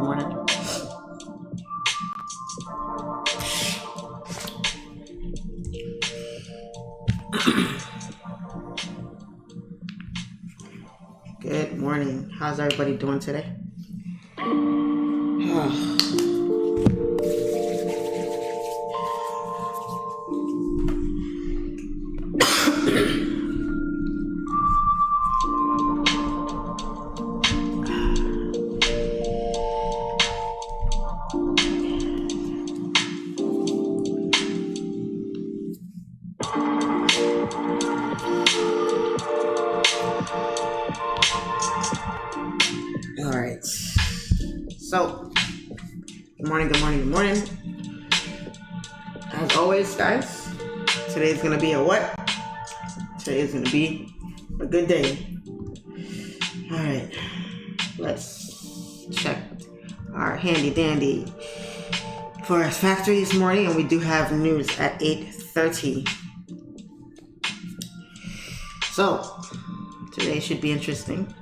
morning. Good morning. How's everybody doing today? All right. So, good morning, good morning, good morning. As always, guys, today's gonna be a what? Today is gonna be a good day. All right. Let's check our handy dandy Forex factory this morning, and we do have news at 8:30. So, today should be interesting.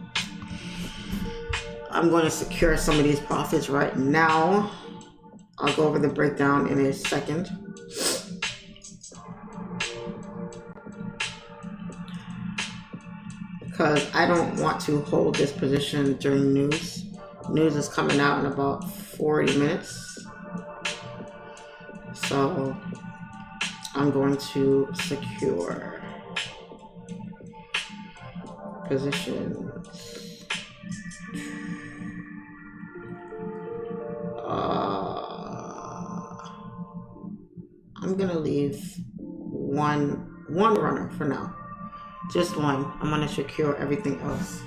I'm going to secure some of these profits right now. I'll go over the breakdown in a second. Because I don't want to hold this position during news. News is coming out in about 40 minutes. So I'm going to secure positions. I'm gonna leave one runner for now, just one. I'm gonna secure everything else.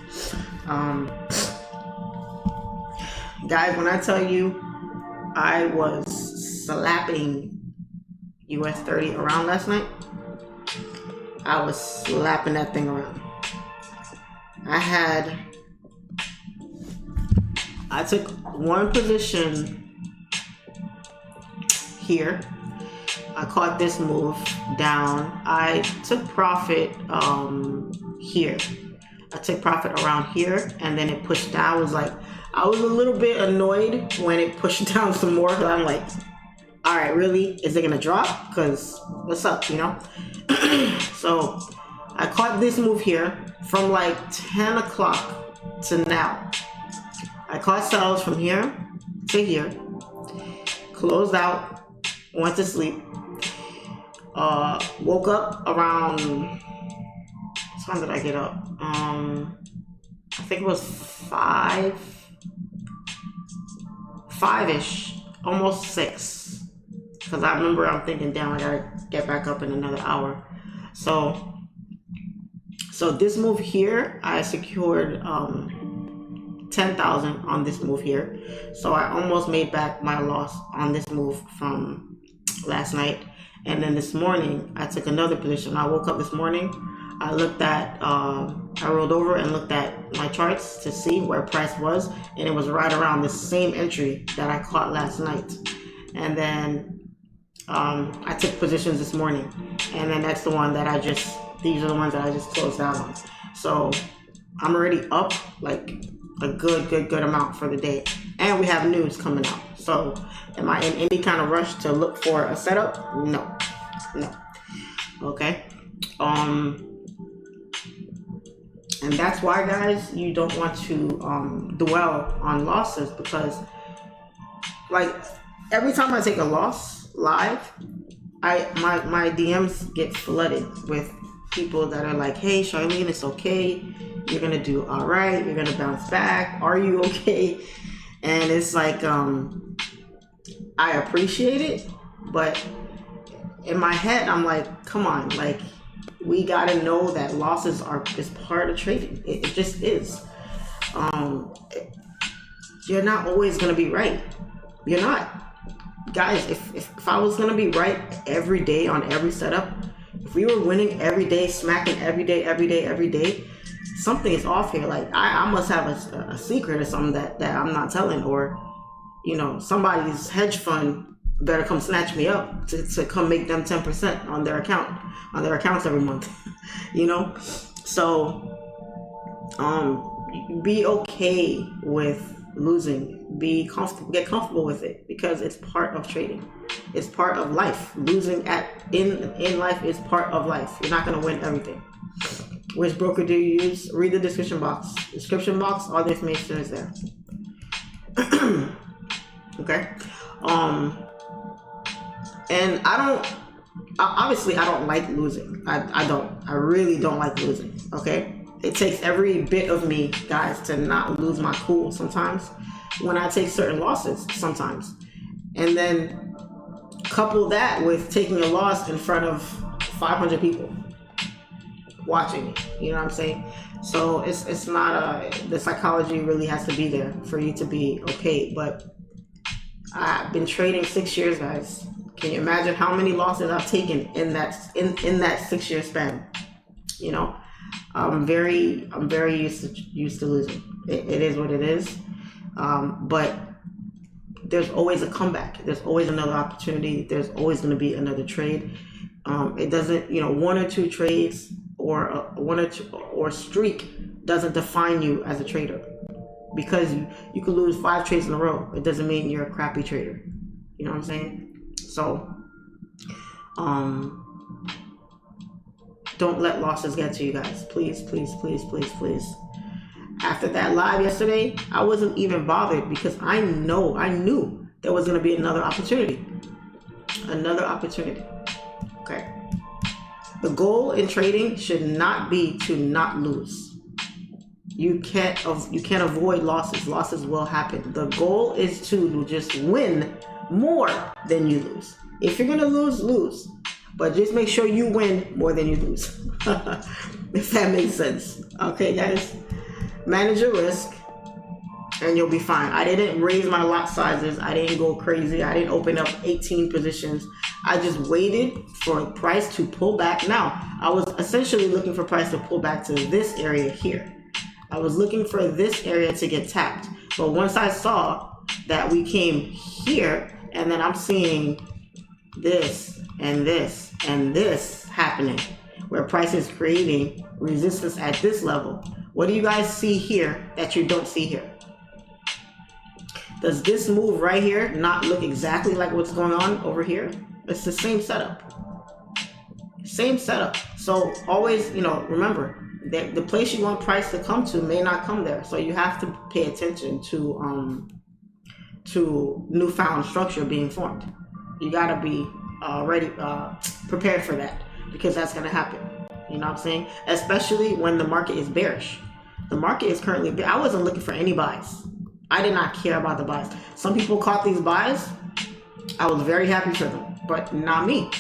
Guys, when I tell you I was slapping US30 around last night, I was slapping that thing around. I took one position here. I caught this move down. I took profit here. I took profit around here, and then it pushed down. I was a little bit annoyed when it pushed down some more, because I'm like, all right, really? Is it gonna drop? Because what's up, you know? So I caught this move here from like 10 o'clock to now. I caught sells from here to here, closed out, went to sleep. Woke up around, what time did I get up? I think it was 5-ish, almost 6. Because I remember I'm thinking, damn, I gotta get back up in another hour. So this move here, I secured 10,000 on this move here. So I almost made back my loss on this move from last night. And then this morning, I took another position. I woke up this morning, I looked at, I rolled over and looked at my charts to see where price was, and it was right around the same entry that I caught last night. And then I took positions this morning, and then that's the one that these are the ones that I just closed out on. So I'm already up like a good amount for the day. And we have news coming out. So am I in any kind of rush to look for a setup? No. Okay. And that's why, guys, you don't want to dwell on losses, because like every time I take a loss live, my DMs get flooded with people that are like, hey Charlene, it's okay, you're gonna do all right, you're gonna bounce back, are you okay? And it's like, I appreciate it, but in my head I'm like, come on, like, we gotta know that losses is part of trading. It just is. You're not always gonna be right. You're not. Guys, if I was gonna be right every day on every setup, if we were winning every day, smacking every day, something is off here. Like I must have a secret or something that I'm not telling, or you know, somebody's hedge fund better come snatch me up to come make them 10% on their accounts every month. You know, so be okay with losing. Be comfortable, get comfortable with it, because it's part of trading. It's part of life. Losing in life is part of life. You're not going to win everything. Which broker do you use? Read the description box. Description box, all the information is there. Okay. And obviously I don't like losing. I really don't like losing. Okay. It takes every bit of me, guys, to not lose my cool sometimes when I take certain losses sometimes. And then couple that with taking a loss in front of 500 people watching me. You know what I'm saying? So it's not the psychology really has to be there for you to be okay. But I've been trading 6 years, guys. Can you imagine how many losses I've taken in that 6 year span? You know, I'm very used to losing. It is what it is. But there's always a comeback. There's always another opportunity. There's always going to be another trade. It doesn't, you know, 1 or 2 trades or or streak doesn't define you as a trader. Because you could lose 5 trades in a row. It doesn't mean you're a crappy trader. You know what I'm saying? So, don't let losses get to you, guys. Please, please, please, please, please. After that live yesterday, I wasn't even bothered because I knew there was going to be another opportunity. Another opportunity. Okay. The goal in trading should not be to not lose. You can't avoid losses. Losses will happen. The goal is to just win more than you lose. If you're going to lose, lose. But just make sure you win more than you lose. If that makes sense. Okay, guys? Manage your risk and you'll be fine. I didn't raise my lot sizes. I didn't go crazy. I didn't open up 18 positions. I just waited for price to pull back. Now, I was essentially looking for price to pull back to this area here. I was looking for this area to get tapped. But once I saw that we came here, and then I'm seeing this and this and this happening, where price is creating resistance at this level. What do you guys see here that you don't see here? Does this move right here not look exactly like what's going on over here? It's the same setup. Same setup. So always, you know, remember that the place you want price to come to may not come there. So you have to pay attention to newfound structure being formed. You gotta be ready, prepared for that, because that's gonna happen. You know what I'm saying? Especially when the market is bearish. The market is currently, I wasn't looking for any buys. I did not care about the buys. Some people caught these buys. I was very happy for them, but not me.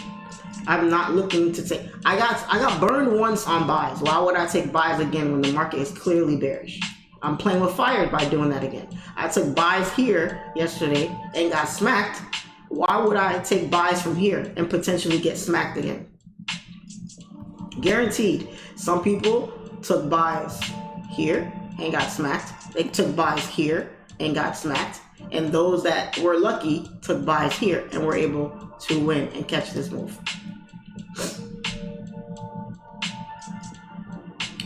I'm not looking to take, I got burned once on buys. Why would I take buys again when the market is clearly bearish? I'm playing with fire by doing that again. I took buys here yesterday and got smacked. Why would I take buys from here and potentially get smacked again? Guaranteed. Some people took buys here and got smacked. They took buys here and got smacked. And those that were lucky took buys here and were able to win and catch this move.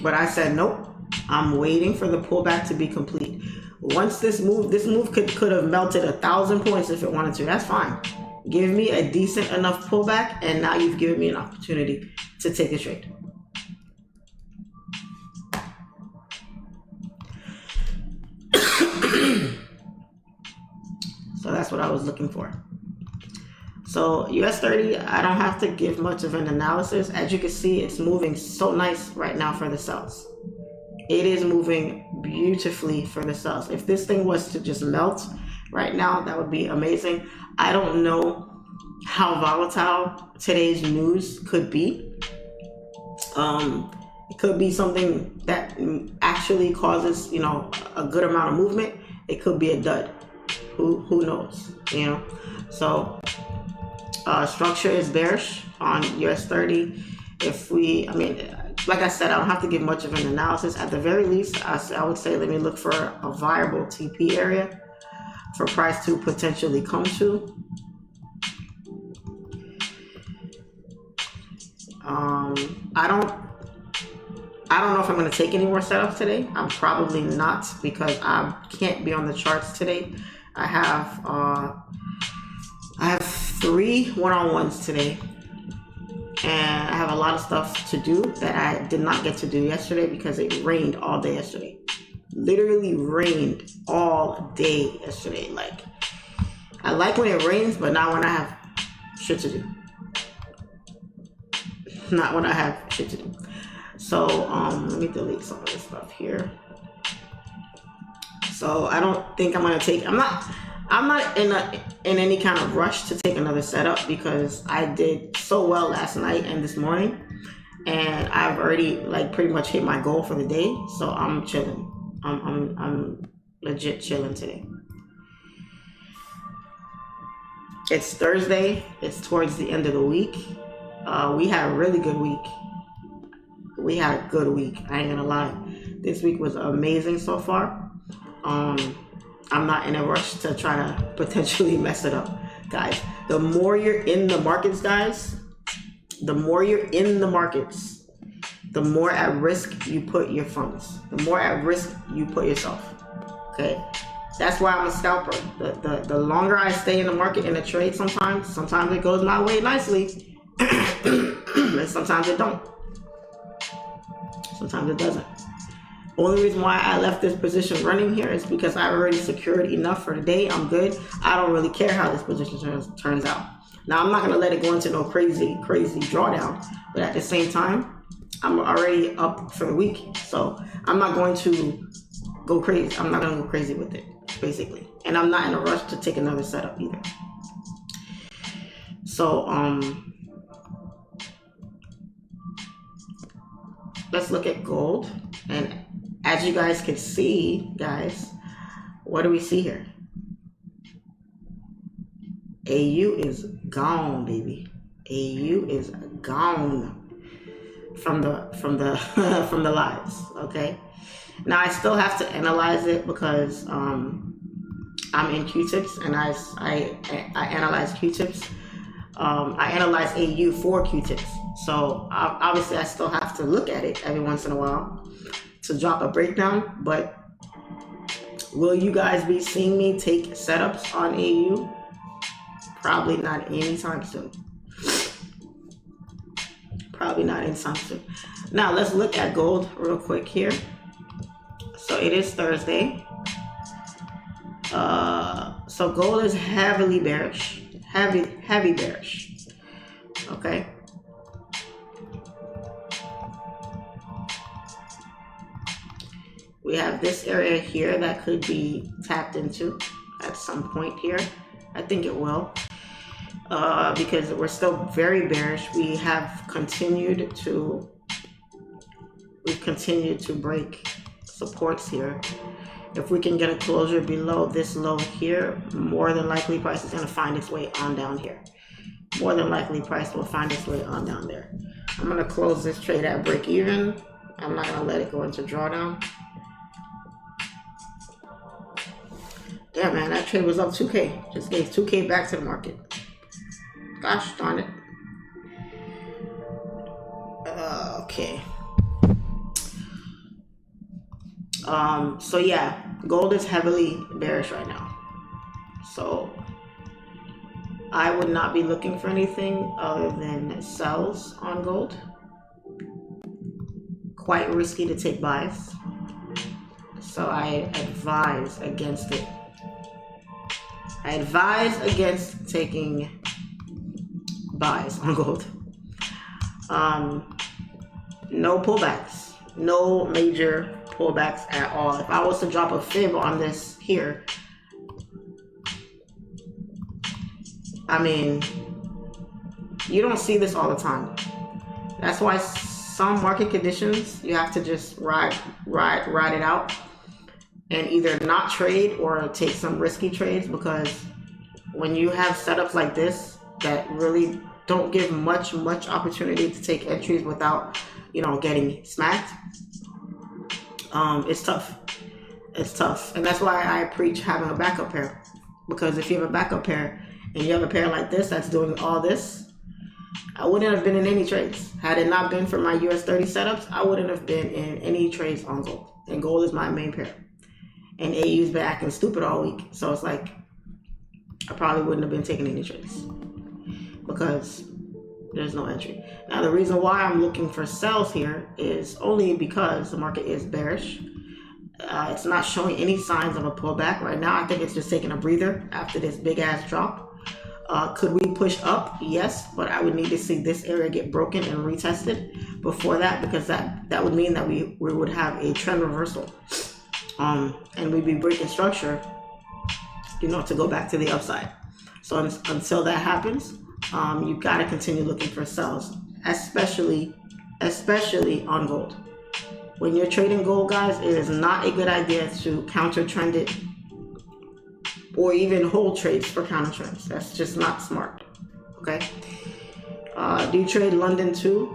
But I said, nope, I'm waiting for the pullback to be complete. Once this move could have melted 1,000 points if it wanted to. That's fine. Give me a decent enough pullback, and now you've given me an opportunity to take a trade. So that's what I was looking for. So US30, I don't have to give much of an analysis. As you can see, it's moving so nice right now for the sells. It is moving beautifully for the sells. If this thing was to just melt right now, that would be amazing. I don't know how volatile today's news could be. It could be something that actually causes, you know, a good amount of movement. It could be a dud. Who knows, you know? So structure is bearish on US30. I mean, like I said, I don't have to give much of an analysis. At the very least, I would say let me look for a viable TP area for price to potentially come to. I don't know if I'm going to take any more setups today. I'm probably not, because I can't be on the charts today. I have 3 one-on-ones today, and I have a lot of stuff to do that I did not get to do yesterday because it rained all day yesterday. Literally rained all day yesterday. Like, I like when it rains, but not when I have shit to do. Not when I have shit to do. So let me delete some of this stuff here. So I don't think I'm gonna take. I'm not in any kind of rush to take another setup, because I did so well last night and this morning, and I've already like pretty much hit my goal for the day. So I'm chilling. I'm legit chilling today. It's Thursday. It's towards the end of the week. We had a really good week. We had a good week. I ain't gonna lie. This week was amazing so far. I'm not in a rush to try to potentially mess it up, guys. The more you're in the markets, guys, the more you're in the markets, the more at risk you put your funds. The more at risk you put yourself. Okay, that's why I'm a scalper. The longer I stay in the market in a trade, sometimes it goes my way nicely, and sometimes it don't. Sometimes it doesn't. Only reason why I left this position running here is because I already secured enough for the day. I'm good. I don't really care how this position turns out. Now, I'm not going to let it go into no crazy drawdown, but at the same time, I'm already up for the week. So I'm not going to go crazy. I'm not going to go crazy with it, basically. And I'm not in a rush to take another setup either. So, let's look at gold. And as you guys can see, guys, what do we see here? AU is gone, baby. AU is gone from the from the lives. Okay. Now I still have to analyze it because I'm in Q-tips, and I analyze Q-tips. I analyze AU for Q-tips. So obviously I still have to look at it every once in a while to drop a breakdown. But will you guys be seeing me take setups on AU? Probably not anytime soon. Probably not anytime soon. Now let's look at gold real quick here. So it is Thursday. So gold is heavily bearish. Heavy bearish. Okay. We have this area here that could be tapped into at some point here. I think it will, because we're still very bearish. We've continued to break supports here. If we can get a closure below this low here, more than likely price is going to find its way on down here. More than likely price will find its way on down there. I'm going to close this trade at break even. I'm not going to let it go into drawdown. Damn, man, that trade was up 2K. Just gave 2K back to the market. Gosh darn it. Okay. So yeah, gold is heavily bearish right now. So I would not be looking for anything other than sells on gold. Quite risky to take buys. So I advise against it. I advise against taking buys on gold. No pullbacks, no major pullbacks at all. If I was to drop a fib on this here, I mean, you don't see this all the time. That's why some market conditions you have to just ride it out. And either not trade or take some risky trades, because when you have setups like this that really don't give much opportunity to take entries without, you know, getting smacked, it's tough. It's tough. And that's why I preach having a backup pair. Because if you have a backup pair and you have a pair like this that's doing all this, I wouldn't have been in any trades. Had it not been for my US30 setups, I wouldn't have been in any trades on gold. And gold is my main pair. And AU's been acting stupid all week. So it's like, I probably wouldn't have been taking any trades because there's no entry. Now, the reason why I'm looking for sells here is only because the market is bearish. It's not showing any signs of a pullback right now. I think it's just taking a breather after this big ass drop. Could we push up? Yes, but I would need to see this area get broken and retested before that, because that would mean that we would have a trend reversal, and we'd be breaking structure, you know, to go back to the upside. So until that happens, you've got to continue looking for sells, especially on gold. When you're trading gold, guys, it is not a good idea to counter trend it or even hold trades for counter trends. That's just not smart. Okay. Do you trade London too?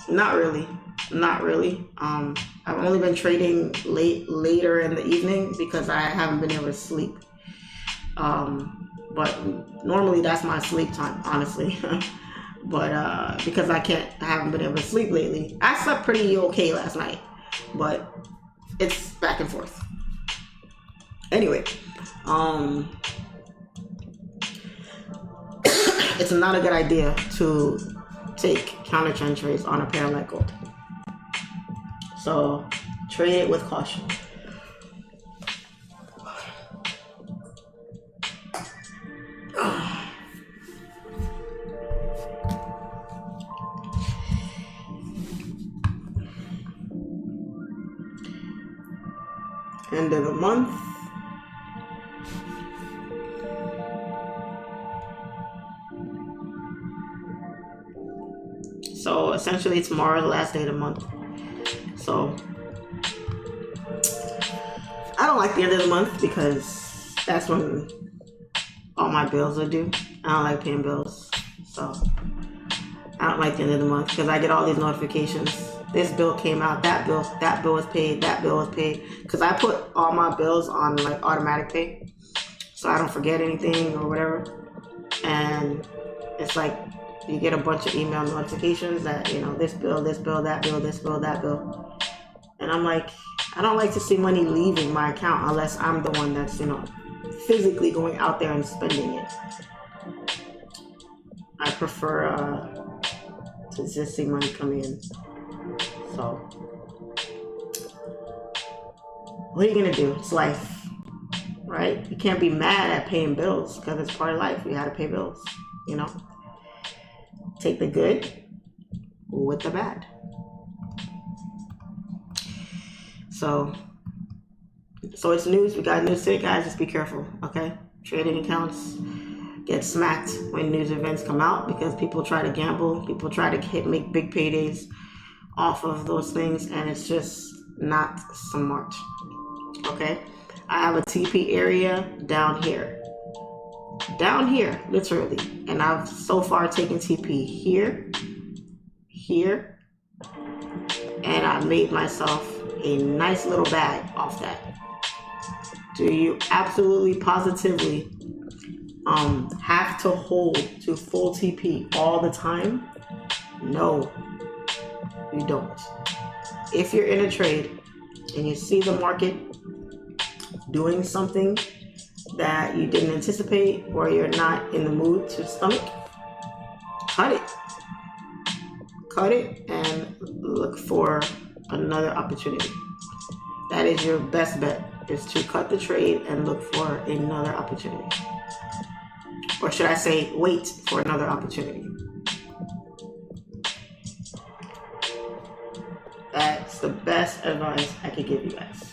Not really. Not really. I've only been trading later in the evening because I haven't been able to sleep. But normally that's my sleep time, honestly. But because I haven't been able to sleep lately. I slept pretty okay last night, but it's back and forth. Anyway, it's not a good idea to take counter trend trades on a pair like gold. So trade it with caution. End of the month. So essentially tomorrow, the last day of the month. So I don't like the end of the month because that's when all my bills are due. I don't like paying bills. So I don't like the end of the month because I get all these notifications. This bill came out, that bill was paid, that bill was paid. Because I put all my bills on like automatic pay, so I don't forget anything or whatever. And it's like you get a bunch of email notifications that, you know, this bill, that bill, this bill, that bill. And I'm like, I don't like to see money leaving my account unless I'm the one that's, you know, physically going out there and spending it. I prefer to just see money come in. So, what are you gonna do? It's life, right? You can't be mad at paying bills because it's part of life. You gotta pay bills, you know? Take the good with the bad. So it's news. We got news today, guys. Just be careful, okay? Trading accounts get smacked when news events come out because people try to gamble. People try to make big paydays off of those things, and it's just not smart. Okay, I have a TP area down here, literally, and I've so far taken TP here, and I made myself a nice little bag off that. Do you absolutely positively have to hold to full TP all the time? No, you don't. If you're in a trade and you see the market doing something that you didn't anticipate or you're not in the mood to stomach, cut it and look for another opportunity. That is your best bet, is to cut the trade and look for another opportunity. Or should I say, wait for another opportunity. That's the best advice I could give you guys.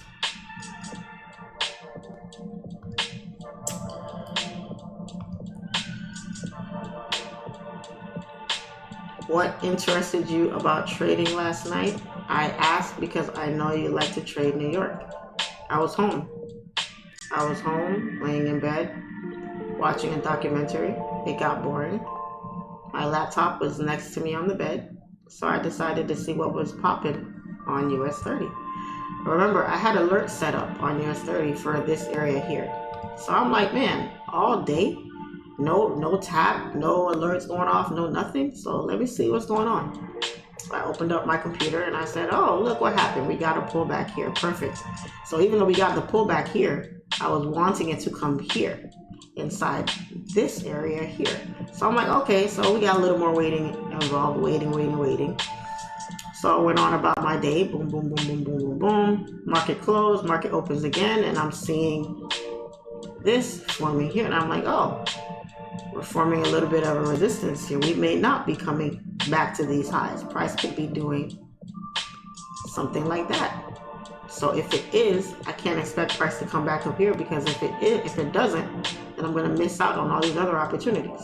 What interested you about trading last night? I asked because I know you like to trade New York. I was home, laying in bed, watching a documentary. It got boring. My laptop was next to me on the bed, so I decided to see what was popping on US30. Remember, I had alerts set up on US30 for this area here. So I'm like, man, all day, no tap, no alerts going off, no nothing. So let me see what's going on. So I opened up my computer and I said, oh, look what happened. We got a pullback here. Perfect. So even though we got the pullback here, I was wanting it to come here inside this area here. So I'm like, okay, so we got a little more waiting involved, waiting. So I went on about my day. Boom, boom, boom, boom, boom, boom, boom. Market closed, market opens again, and I'm seeing this forming here. And I'm like, oh, we're forming a little bit of a resistance here. We may not be coming back to these highs. Price could be doing something like that. So if it is, I can't expect price to come back up here, because if it doesn't, then I'm going to miss out on all these other opportunities.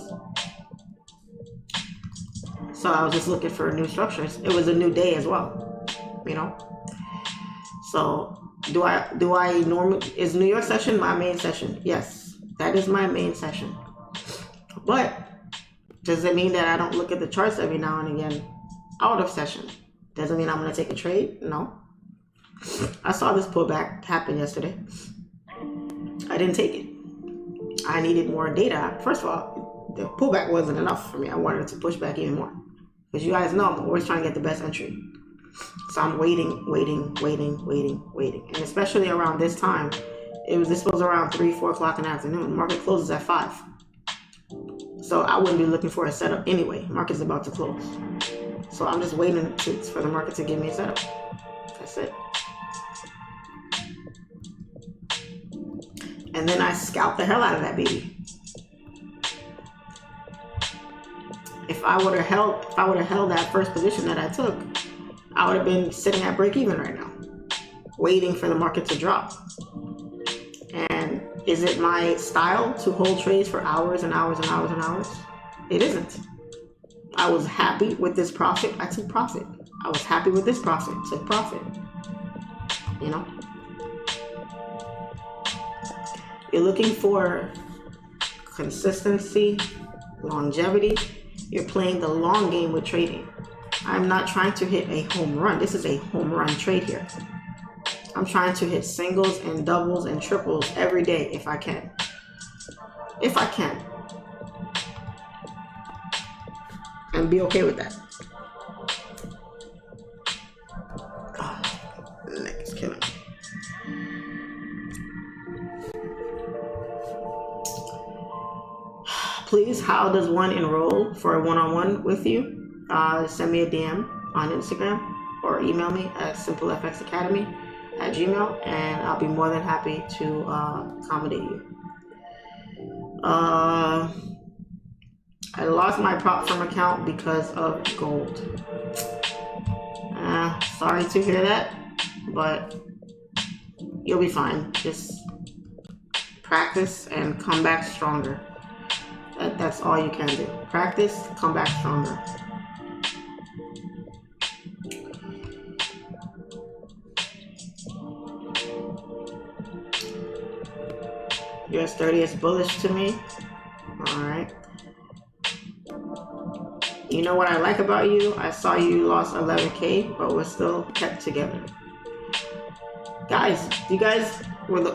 So I was just looking for new structures. It was a new day as well, you know. So do I normally, is New York session my main session? Yes, that is my main session. But does it mean that I don't look at the charts every now and again out of session? Doesn't mean I'm going to take a trade? No. I saw this pullback happen yesterday. I didn't take it. I needed more data. First of all, the pullback wasn't enough for me. I wanted to push back even more. Because you guys know I'm always trying to get the best entry. So I'm waiting. And especially around this time, this was around 3-4 o'clock in the afternoon. The market closes at 5. So I wouldn't be looking for a setup anyway. Market's about to close. So I'm just waiting for the market to give me a setup. That's it. And then I scalped the hell out of that baby. If I would have held that first position that I took, I would have been sitting at break even right now, waiting for the market to drop. And is it my style to hold trades for hours and hours and hours and hours? It isn't. I was happy with this profit. I took profit. I was happy with this profit. Took profit. You know? You're looking for consistency, longevity. You're playing the long game with trading. I'm not trying to hit a home run. This is a home run trade here. I'm trying to hit singles and doubles and triples every day if I can. If I can. And be okay with that. Oh, the neck is killing me. Please, how does one enroll for a one-on-one with you? Send me a DM on Instagram or email me at simplefxacademy@gmail.com, and I'll be more than happy to accommodate you. I lost my prop firm account because of gold. Sorry to hear that, but you'll be fine. Just practice and come back stronger. That's all you can do. Practice, come back stronger. US30 is bullish to me. Alright. You know what I like about you? I saw you lost 11K, but we're still kept together. Guys,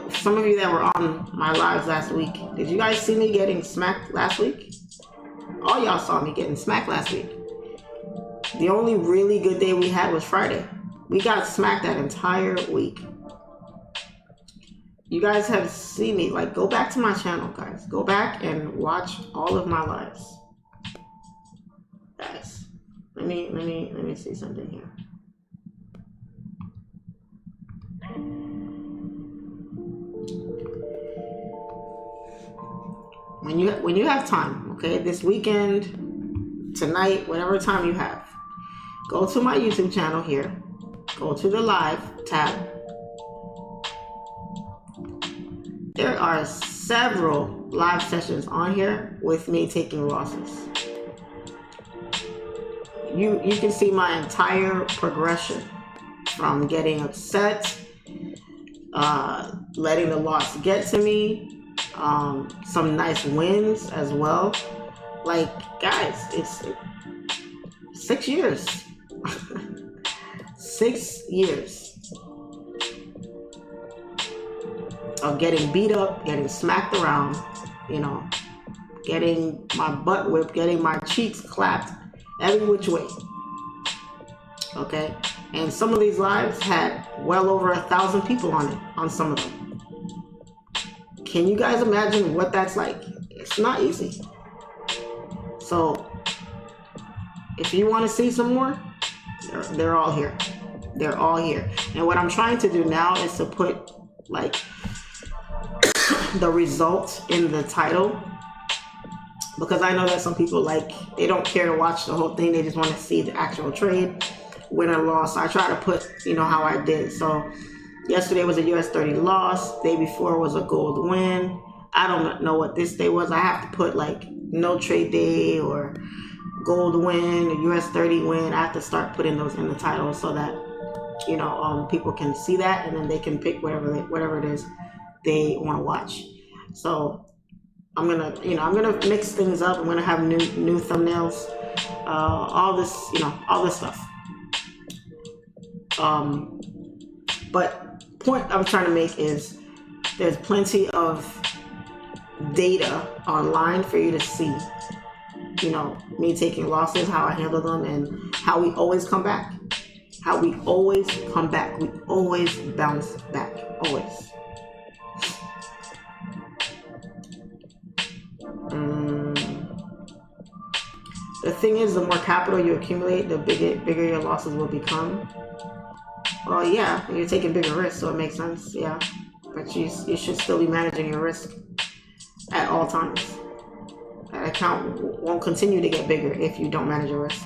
some of you that were on my lives last week, did you guys see me getting smacked last week? All y'all saw me getting smacked last week. The only really good day we had was Friday. We got smacked that entire week. You guys have seen me. Like, go back to my channel, guys. Go back and watch all of my lives. Guys, let me see something here. When you have time, okay, this weekend, tonight, whatever time you have, go to my YouTube channel here, go to the live tab. There are several live sessions on here with me taking losses. You can see my entire progression from getting upset, letting the loss get to me, some nice wins as well. Like, guys, it's 6 years. 6 years of getting beat up, getting smacked around, you know, getting my butt whipped, getting my cheeks clapped every which way. Okay, and some of these lives had well over 1,000 people on it, on some of them. Can you guys imagine what that's like? It's not easy. So if you want to see some more, they're all here. They're all here. And what I'm trying to do now is to put like the results in the title, because I know that some people, like, they don't care to watch the whole thing. They just want to see the actual trade, win or loss. So I try to put, you know, how I did. So yesterday was a US30 loss. Day before was a gold win. I don't know what this day was. I have to put like no trade day or gold win or US30 win. I have to start putting those in the title so that, you know, people can see that, and then they can pick whatever it is they want to watch. So I'm gonna, you know, I'm gonna mix things up. I'm gonna have new thumbnails, all this, you know, all this stuff. But point I'm trying to make is there's plenty of data online for you to see, you know, me taking losses, how I handle them, and how we always come back. How we always come back. We always bounce back. Always. The thing is, the more capital you accumulate, the bigger your losses will become. Well, yeah, you're taking bigger risks, so it makes sense, yeah. But you should still be managing your risk at all times. That account won't continue to get bigger if you don't manage your risk.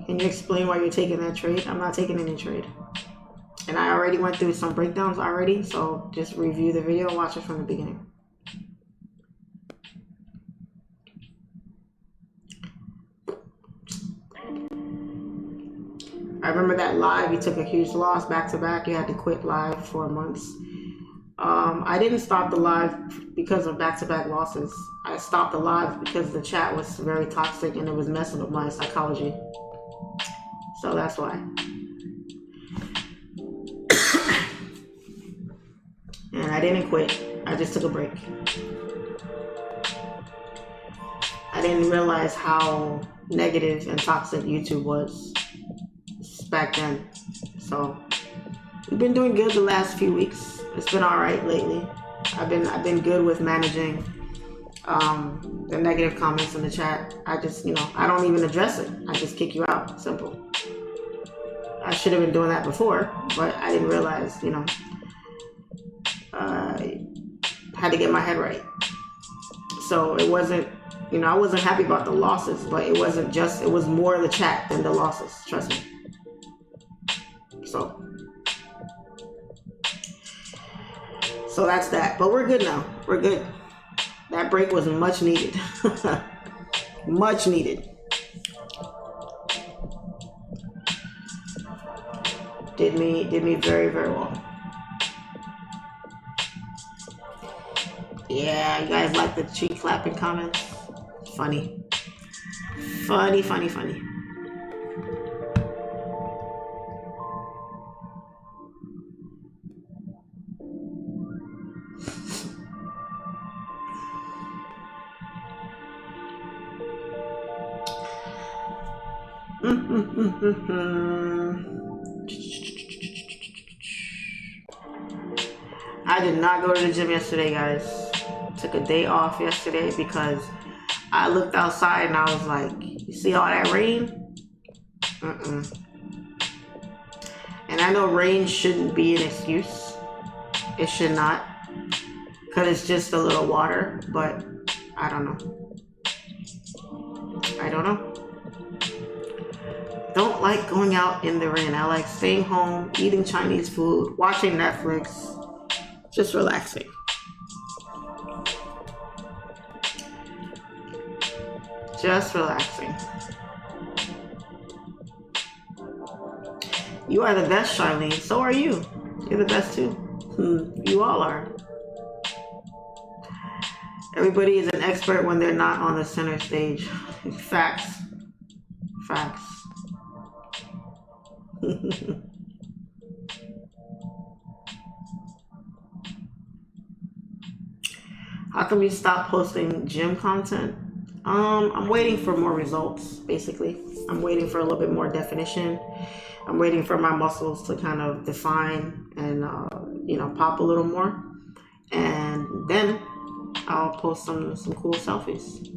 Can you explain why you're taking that trade? I'm not taking any trade. And I already went through some breakdowns already, so just review the video and watch it from the beginning. I remember that live, you took a huge loss back to back. You had to quit live for months. I didn't stop the live because of back-to-back losses. I stopped the live because the chat was very toxic and it was messing with my psychology. So that's why. And I didn't quit. I just took a break. I didn't realize how negative and toxic YouTube was back then. So we've been doing good the last few weeks. It's been all right lately. I've been good with managing the negative comments in the chat. I just, you know, I don't even address it. I just kick you out. Simple. I should have been doing that before, but I didn't realize, you know, I had to get my head right. So it wasn't, you know, I wasn't happy about the losses, but it wasn't just, it was more the chat than the losses. Trust me. So that's that. But we're good now. We're good. That break was much needed. Much needed. Did me very, very well. Yeah, you guys like the cheek clapping comments? Funny. Funny, funny, funny. I did not go to the gym yesterday, guys. Took a day off yesterday because I looked outside and I was like, you see all that rain? And I know rain shouldn't be an excuse. It should not, because it's just a little water, but I don't know. I don't know. Don't like going out in the rain. I like staying home, eating Chinese food, watching Netflix, just relaxing. Just relaxing. You are the best, Charlene. So are you. You're the best too. You all are. Everybody is an expert when they're not on the center stage. Facts. Facts. come you stopped posting gym content? I'm waiting for more results, basically. I'm waiting for a little bit more definition. I'm waiting for my muscles to kind of define and, you know, pop a little more. And then I'll post some cool selfies.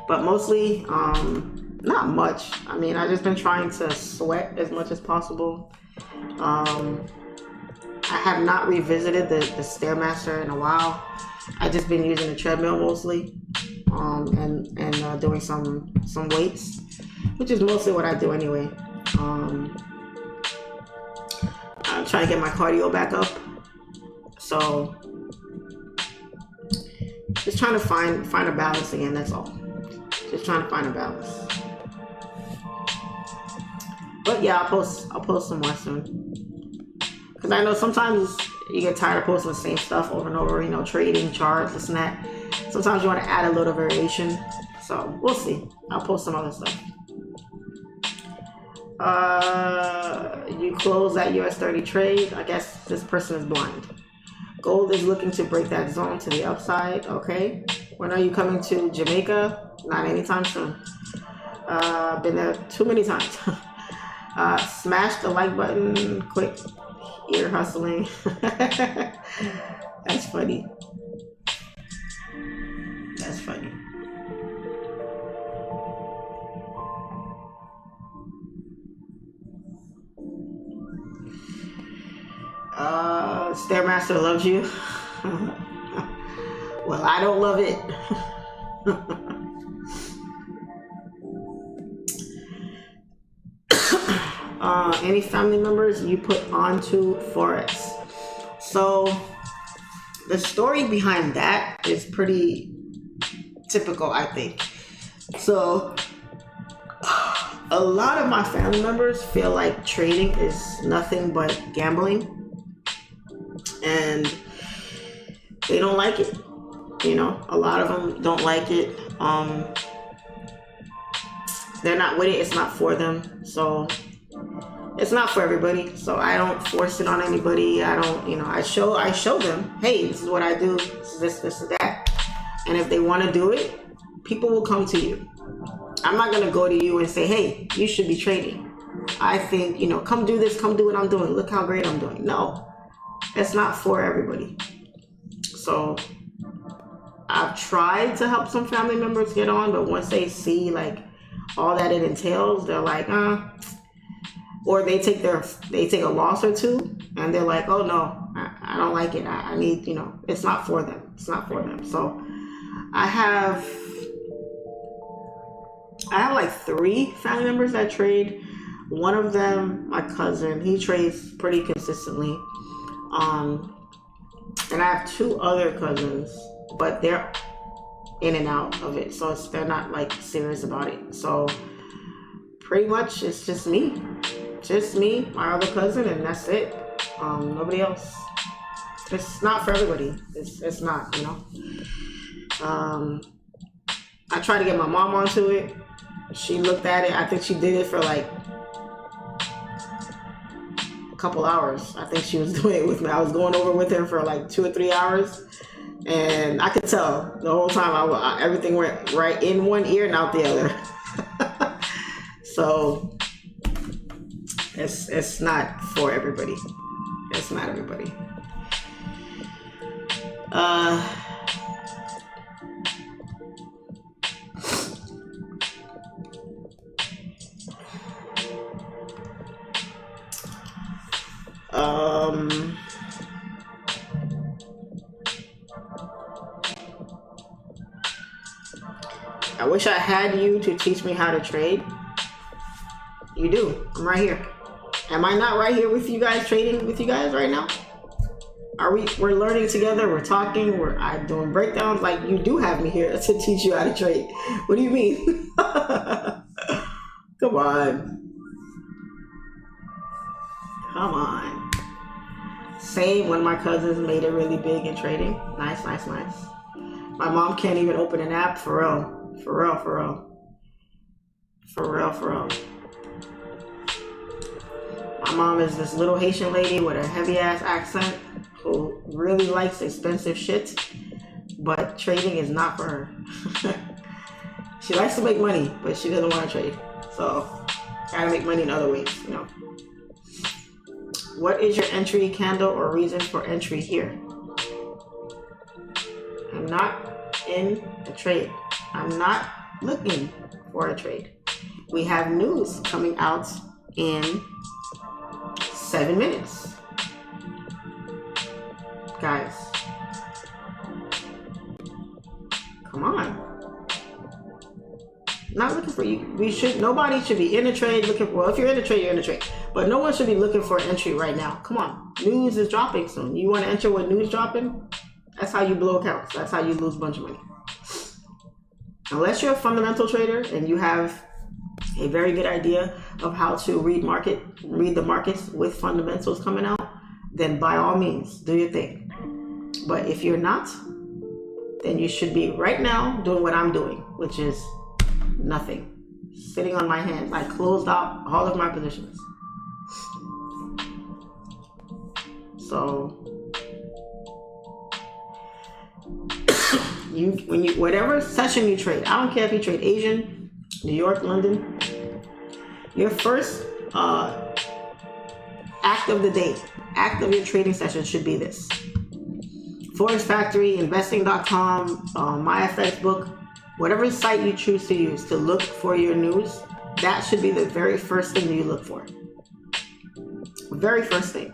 But mostly, not much. I mean, I've just been trying to sweat as much as possible. I have not revisited the Stairmaster in a while. I've just been using the treadmill mostly, and doing some weights, which is mostly what I do anyway. I'm trying to get my cardio back up, so just trying to find a balance again. That's all. Just trying to find a balance. But yeah, I'll post some more soon. Because I know sometimes you get tired of posting the same stuff over and over, you know, trading, charts, this and that. Sometimes you want to add a little variation. So we'll see. I'll post some other stuff. You close that US30 trade. I guess this person is blind. Gold is looking to break that zone to the upside. Okay. When are you coming to Jamaica? Not anytime soon. Been there too many times. Smash the like button. Quick ear hustling. That's funny. That's funny. Stairmaster loves you. Well, I don't love it. Any family members you put onto Forex? So the story behind that is pretty typical, I think. So a lot of my family members feel like trading is nothing but gambling, and they don't like it. You know, a lot of them don't like it. They're not with it. It's not for them. So it's not for everybody. So I don't force it on anybody. I don't, you know, I show them, hey, this is what I do. This and that. And if they want to do it, people will come to you. I'm not going to go to you and say, hey, you should be trading. I think, you know, come do this, come do what I'm doing. Look how great I'm doing. No, it's not for everybody. So I've tried to help some family members get on, but once they see like all that it entails, they're like, or they take a loss or two and they're like, oh no, I don't like it. I need, you know, it's not for them. It's not for them. So I have like 3 family members that trade. One of them, my cousin, he trades pretty consistently. And I have 2 other cousins, but they're in and out of it. So they're not like serious about it. So pretty much it's just me, my other cousin, and that's it. Nobody else. It's not for everybody. It's not, you know. I tried to get my mom onto it. She looked at it. I think she did it for like a couple hours. I think she was doing it with me. I was going over with her for like 2 or 3 hours, and I could tell the whole time everything went right in one ear and out the other. So it's not for everybody. It's not everybody. I wish I had you to teach me how to trade. You do. I'm right here. Am I not right here with you guys, trading with you guys right now? We're learning together, we're talking, I'm doing breakdowns. Like, you do have me here to teach you how to trade. What do you mean? Come on. Come on. Same when my cousins made it really big in trading. Nice, nice, nice. My mom can't even open an app, for real. For real, for real. For real, for real. My mom is this little Haitian lady with a heavy ass accent. who really likes expensive shit, but trading is not for her. She likes to make money, but she doesn't want to trade. So, gotta make money in other ways, you know. What is your entry candle or reason for entry here? I'm not in a trade. I'm not looking for a trade. We have news coming out in 7 minutes. Guys, come on. Not looking for you. Nobody should be in a trade looking for, well, if you're in a trade, you're in a trade. But no one should be looking for an entry right now. Come on. News is dropping soon. You want to enter with news dropping? That's how you blow accounts. That's how you lose a bunch of money. Unless you're a fundamental trader and you have a very good idea of how to read the markets with fundamentals coming out, then by all means, do your thing. But if you're not, then you should be right now doing what I'm doing, which is nothing. Sitting on my hands. I closed out all of my positions. So whatever session you trade, I don't care if you trade Asian, New York, London, your first act of the day, act of your trading session should be this. Forex Factory, investing.com, MyFX book, whatever site you choose to use to look for your news, that should be the very first thing you look for. Very first thing.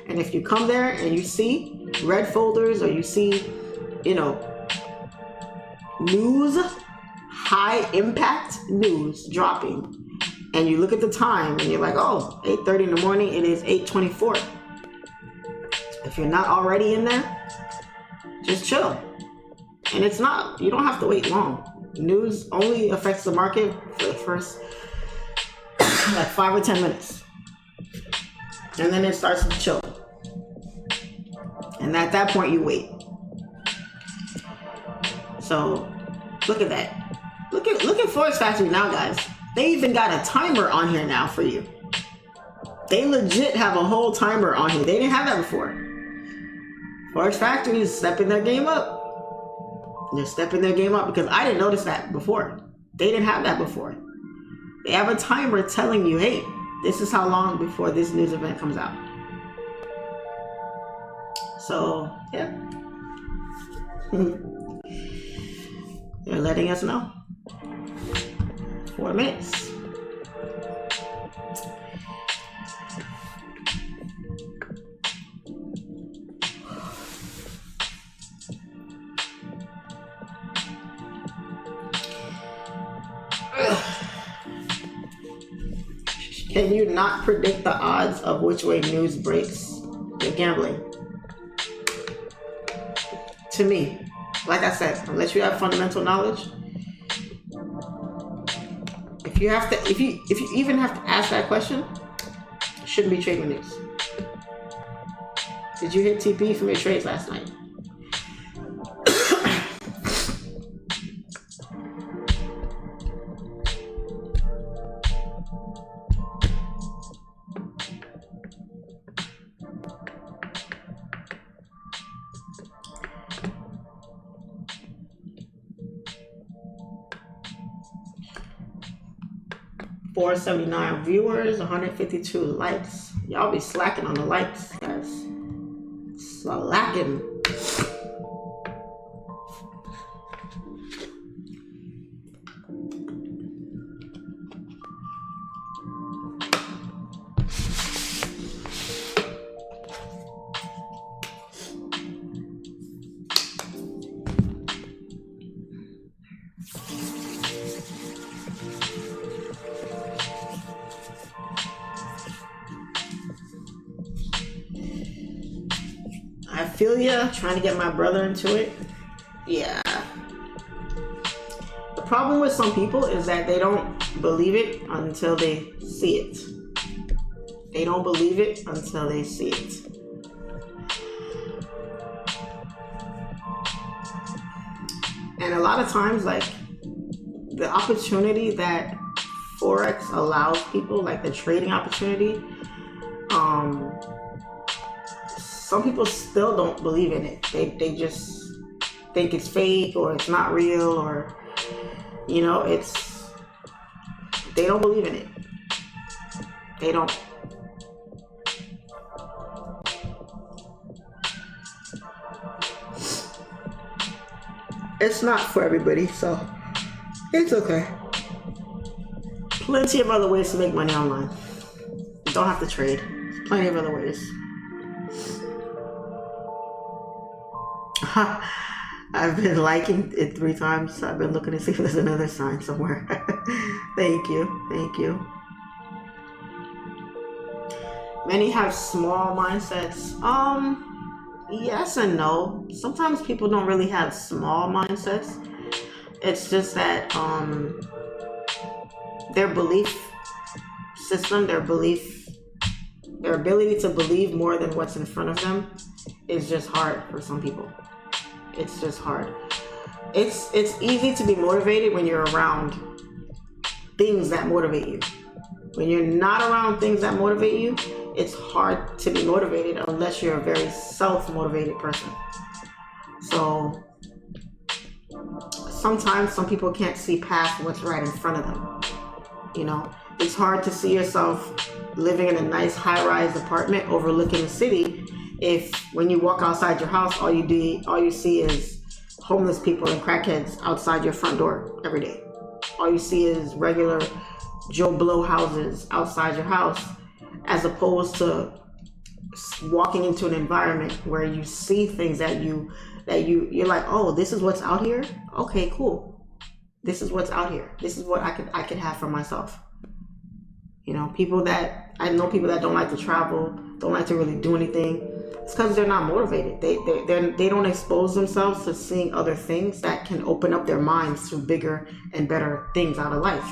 And if you come there and you see red folders or you see, you know, news, high impact news dropping, and you look at the time and you're like, oh, 8:30 in the morning, it is 8:24. If you're not already in there, just chill. And it's not, you don't have to wait long. News only affects the market for the first like 5 or 10 minutes. And then it starts to chill. And at that point you wait. So look at that. Look at Forex Factory now, guys. They even got a timer on here now for you. They legit have a whole timer on here. They didn't have that before. Forex Factory is stepping their game up. They're stepping their game up because I didn't notice that before. They didn't have that before. They have a timer telling you, hey, this is how long before this news event comes out. So, yeah. They're letting us know. 4 minutes. Can you not predict the odds of which way news breaks? You're gambling. To me, like I said, unless you have fundamental knowledge, if you even have to ask that question, you shouldn't be trading news. Did you hit TP from your trades last night? $479 viewers, 152 likes. Y'all be slacking on the likes, guys. Slacking. I feel ya, trying to get my brother into it. Yeah. The problem with some people is that they don't believe it until they see it. They don't believe it until they see it. And a lot of times, like, the opportunity that Forex allows people, like the trading opportunity, some people still don't believe in it. They just think it's fake or it's not real, or you know, they don't believe in it. They don't. It's not for everybody, so it's okay. Plenty of other ways to make money online. You don't have to trade. There's plenty of other ways. I've been liking it 3 times. I've been looking to see if there's another sign somewhere. Thank you. Thank you. Many have small mindsets. Yes and no. Sometimes people don't really have small mindsets. It's just that their belief system, their ability to believe more than what's in front of them is just hard for some people. It's just hard. It's easy to be motivated when you're around things that motivate you. When you're not around things that motivate you, it's hard to be motivated unless you're a very self-motivated person. So sometimes some people can't see past what's right in front of them. You know, it's hard to see yourself living in a nice high-rise apartment overlooking the city if when you walk outside your house, all you see is homeless people and crackheads outside your front door every day. All you see is regular Joe Blow houses outside your house, as opposed to walking into an environment where you see things that you're like, oh, this is what's out here. Okay, cool. This is what's out here. This is what I could have for myself. You know, I know people that don't like to travel, don't like to really do anything. It's because they're not motivated. They don't expose themselves to seeing other things that can open up their minds to bigger and better things out of life.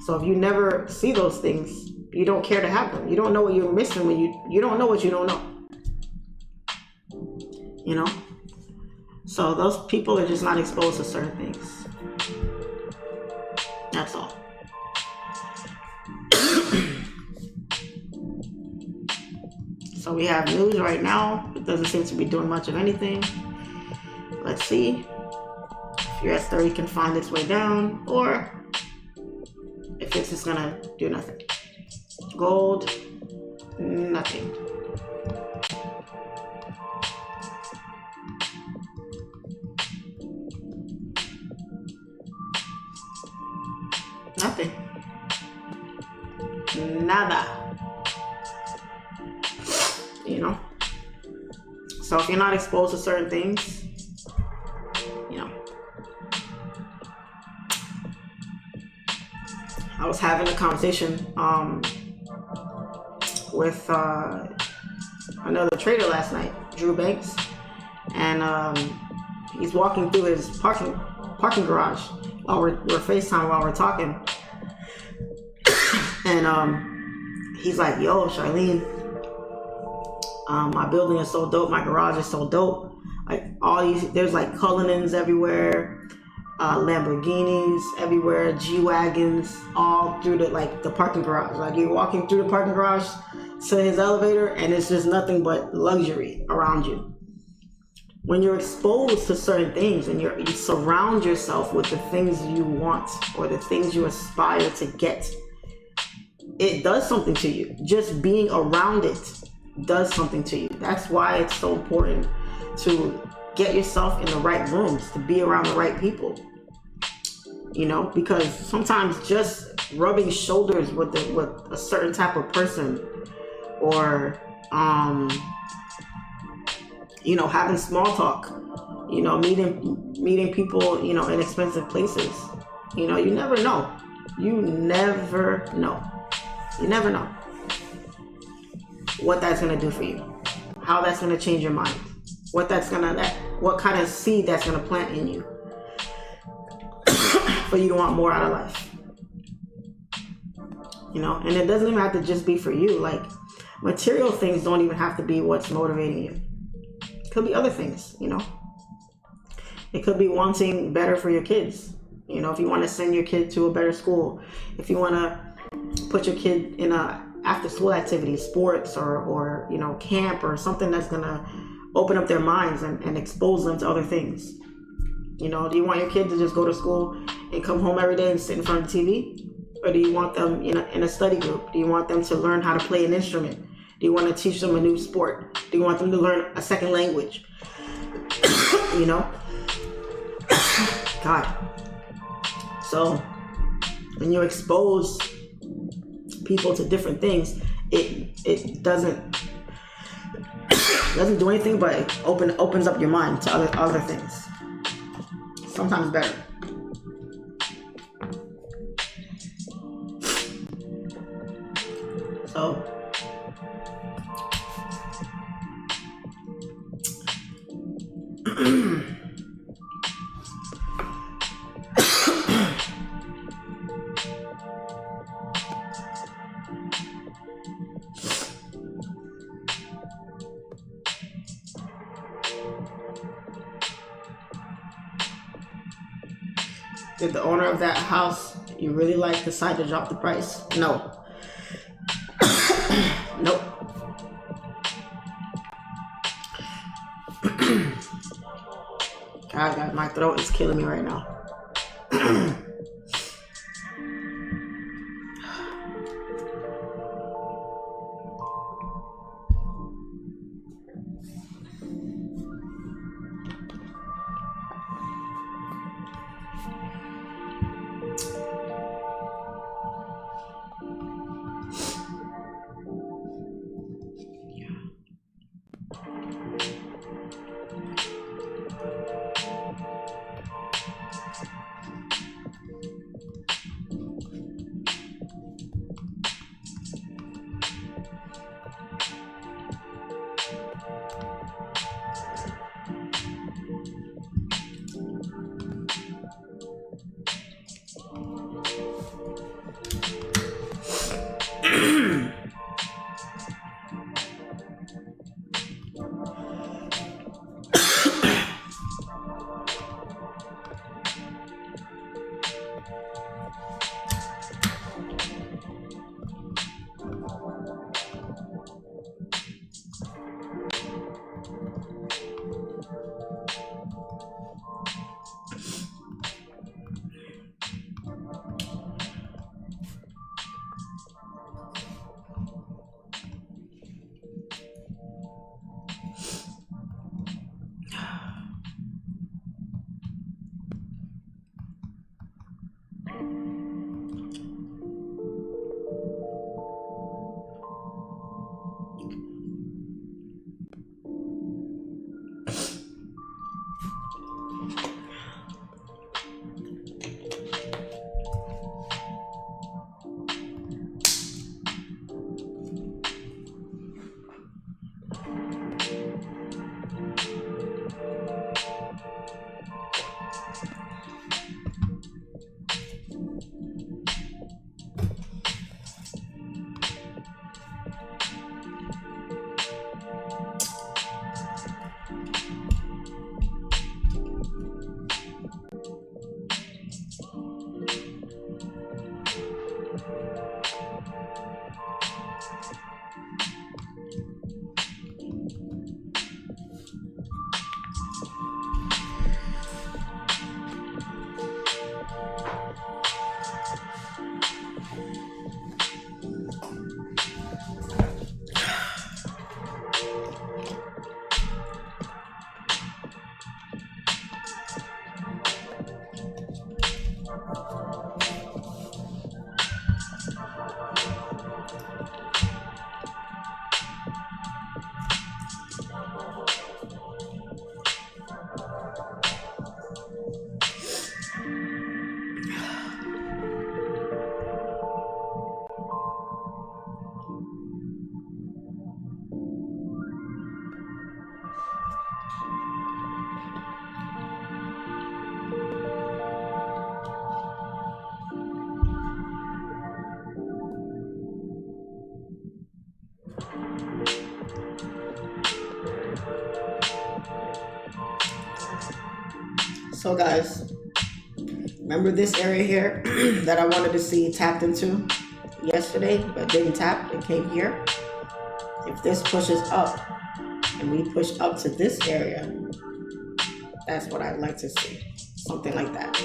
So if you never see those things, you don't care to have them. You don't know what you're missing when you don't know what you don't know. You know? So those people are just not exposed to certain things. That's all. So we have news right now. It doesn't seem to be doing much of anything. Let's see if US30 can find its way down, or if it's just gonna do nothing. Gold, nothing. Nothing. Nada. You know? So if you're not exposed to certain things, you know. I was having a conversation with another trader last night, Drew Banks, and he's walking through his parking garage while we're FaceTime while we're talking, and he's like, "Yo, Charlene, my building is so dope. My garage is so dope. Like there's like Cullinans everywhere, Lamborghinis everywhere, G-Wagons, all through the parking garage. Like you're walking through the parking garage to his elevator, and it's just nothing but luxury around you." When you're exposed to certain things and you surround yourself with the things you want or the things you aspire to get, it does something to you. Just being around it does something to you. That's why it's so important to get yourself in the right rooms, to be around the right people. You know, because sometimes just rubbing shoulders with a certain type of person, or you know, having small talk, you know, meeting people, you know, in expensive places, you know, you never know. You never know. You never know what that's gonna do for you, how that's gonna change your mind, what kind of seed that's gonna plant in you for you to want more out of life. You know, and it doesn't even have to just be for you. Like, material things don't even have to be what's motivating you. It could be other things, you know. It could be wanting better for your kids. You know, if you want to send your kid to a better school, if you want to put your kid in a after school activities, sports, or you know, camp, or something that's gonna open up their minds and expose them to other things. You know, do you want your kid to just go to school and come home every day and sit in front of the TV? Or do you want them in a study group? Do you want them to learn how to play an instrument? Do you want to teach them a new sport? Do you want them to learn a second language? You know? God. So when you expose people to different things, it doesn't do anything but it opens up your mind to other things. Sometimes better. So did the owner of that house you really like decide to drop the price? No. Nope. God, my throat is killing me right now. So guys, remember this area here that I wanted to see tapped into? yesterday, but didn't tap. It came here. If this pushes up and we push up to this area, that's what I'd like to see. Something like that.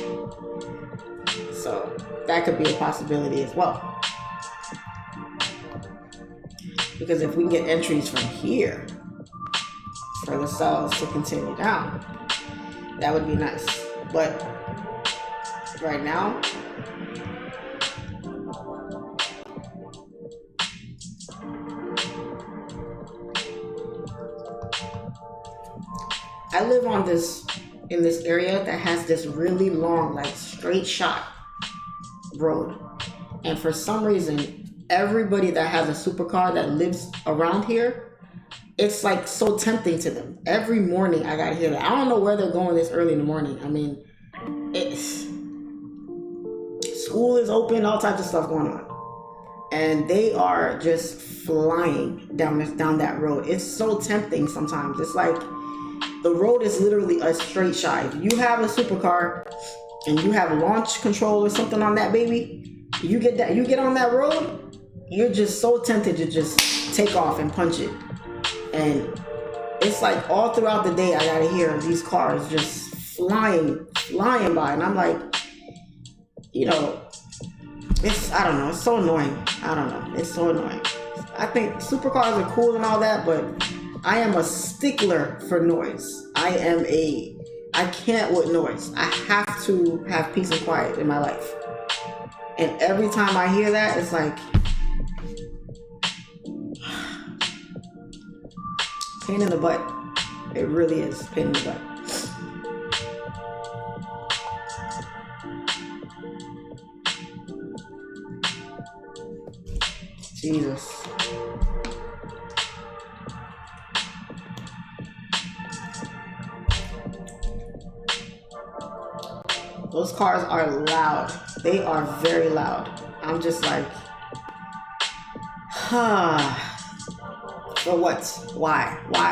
So that could be a possibility as well. Because if we can get entries from here for the sells to continue down, that would be nice. But right now, I live on in this area that has this really long, like straight shot road. And for some reason, everybody that has a supercar that lives around here, it's like so tempting to them. Every morning I gotta hear that. I don't know where they're going this early in the morning. I mean, school is open, all types of stuff going on. And they are just flying down that road. It's so tempting sometimes. It's like the road is literally a straight shot. If you have a supercar and you have launch control or something on that baby, you get on that road, you're just so tempted to just take off and punch it. And it's like all throughout the day I gotta hear these cars just flying by, and I'm like, you know, I don't know, it's so annoying. I don't know, it's so annoying. I think supercars are cool and all that, but I am a stickler for noise. I can't with noise. I have to have peace and quiet in my life. And every time I hear that, it's like pain in the butt. It really is pain in the butt. Jesus. Those cars are loud. They are very loud. I'm just like, for what? Why? Why?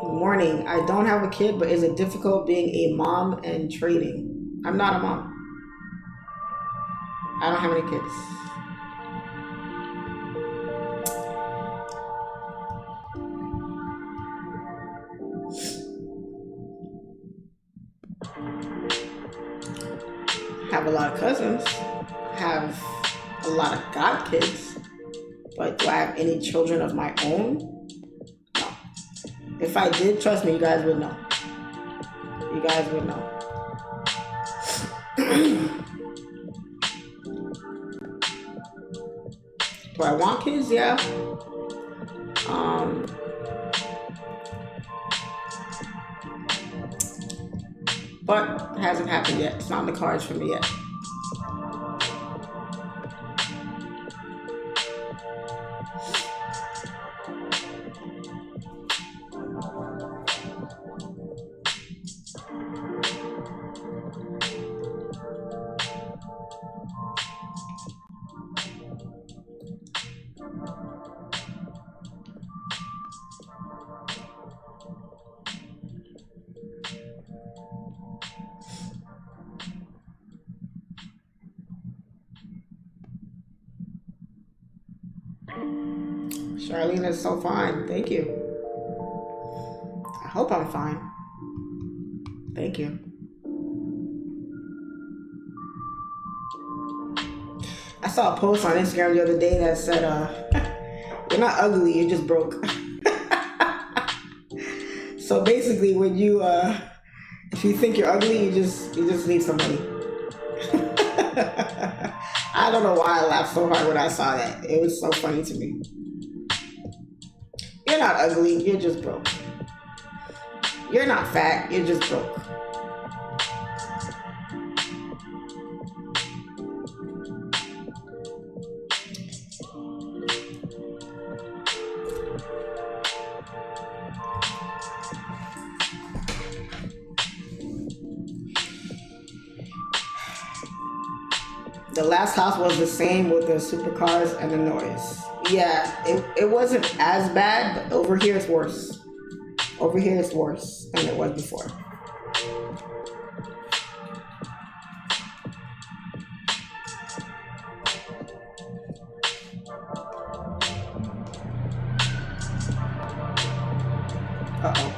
Good morning. I don't have a kid, but is it difficult being a mom and trading? I'm not a mom. I don't have any kids. Have a lot of cousins, have a lot of godkids, but do I have any children of my own? No. If I did, trust me, you guys would know. You guys would know. Do I want kids? Yeah. But it hasn't happened yet. It's not in the cards for me yet. Charlene is so fine. Thank you. I hope I'm fine. Thank you. I saw a post on Instagram the other day that said, you're not ugly, you're just broke. So basically when you, if you think you're ugly, you just need some money. I don't know why I laughed so hard when I saw that. It was so funny to me. You're not ugly, you're just broke. You're not fat, you're just broke. The last house was the same with the supercars and the noise. Yeah, it wasn't as bad, but over here it's worse. Over here it's worse than it was before. Uh-oh.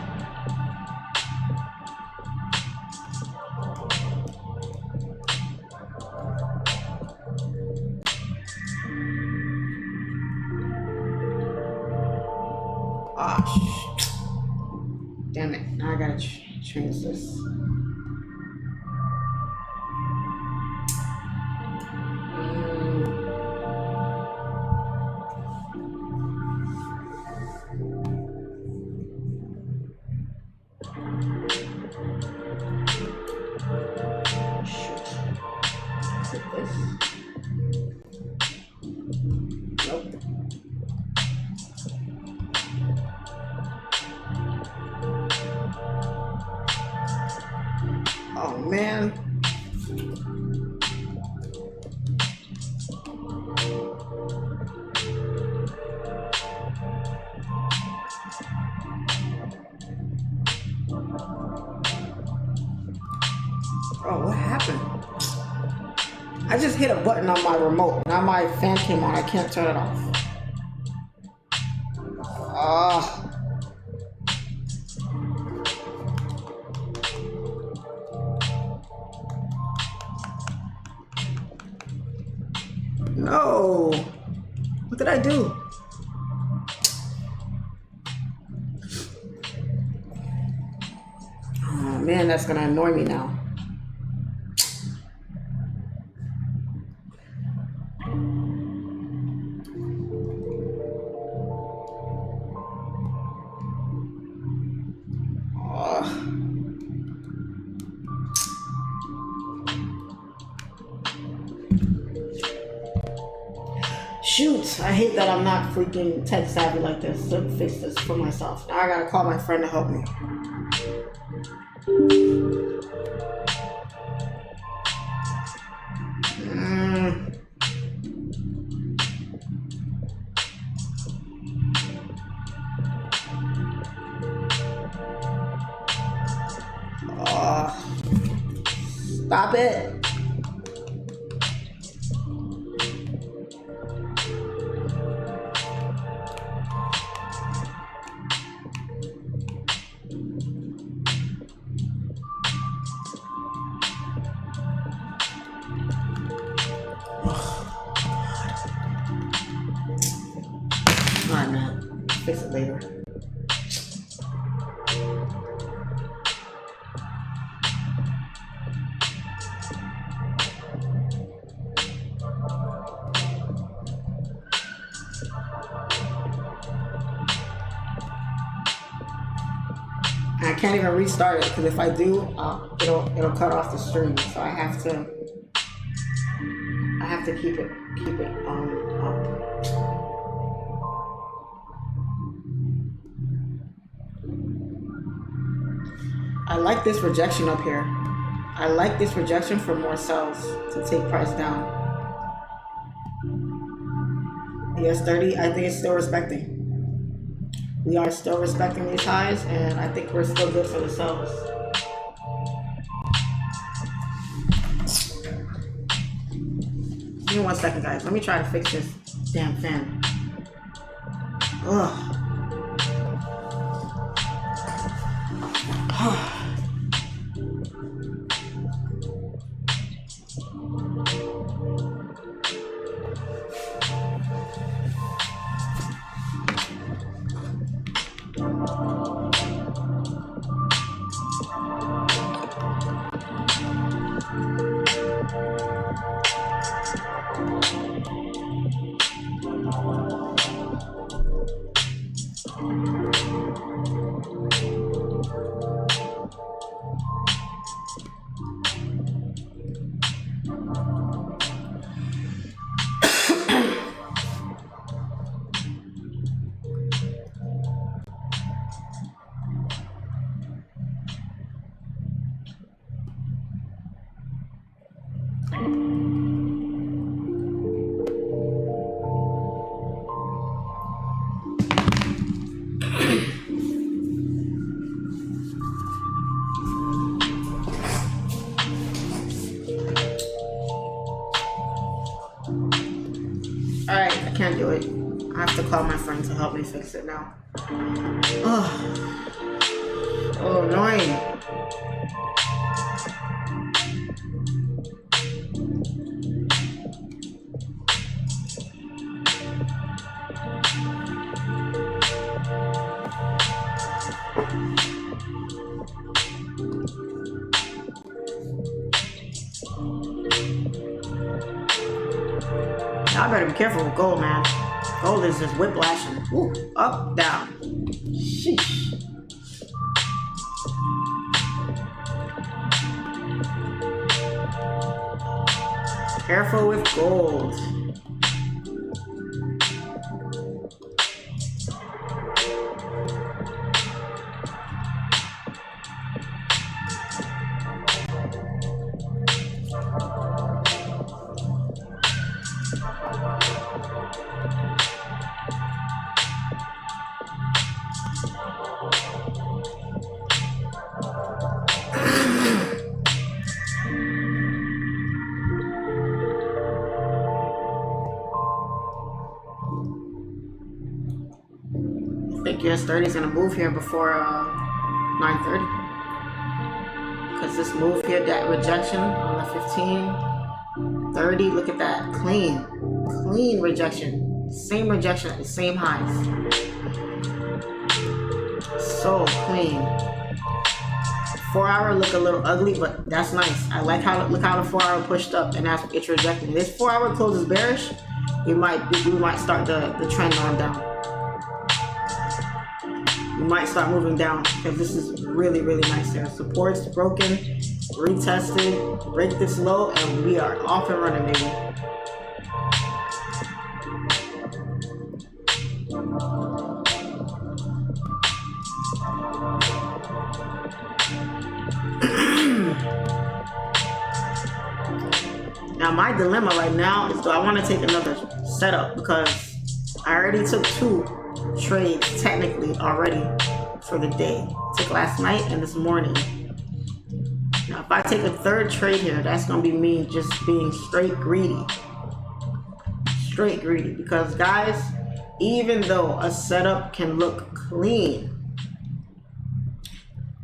Damn it. Now I gotta change this. Nope. Oh man. Oh, what happened? I just hit a button on my remote. Now my fan came on. I can't turn it off. No. What did I do? Oh man, that's gonna annoy me now. Shoot, I hate that I'm not freaking tech savvy like this to fix this for myself. Now I gotta call my friend to help me. Stop it. Alright, man. Fix it later. I can't even restart it because if I do, it'll cut off the stream. So I have to keep it up. I like this rejection up here. I like this rejection for more sells to take price down. US30, I think it's still respecting. We are still respecting these highs, and I think we're still good for the sells. Give me 1 second, guys. Let me try to fix this damn fan. Ugh. to call my friend to help me fix it now. Oh, annoying. I better be careful with gold, man. Gold is just whiplashing. Ooh, up, down. Sheesh. Careful with gold. I think US30 is gonna move here before 9:30. Because this move here, that rejection on the 15, 30, look at that, clean rejection. Same rejection at the same highs. So clean. 4 hour look a little ugly, but that's nice. I like how look how the 4 hour pushed up and that's it's rejecting. This 4 hour closes bearish, we might start the trend on down. We might start moving down because this is really nice there. Support's broken, retested, break this low, and we are off and running, baby. Now my dilemma right now is, do I want to take another setup, because I already took 2 trades technically already for the day. Took last night and this morning. Now if I take a 3rd trade here, that's gonna be me just being straight greedy. Straight greedy, because guys, even though a setup can look clean,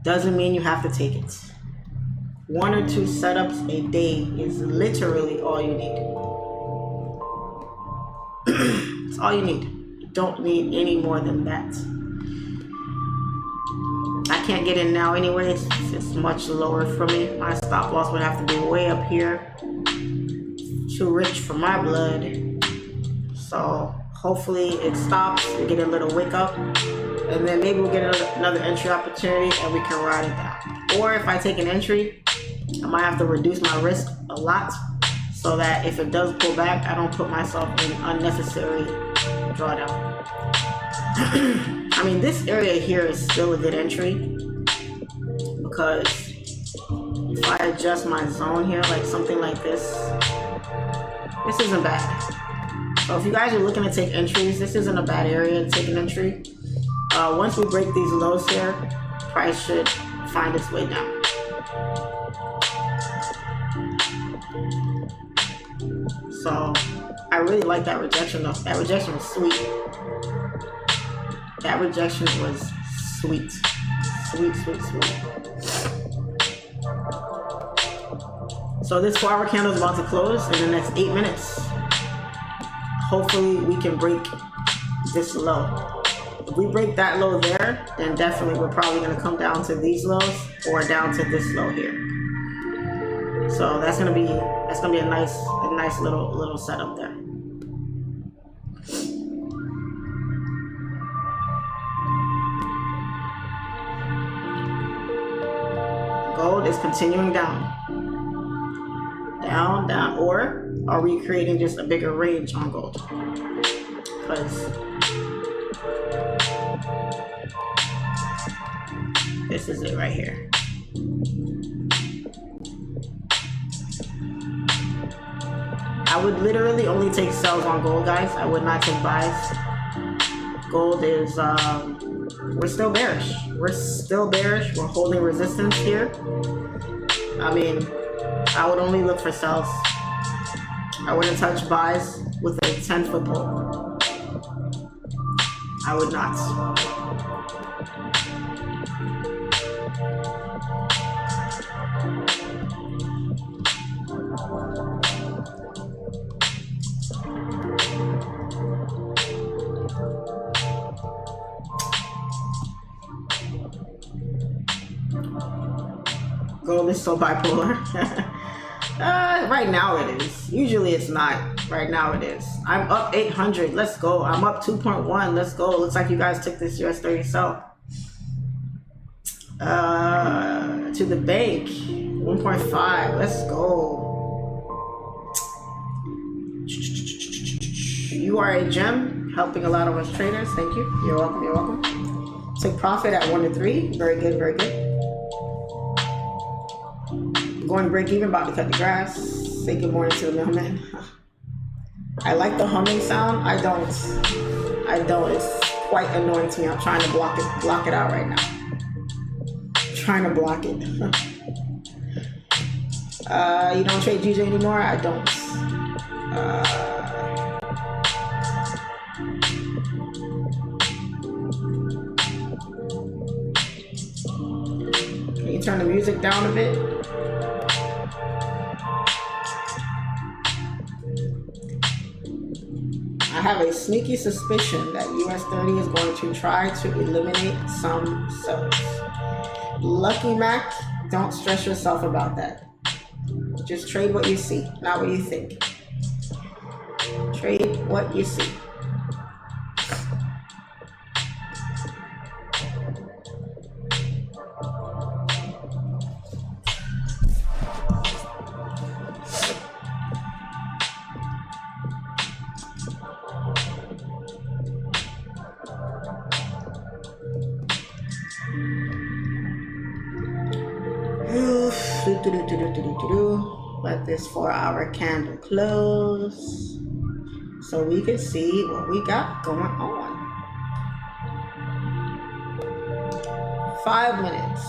doesn't mean you have to take it. 1 or 2 setups a day is literally all you need. It's all you need. You don't need any more than that. I can't get in now anyways. It's much lower for me. My stop loss would have to be way up here. Too rich for my blood. So hopefully it stops. We get a little wake up. And then maybe we'll get another entry opportunity and we can ride it down. Or if I take an entry, I might have to reduce my risk a lot so that if it does pull back, I don't put myself in unnecessary drawdown. I mean, this area here is still a good entry, because if I adjust my zone here, like something like this isn't bad. So if you guys are looking to take entries, this isn't a bad area to take an entry. Once we break these lows here, price should find its way down. So I really like that rejection though. That rejection was sweet. That rejection was sweet. Sweet. So this 4 hour candle is about to close in the next 8 minutes. Hopefully we can break this low. If we break that low there, then definitely we're probably gonna come down to these lows or down to this low here. So that's gonna be a nice little setup there. Gold is continuing down. Down, or are we creating just a bigger range on gold? Because this is it right here. I would literally only take sells on gold, guys. I would not take buys. Gold is, we're still bearish. We're holding resistance here. I mean, I would only look for sells. I wouldn't touch buys with a 10-foot pole. I would not. Gold is so bipolar. Right now it is. Usually it's not. Right now it is. I'm up 800. Let's go. I'm up 2.1. Let's go. Looks like you guys took this US30 sell. To the bank. 1.5. Let's go. You are a gem, helping a lot of us traders. Thank you. You're welcome. You're welcome. Took profit at 1 to 3. Very good. Very good. Going to break even, about to cut the grass. Say good morning to the mailman. I like the humming sound. I don't. It's quite annoying to me. I'm trying to block it out right now. I'm trying to block it. You don't trade GJ anymore? I don't. Can you turn the music down a bit? I have a sneaky suspicion that US30 is going to try to eliminate some sells. Lucky Mac, don't stress yourself about that. Just trade what you see, not what you think. Trade what you see. Let this 4-hour candle close so we can see what we got going on. 5 minutes.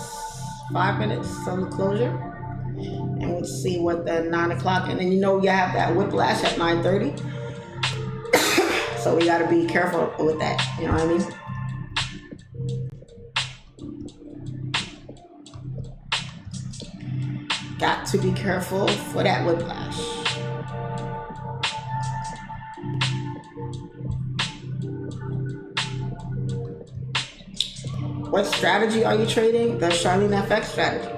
5 minutes from the closure. And we'll see what the 9 o'clock, and then you have that whiplash at 9:30. So we gotta be careful with that, you know what I mean? Got to be careful for that whiplash. What strategy are you trading? The SIMPLEFX strategy.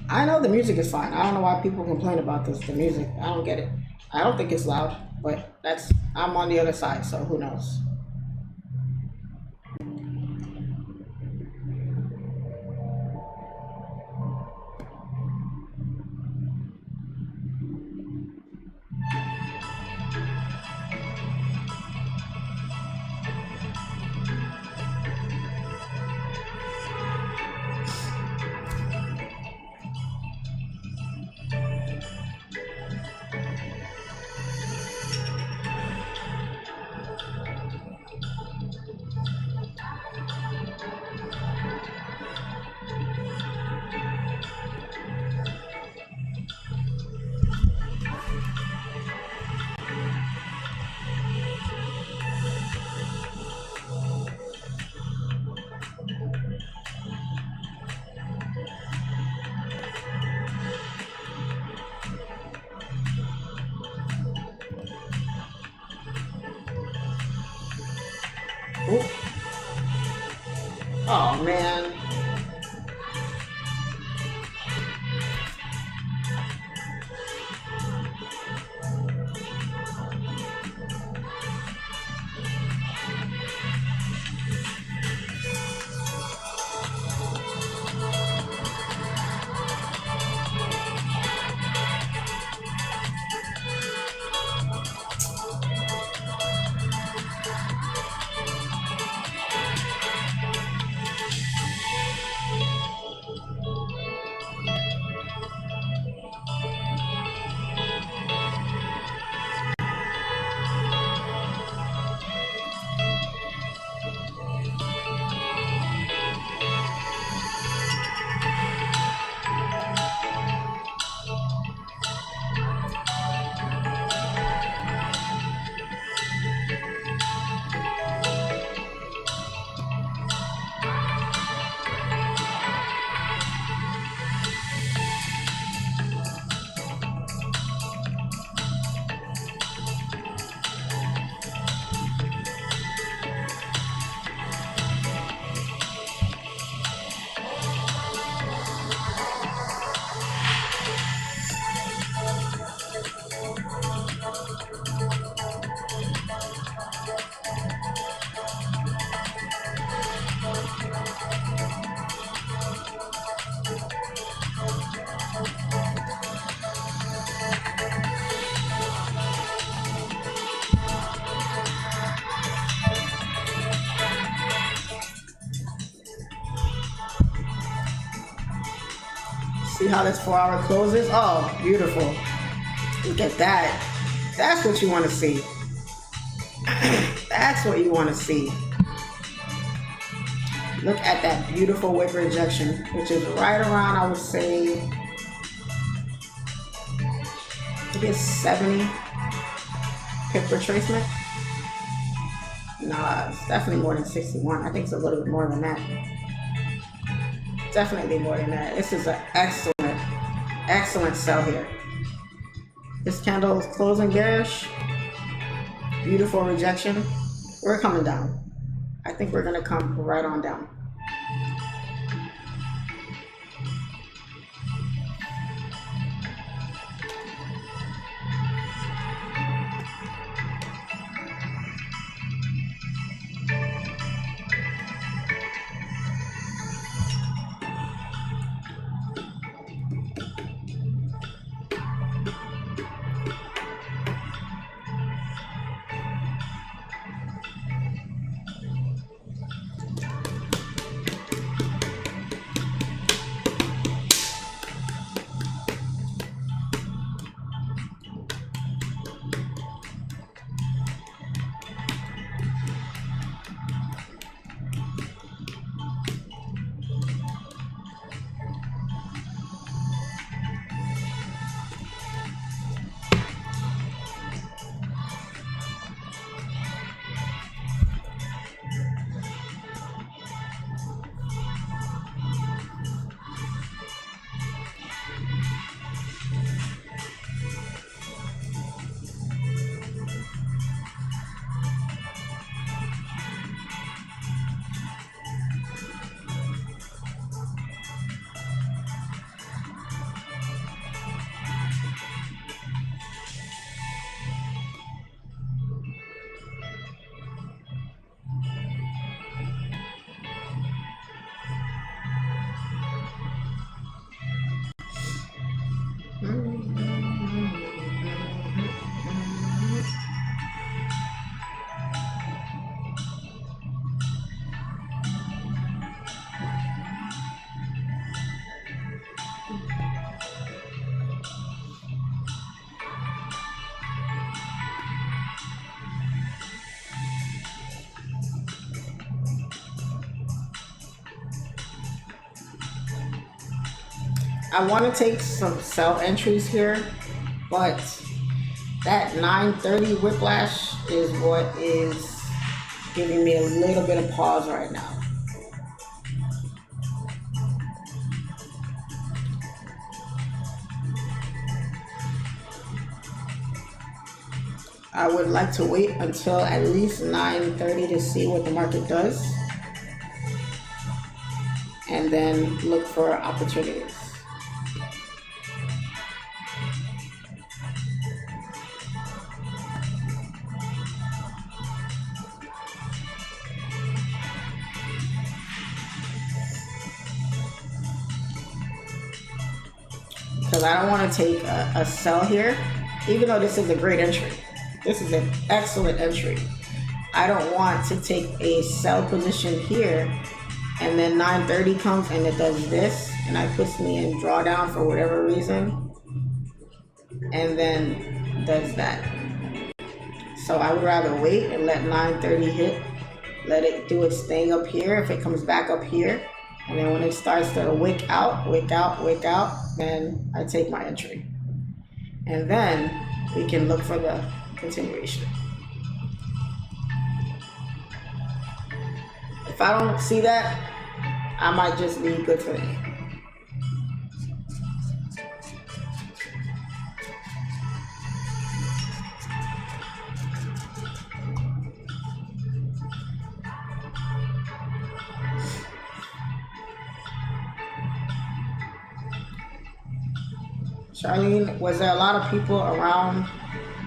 I know the music is fine. I don't know why people complain about the music. I don't get it. I don't think it's loud, but I'm on the other side, so who knows. Ooh. Oh man. See how this 4 hour closes? Oh, beautiful. Look at that. That's what you want to see. That's what you want to see. Look at that beautiful wick rejection, which is right around, I would say, I think it's 70 pip retracement. Nah, it's definitely more than 61. I think it's a little bit more than that. Definitely more than that. This is an excellent sell here. This candle is closing bearish. Beautiful rejection. We're coming down. I think we're gonna come right on down. I want to take some sell entries here, but that 930 whiplash is what is giving me a little bit of pause right now. I would like to wait until at least 930 to see what the market does, and then look for opportunities. Because I don't want to take a sell here, even though this is a great entry. This is an excellent entry. I don't want to take a sell position here, and then 930 comes and it does this, and it puts me in drawdown for whatever reason, and then does that. So I would rather wait and let 930 hit, let it do its thing up here. If it comes back up here, and then when it starts to wick out, then I take my entry. And then we can look for the continuation. If I don't see that, I might just be good for me. Charlene, was there a lot of people around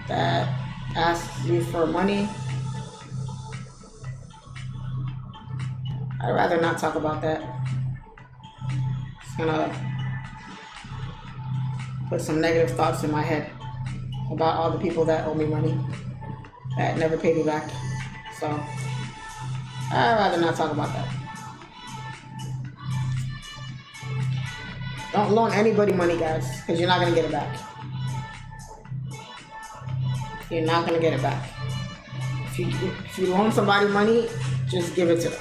that asked you for money? I'd rather not talk about that. It's gonna put some negative thoughts in my head about all the people that owe me money that never paid me back. So I'd rather not talk about that. Don't loan anybody money, guys, because you're not going to get it back. You're not going to get it back. If you loan somebody money, just give it to them.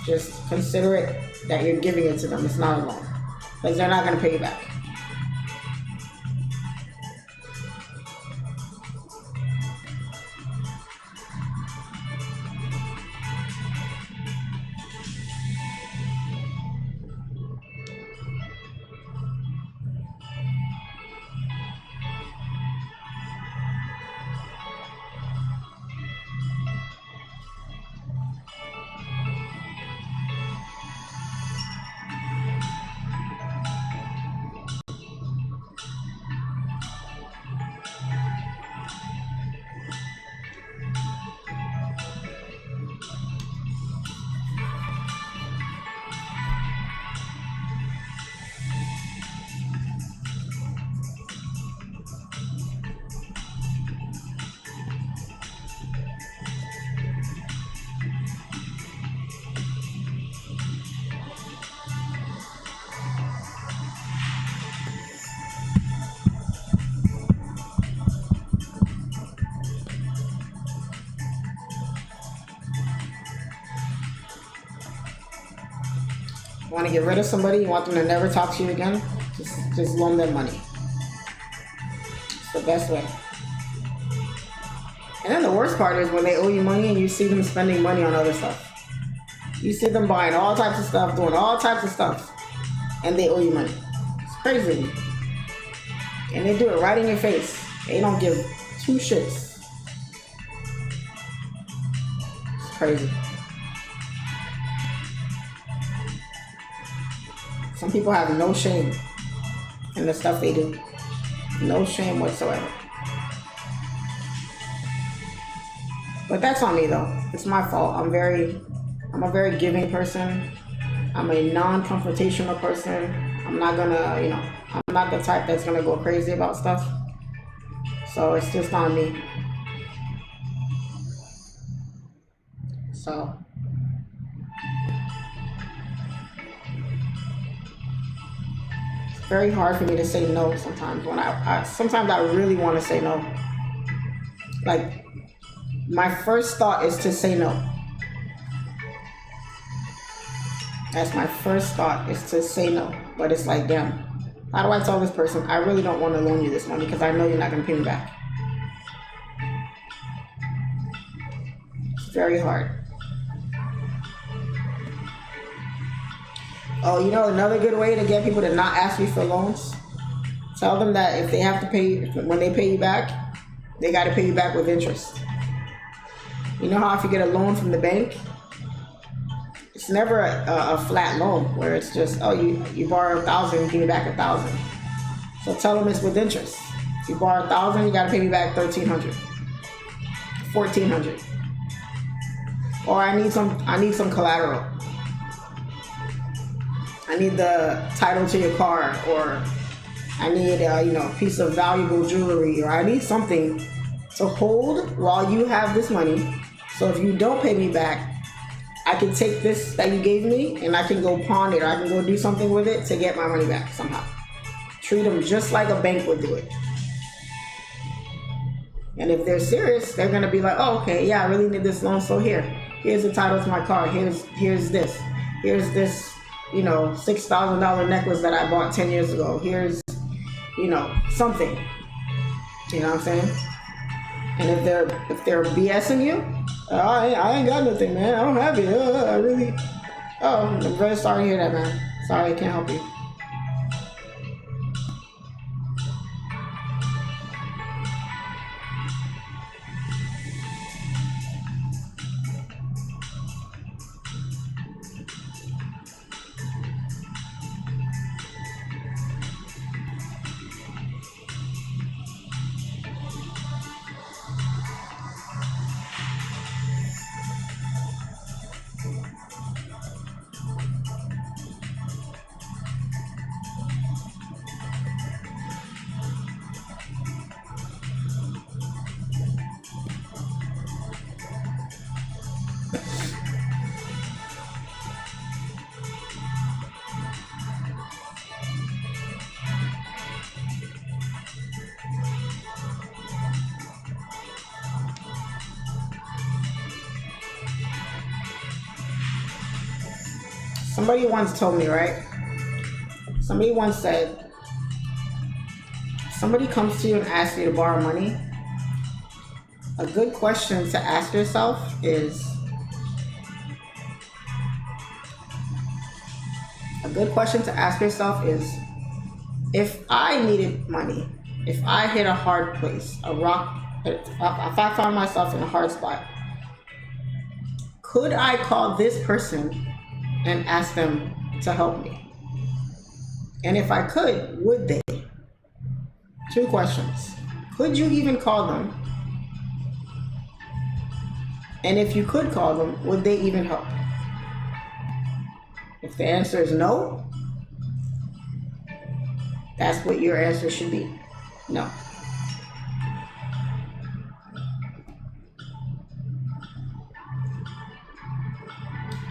Just consider it that you're giving it to them. It's not a loan, because they're not going to pay you back. You want to get rid of somebody, you want them to never talk to you again, just loan them money. It's the best way. And then the worst part is when they owe you money and you see them spending money on other stuff. You see them buying all types of stuff, doing all types of stuff, and they owe you money. It's crazy. And they do it right in your face. They don't give two shits. It's crazy. Some people have no shame in the stuff they do. No shame whatsoever. But that's on me though. It's my fault. I'm a very giving person. I'm a non-confrontational person. I'm not gonna, I'm not the type that's gonna go crazy about stuff. So it's just on me. So very hard for me to say no sometimes when sometimes I really want to say no. Like, my first thought is to say no. That's my first thought, is to say no. But it's like, damn, how do I tell this person, I really don't want to loan you this money because I know you're not going to pay me back? It's very hard. Oh, another good way to get people to not ask you for loans? Tell them that if they have to pay, when they pay you back, they got to pay you back with interest. You know how if you get a loan from the bank, it's never a flat loan where it's just, oh, you borrow 1,000, you give me back 1,000. So tell them it's with interest. If you borrow 1,000, you got to pay me back 1,300, 1,400. Or I need some collateral. I need the title to your car, or I need a piece of valuable jewelry, or I need something to hold while you have this money. So if you don't pay me back, I can take this that you gave me and I can go pawn it, or I can go do something with it to get my money back somehow. Treat them just like a bank would do it. And if they're serious, they're gonna be like, oh, okay, yeah, I really need this loan, so here's the title to my car, here's this, $6,000 necklace that I bought 10 years ago. Here's, something. You know what I'm saying? And if they're BSing you, I ain't got nothing, man. I don't have it. I'm very sorry to hear that, man. Sorry, I can't help you. Somebody once told me, right? Somebody once said, somebody comes to you and asks you to borrow money. A good question to ask yourself is, if I needed money, if I hit a hard place, a rock, if I found myself in a hard spot, could I call this person and ask them to help me? And if I could, would they? Two questions. Could you even call them? And if you could call them, would they even help? If the answer is no, that's what your answer should be. No.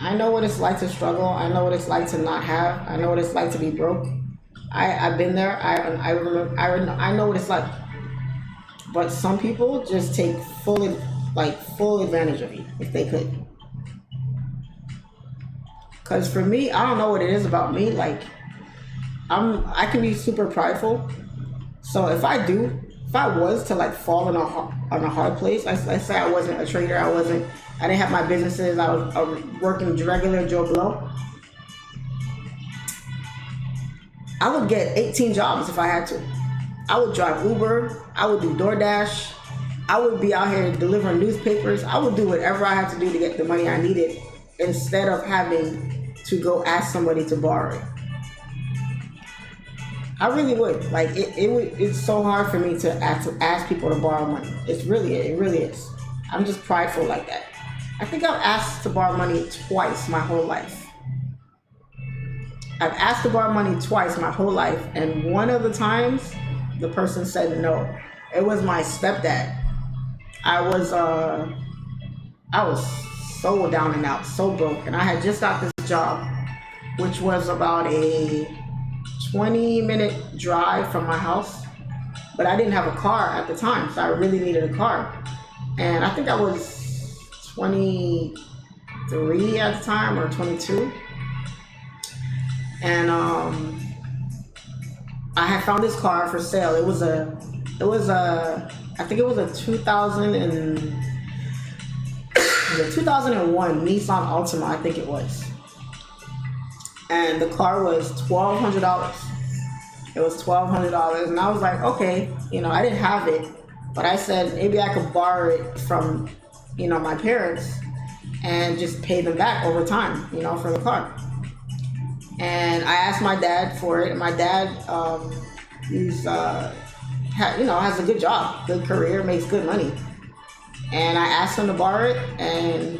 I know what it's like to struggle. I know what it's like to not have. I know what it's like to be broke. I've been there. I remember. I know what it's like. But some people just take full advantage of you if they could. Cause for me, I don't know what it is about me. Like, I can be super prideful. So if I was to like fall on a hard place, let's say I wasn't a trader, I didn't have my businesses, I was working regular Joe Blow, I would get 18 jobs if I had to. I would drive Uber, I would do DoorDash, I would be out here delivering newspapers, I would do whatever I had to do to get the money I needed instead of having to go ask somebody to borrow it. I really would. Like, it's so hard for me to ask people to borrow money. It really is. I'm just prideful like that. I think I've asked to borrow money twice my whole life. I've asked to borrow money twice my whole life, and one of the times the person said no. It was my stepdad. I was so down and out, so broke, and I had just got this job, which was about a 20-minute drive from my house, but I didn't have a car at the time, so I really needed a car. And I think I was 23 at the time, or 22. And I had found this car for sale. It was a I think it was a 2001 Nissan Altima, I think it was. And the car was $1,200. It was $1,200, and I was like, okay, I didn't have it, but I said maybe I could borrow it from, my parents and just pay them back over time, for the car. And I asked my dad for it. And my dad, has a good job, good career, makes good money. And I asked him to borrow it, and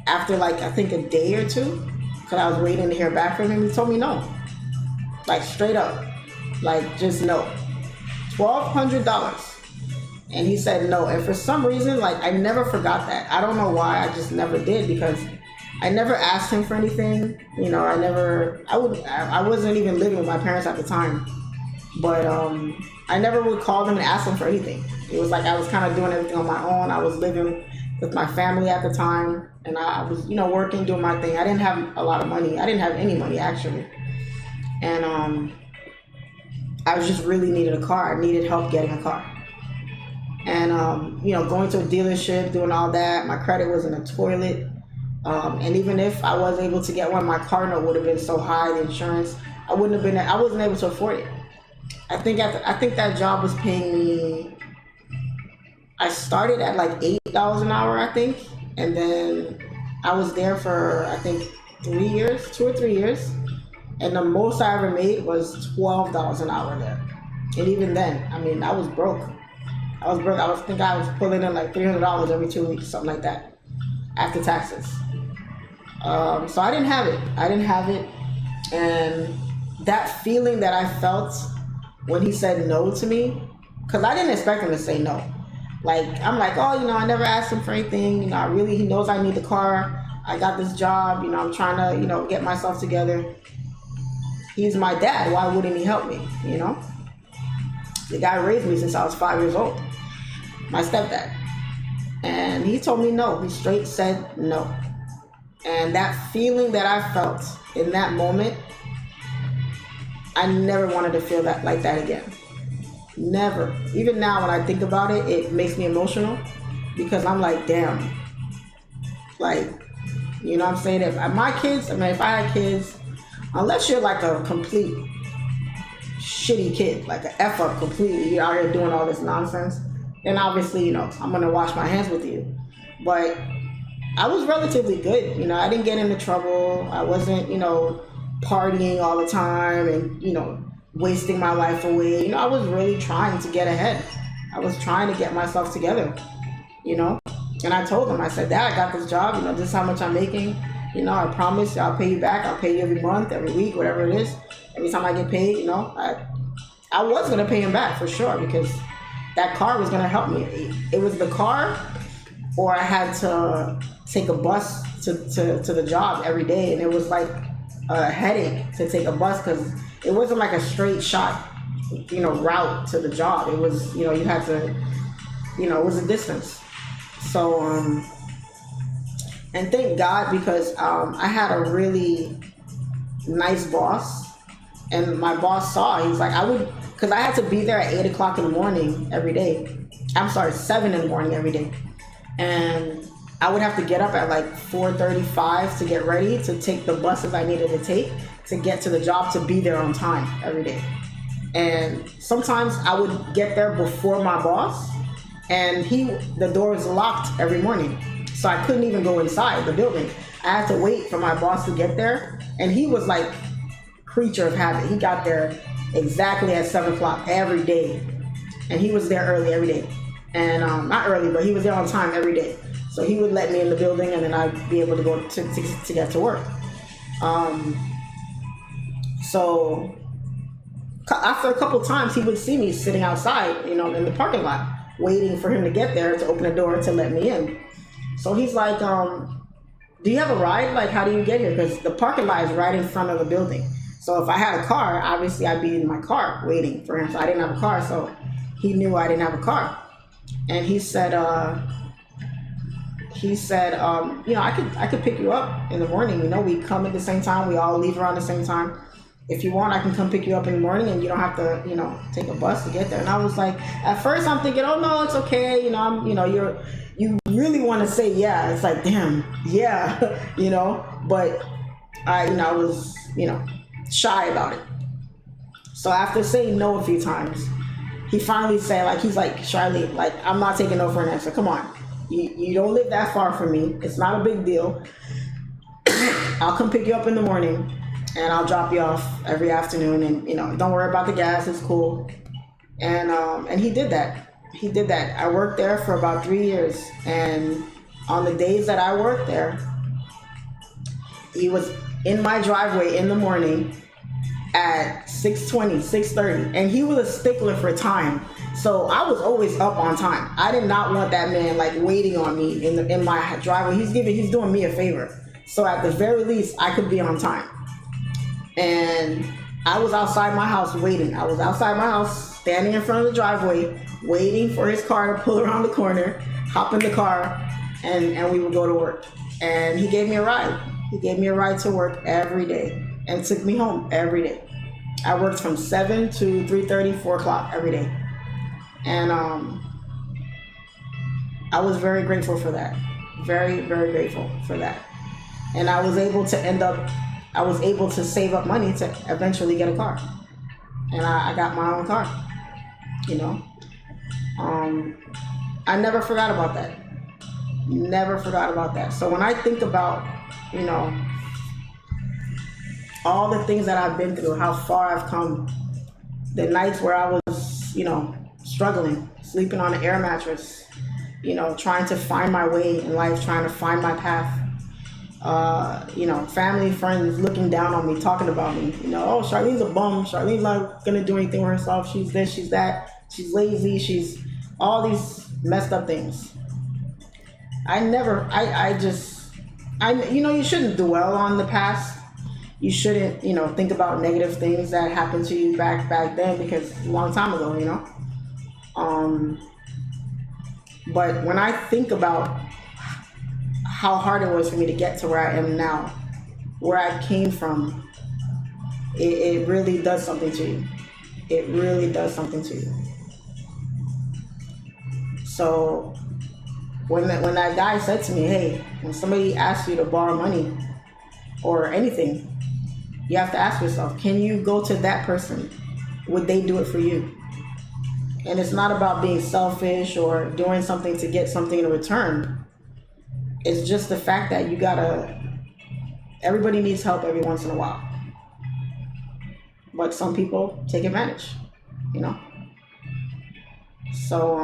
after I think a day or two, because I was waiting to hear back from him, he told me no. Like, straight up. Like, just no. $1,200. And he said no. And for some reason, I never forgot that. I don't know why, I just never did, because I never asked him for anything. I wasn't even living with my parents at the time. But I never would call them and ask them for anything. It was like I was kind of doing everything on my own. I was living with my family at the time, and I was, working, doing my thing. I didn't have a lot of money. I didn't have any money, actually. And I was just really needed a car. I needed help getting a car. And, going to a dealership, doing all that, my credit was in the toilet. And even if I was able to get one, my car note would have been so high, the insurance, I wasn't able to afford it. I think that job was paying me, I started at $8 an hour, I think. And then I was there for, I think, 2 or 3 years. And the most I ever made was $12 an hour there. And even then, I was broke. I think I was pulling in $300 every 2 weeks, something like that, after taxes. So I didn't have it. And that feeling that I felt when he said no to me, because I didn't expect him to say no. I'm like, oh, I never asked him for anything. He knows I need the car. I got this job. I'm trying to, get myself together. He's my dad. Why wouldn't he help me? The guy raised me since I was 5 years old. My stepdad. And he told me no. He straight said no. And that feeling that I felt in that moment, I never wanted to feel that like that again. Never. Even now when I think about it, it makes me emotional because I'm like, damn. Like, you know what I'm saying? If my kids, I mean, if I had kids, unless you're like a complete shitty kid, like an F up completely, you're out here doing all this nonsense, then obviously, you know, I'm going to wash my hands with you. But I was relatively good. You know, I didn't get into trouble. I wasn't, you know, partying all the time and, you know, wasting my life away. You know, I was really trying to get ahead. I was trying to get myself together, you know. And I told them, I said, Dad, I got this job. You know, this is how much I'm making. You know, I promise I'll pay you back. I'll pay you every month, every week, whatever it is. Every time I get paid, you know, I was going to pay him back for sure because that car was going to help me. It was the car, or I had to take a bus to the job every day. And it was like a headache to take a bus because it wasn't like a straight shot, you know, route to the job. It was, you know, you had to, you know, it was a distance. So, and thank God because I had a really nice boss, and my boss saw, he's like, because I had to be there at 8 o'clock in the morning every day. I'm sorry, 7 in the morning every day. And I would have to get up at like 4:35 to get ready to take the buses I needed to take to get to the job to be there on time every day. And sometimes I would get there before my boss, and the door was locked every morning. So I couldn't even go inside the building. I had to wait for my boss to get there. And he was like creature of habit. He got there exactly at 7 o'clock every day. And he was there early every day. And not early, but he was there on time every day. So he would let me in the building, and then I'd be able to go to get to work. So after a couple times, he would see me sitting outside, you know, in the parking lot, waiting for him to get there to open the door to let me in. So he's like, do you have a ride? Like, how do you get here? Because the parking lot is right in front of the building. So if I had a car, obviously I'd be in my car waiting for him. So I didn't have a car, so he knew I didn't have a car. And he said, you know, I could pick you up in the morning. You know, we come at the same time. We all leave around the same time. If you want, I can come pick you up in the morning, and you don't have to, you know, take a bus to get there. And I was like, at first I'm thinking, oh no, it's okay. You know, you really want to say yeah. It's like, damn, yeah, you know. But I was, you know, shy about it. So after saying no a few times, he finally said, like, he's like, Charlie, like, I'm not taking no for an answer. Come on. You don't live that far from me. It's not a big deal. I'll come pick you up in the morning, and I'll drop you off every afternoon, and, you know, don't worry about the gas. It's cool. And he did that. He did that. I worked there for about 3 years, and on the days that I worked there, he was in my driveway in the morning at 6:20, 6:30, and he was a stickler for time. So I was always up on time. I did not want that man like waiting on me in my driveway. He's doing me a favor. So at the very least, I could be on time. And I was outside my house waiting. I was outside my house, standing in front of the driveway, waiting for his car to pull around the corner, hop in the car, and we would go to work. And he gave me a ride. He gave me a ride to work every day and took me home every day. I worked from 7 to 3:30, 4 o'clock every day. And I was very grateful for that. Very, very grateful for that. And I was able to save up money to eventually get a car. And I got my own car, you know. I never forgot about that. Never forgot about that. So when I think about, you know, all the things that I've been through, how far I've come, the nights where I was, you know, struggling, sleeping on an air mattress, you know, trying to find my way in life, trying to find my path. You know, family, friends looking down on me, talking about me, you know, oh, Charlene's a bum. Charlene's not going to do anything for herself. She's this, she's that. She's lazy. She's all these messed up things. You know, you shouldn't dwell on the past. You shouldn't, you know, think about negative things that happened to you back then, because a long time ago, you know. But when I think about how hard it was for me to get to where I am now, where I came from, it really does something to you. It really does something to you. So when that guy said to me, hey, when somebody asks you to borrow money or anything, you have to ask yourself, can you go to that person? Would they do it for you? And it's not about being selfish or doing something to get something in return. It's just the fact that you gotta, everybody needs help every once in a while. But some people take advantage, you know? So,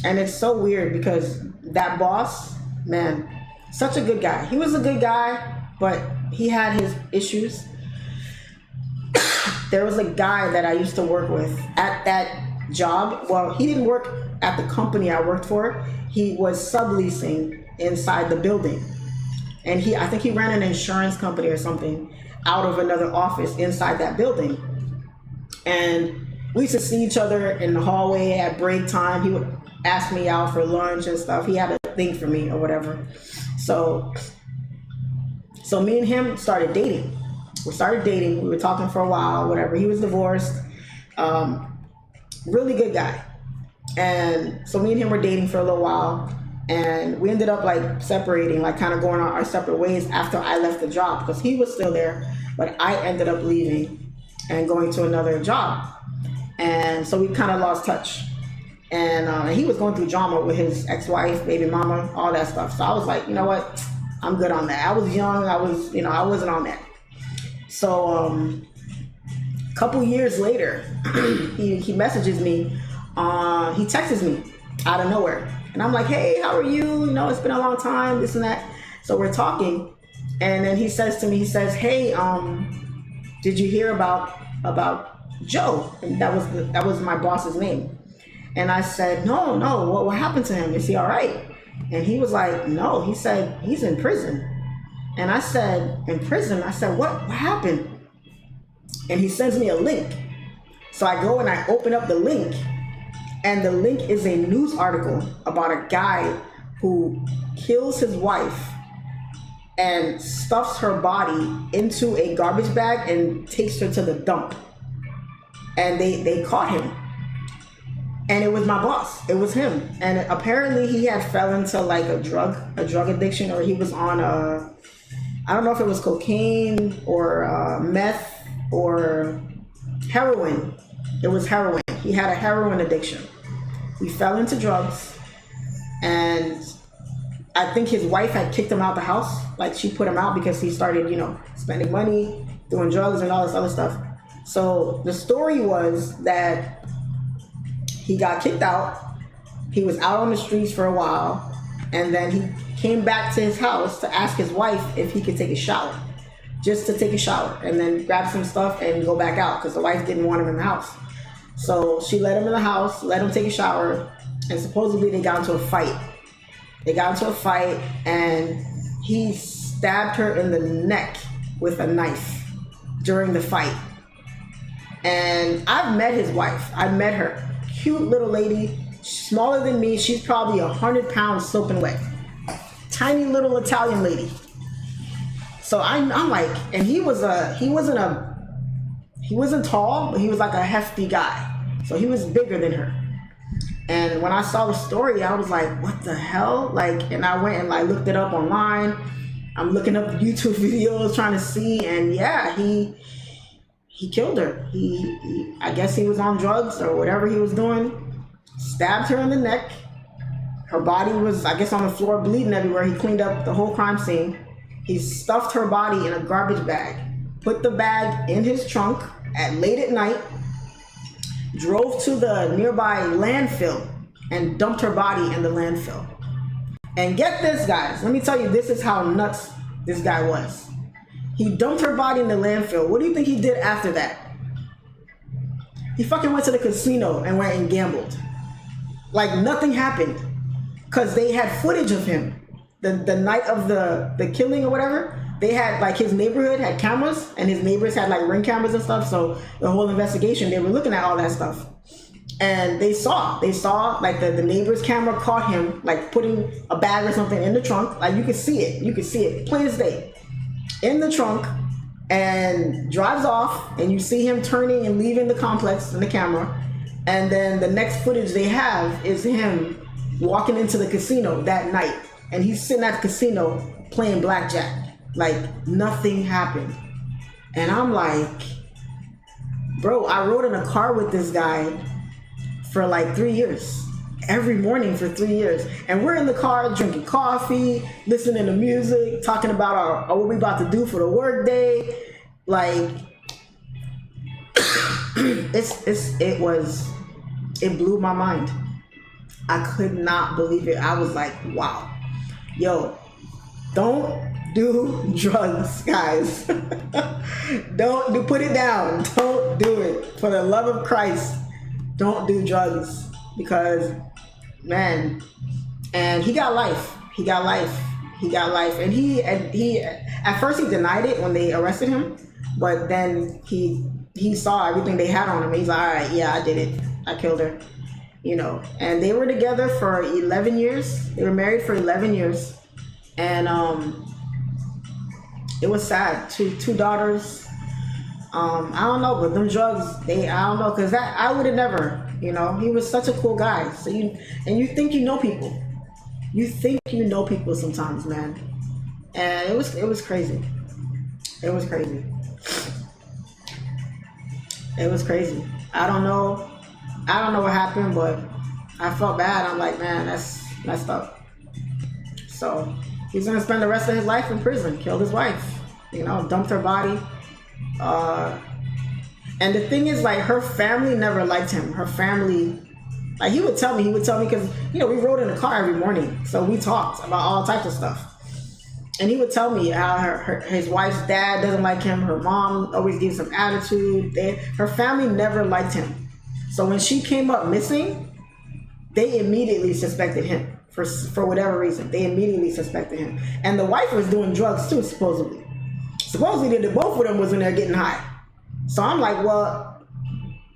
and it's so weird because that boss, man, such a good guy. He was a good guy, but he had his issues. There was a guy that I used to work with at that job. Well, he didn't work at the company I worked for. He was subleasing inside the building. And I think he ran an insurance company or something out of another office inside that building. And we used to see each other in the hallway at break time. He would ask me out for lunch and stuff. He had a thing for me or whatever. So me and him started dating. We started dating. We were talking for a while, whatever. He was divorced. Really good guy. And so me and him were dating for a little while. And we ended up like separating, like kind of going our separate ways after I left the job, because he was still there, but I ended up leaving and going to another job. And so we kind of lost touch. And he was going through drama with his ex-wife, baby mama, all that stuff. So I was like, you know what? I'm good on that. I was young. I wasn't on that. So a couple years later, he messages me. He texts me out of nowhere. And I'm like, hey, how are you? You know, it's been a long time, this and that. So we're talking. And then he says to me, he says, hey, did you hear about Joe? And that was my boss's name. And I said, no, what happened to him? Is he all right? And he was like, no, he said, he's in prison. And I said, in prison? I said, what happened? And he sends me a link. So I go and I open up the link. And the link is a news article about a guy who kills his wife and stuffs her body into a garbage bag and takes her to the dump. And they caught him. And it was my boss. It was him. And apparently he had fell into like a drug addiction, or he was on I don't know if it was cocaine or meth or heroin. It was heroin. He had a heroin addiction. He fell into drugs, and I think his wife had kicked him out the house. Like, she put him out because he started, spending money, doing drugs and all this other stuff. So the story was that he got kicked out. He was out on the streets for a while, and then he came back to his house to ask his wife if he could take a shower, just to take a shower, and then grab some stuff and go back out because the wife didn't want him in the house. So she let him in the house, let him take a shower, and supposedly they got into a fight. And he stabbed her in the neck with a knife during the fight. And I've met his wife. I met her. Cute little lady, smaller than me. She's probably 100 pounds soaking wet. Tiny little Italian lady. So I'm like, and he wasn't tall, but he was like a hefty guy. So he was bigger than her. And when I saw the story, I was like, what the hell? Like, and I went and like looked it up online. I'm looking up YouTube videos trying to see, and yeah, he killed her. I guess he was on drugs or whatever he was doing. Stabbed her in the neck. Her body was, I guess, on the floor bleeding everywhere. He cleaned up the whole crime scene. He stuffed her body in a garbage bag, put the bag in his trunk late at night, drove to the nearby landfill and dumped her body in the landfill. And get this, guys, let me tell you, this is how nuts this guy was. He dumped her body in the landfill. What do you think he did after that? He fucking went to the casino and went and gambled. Like nothing happened. Because they had footage of him. The night of the killing or whatever, they had, like, his neighborhood had cameras, and his neighbors had like ring cameras and stuff. So the whole investigation, they were looking at all that stuff. And they saw like the neighbor's camera caught him like putting a bag or something in the trunk. Like you could see it plain as day. in the trunk and drives off, and you see him turning and leaving the complex in the camera. And then the next footage they have is him walking into the casino that night, and he's sitting at the casino playing blackjack, like nothing happened. And I'm like, bro, I rode in a car with this guy for like 3 years, every morning for 3 years, and we're in the car drinking coffee, listening to music, talking about our what we about to do for the work day. Like it blew my mind. I could not believe it. I was like, wow, yo, don't do drugs, guys. Put it down. Don't do it. For the love of Christ, don't do drugs, because, man, and he got life. He got life. And he at first he denied it when they arrested him, but then he saw everything they had on him. He's like, all right, yeah, I did it. I killed her, you know. And they were together for 11 years. They were married for 11 years. And it was sad. Two daughters. I don't know, but them drugs, I don't know, because I would have never, you know. He was such a cool guy. So you think you know people. You think you know people sometimes, man. And it was crazy. It was crazy. It was crazy. I don't know what happened, but I felt bad. I'm like, man, that's messed up. So he's gonna spend the rest of his life in prison. Killed his wife, you know, dumped her body. And the thing is, like, her family never liked him. Her family, like, he would tell me because, you know, we rode in the car every morning, so we talked about all types of stuff. And he would tell me how his wife's dad doesn't like him. Her mom always gives him attitude. Her family never liked him. So when she came up missing, they immediately suspected him for whatever reason. They immediately suspected him. And the wife was doing drugs too, supposedly. Supposedly the both of them was in there getting high. So I'm like, well,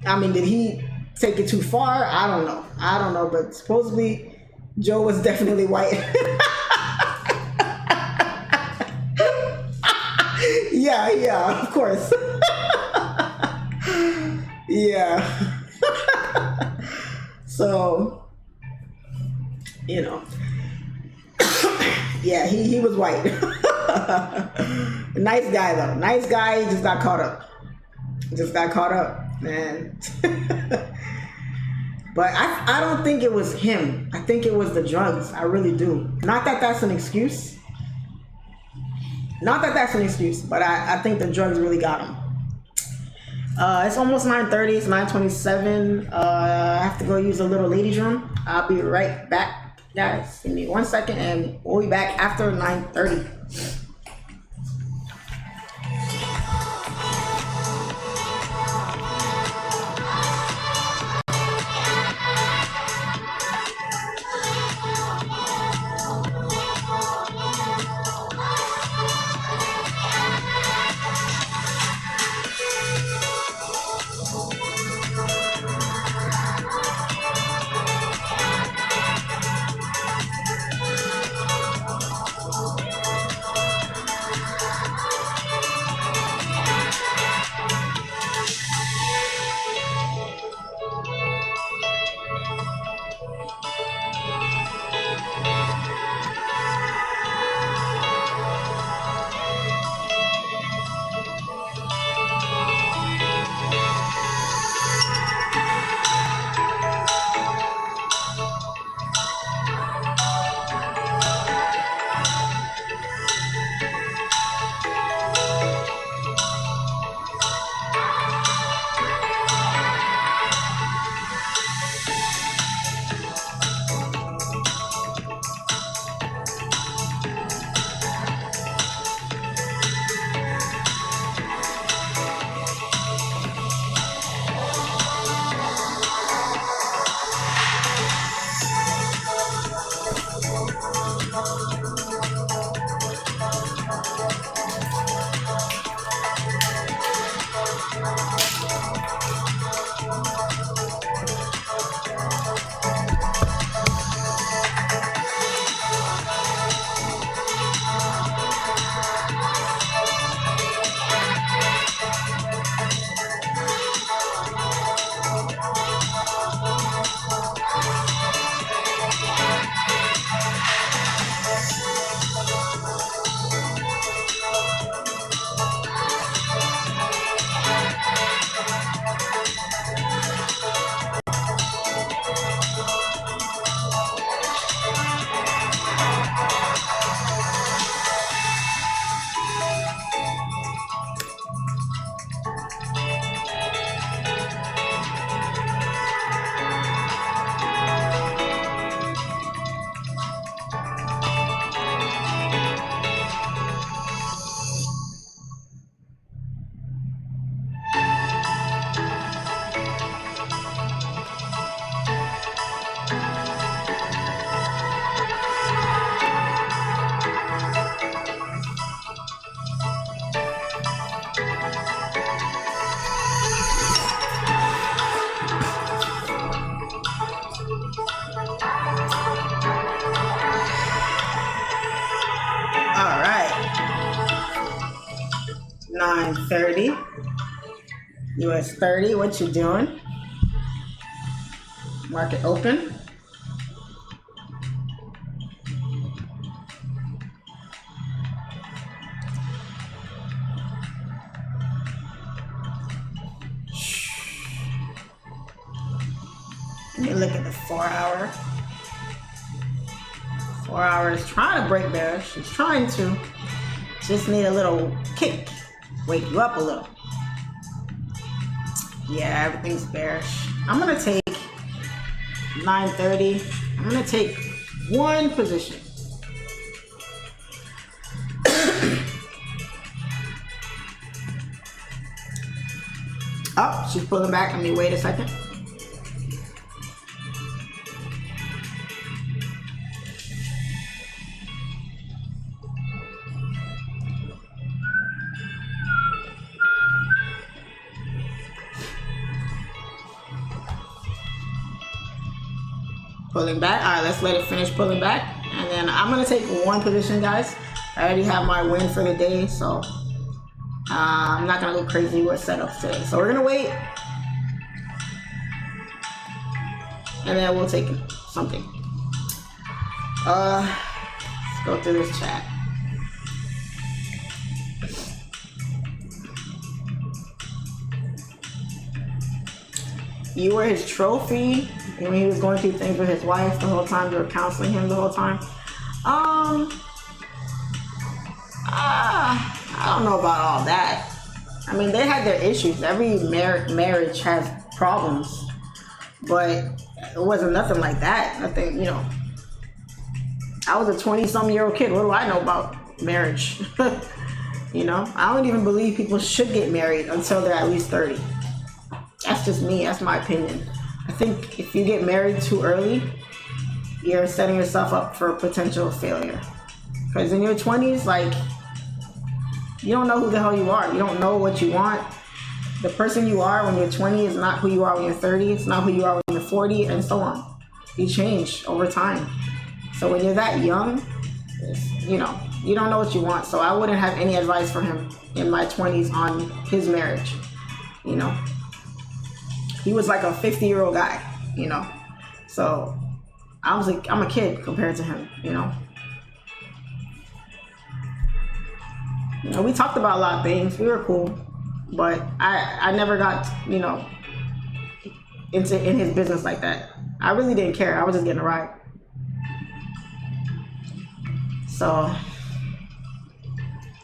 I mean, did he take it too far? I don't know. But supposedly Joe was definitely white. Yeah, of course. Yeah. So, you know. Yeah, he was white. Nice guy though. Nice guy. He just got caught up. Man. But I don't think it was him. I think it was the drugs. I really do. Not that that's an excuse. But I think the drugs really got him. It's almost 9:30. It's 9:27. I have to go use the little ladies' room. I'll be right back, guys. Give me 1 second, and we'll be back after 9:30. 30. US30, what you doing? Market open. Let me look at the 4 hour. 4 hours trying to break bearish. It's trying to. Just need a little kick. Wake you up a little. Yeah, everything's bearish. I'm gonna take 930. I'm gonna take one position. Oh, she's pulling back. Let me wait a second. Pulling back. All right, let's let it finish pulling back. And then I'm going to take one position, guys. I already have my win for the day, so I'm not going to go crazy with setups today. So we're going to wait. And then we'll take something. Let's go through this chat. You were his trophy when he was going through things with his wife the whole time. You were counseling him the whole time. I don't know about all that. I mean, they had their issues. Every marriage has problems, but it wasn't nothing like that. Nothing, you know. I was a 20-some-year-old kid. What do I know about marriage? You know, I don't even believe people should get married until they're at least 30. That's just me. That's my opinion. I think if you get married too early, you're setting yourself up for potential failure. Because in your 20s, like, you don't know who the hell you are. You don't know what you want. The person you are when you're 20 is not who you are when you're 30. It's not who you are when you're 40, and so on. You change over time. So when you're that young, you know, you don't know what you want. So I wouldn't have any advice for him in my 20s on his marriage, you know. He was like a 50-year-old guy, you know. So I'm a kid compared to him, you know. You know, we talked about a lot of things. We were cool, but I never got, you know, in his business like that. I really didn't care. I was just getting a ride. So